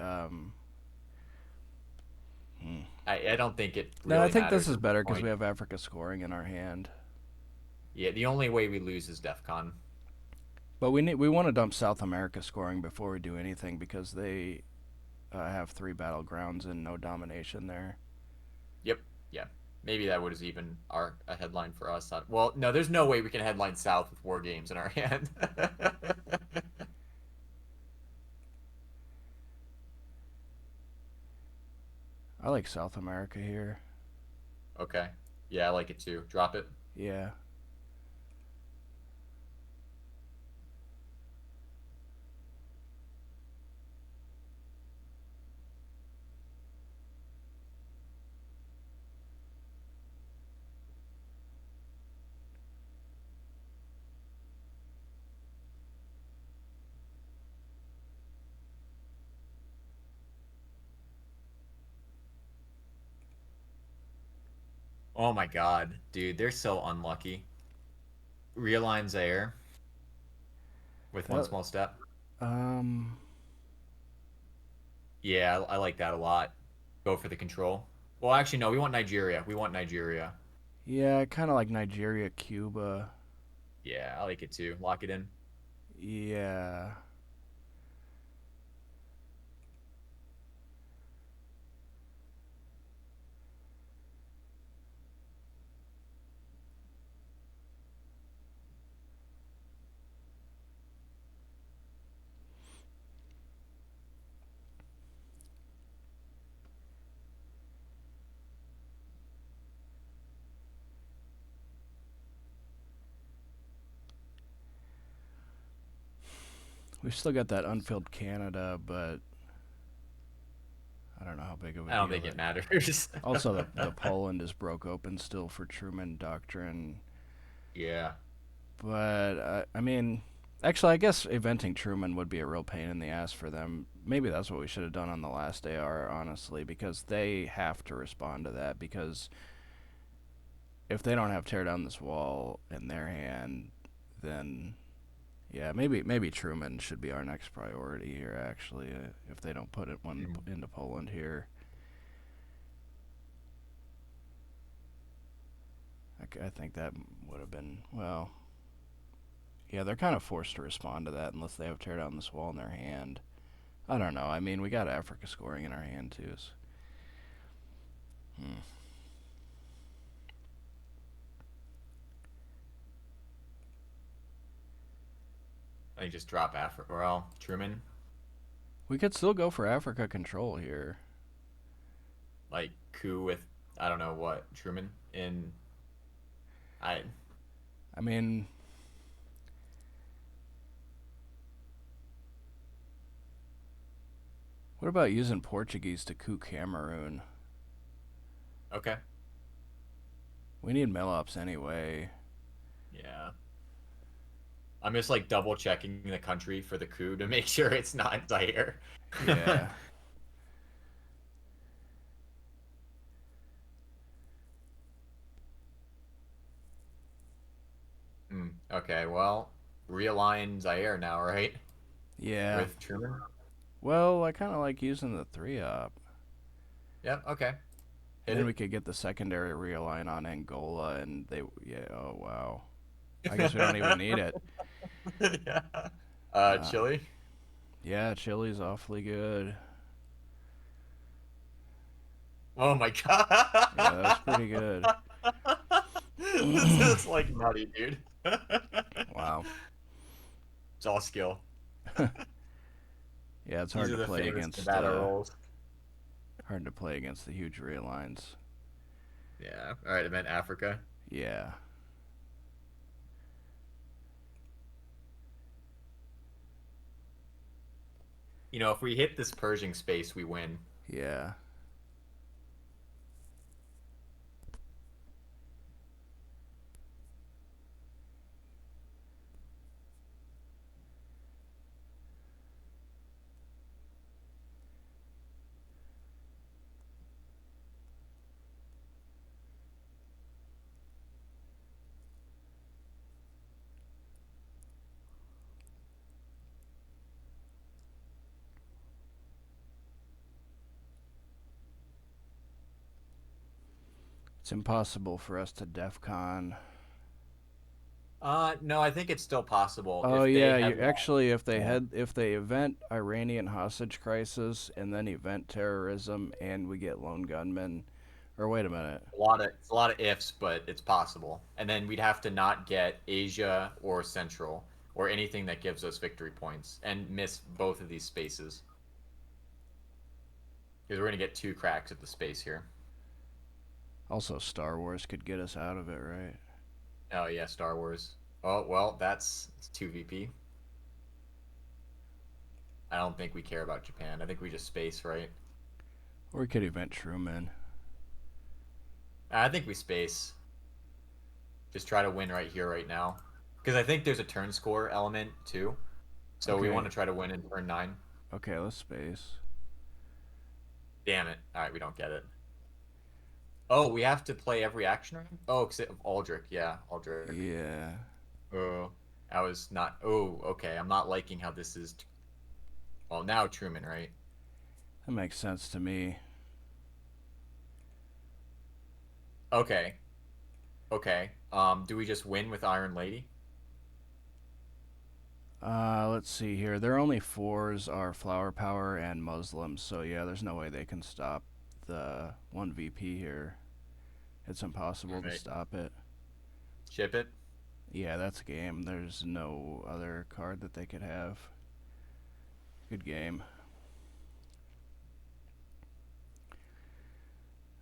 Hmm. I don't think it No, I really think this matters is at this better because point. we have Africa scoring in our hand. Yeah, the only way we lose is DEF CON. But we want to dump South America scoring before we do anything because they have three battlegrounds and no domination there. Yep. Yeah. Maybe that was even our a headline for us. Well, no, there's no way we can headline South with war games in our hand. I like South America here. Okay. Yeah, I like it too. Drop it. Yeah. Oh my God, dude, they're so unlucky. Realign Zaire with one That small step. um Yeah, I like that a lot. Go for the control. Well, actually, no, we want Nigeria. We want Nigeria. yeah, I kind of like Nigeria, Cuba. Yeah, I like it too. Lock it in. Yeah. We've still got that unfilled Canada, but I don't know how big of a I don't deal think that. it matters. Also, the Poland is broke open still for Truman Doctrine. Yeah. But I mean, actually, I guess eventing Truman would be a real pain in the ass for them. Maybe that's what we should have done on the last AR, honestly, because they have to respond to that. Because if they don't have tear down this wall in their hand, then yeah, maybe Truman should be our next priority here. Actually, if they don't put it one Mm. into Poland here, I think that would have been well. Yeah, they're kind of forced to respond to that unless they have tear down this wall in their hand. I don't know. I mean, we got Africa scoring in our hand too. So. Hmm. I think just drop Africa. Well, Truman, We could still go for Africa control here. like coup with I don't know what Truman in I I mean, what about using Portuguese to coup Cameroon? okay. We need Milops anyway. Yeah. I'm just like double checking the country for the coup to make sure it's not Zaire. Yeah. Okay, well, realign Zaire now, right? Yeah. With Truman? Well, I kind of like using the 3 op. Yep, okay. And Hit then we it. could get the secondary realign on Angola, and they, yeah, oh wow. I guess we don't even need it. Yeah. Uh, Chile? yeah, Chile's awfully good. Oh my Yeah, that was god. pretty good. This is like nutty, dude. Wow. It's all skill. Yeah, it's These hard are to the play famous against Nevada rolls. the huge realigns. Yeah. All right, event Africa. Yeah. You know, if we hit this Pershing space, we win. Yeah. It's impossible for us to DEF CON. No, I think it's still possible Oh if they yeah, you headline. actually Yeah. if they event Iranian hostage crisis and then event terrorism and we get lone gunmen, or wait a minute. It's a lot of ifs, but it's possible. And then we'd have to not get Asia or Central or anything that gives us victory points and miss both of these spaces because we're gonna get two cracks at the space here. Also, Star Wars could get us out of it, right? Oh yeah, Star Wars. Oh well, it's two VP. I don't think we care about Japan. I think we just space, right? Or we could event Truman. I think we space. Just try to win right here, right now. Because I think there's a turn score element too. So we want Okay, to try to win in turn 9. okay, let's space. Damn it. All right, we don't get it. Oh, we have to play every action round? Oh, because of Aldrich. Yeah, Aldrich. Yeah, Oh, I was not. Oh, okay. I'm not liking how this is. Well, now Truman, right? that makes sense to me. Okay. Okay. Do we just win with Iron Lady? Let's see here. Their only fours are Flower Power and Muslims, so yeah, there's no way they can stop the 1 VP here. It's All impossible to right. stop it. Ship it. Yeah, that's game. There's no other card that they could have. Good game.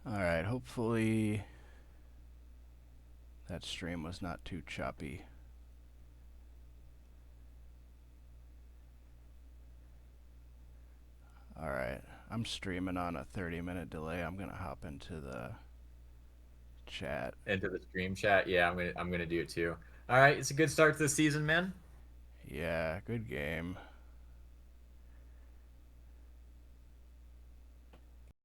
Alright, hopefully that stream was not too choppy. Alright, I'm streaming on a 30-minute delay. I'm gonna hop into the chat. Into the stream chat. Yeah, I'm gonna do it too. All right. It's a good start to the season, man. Yeah, good game.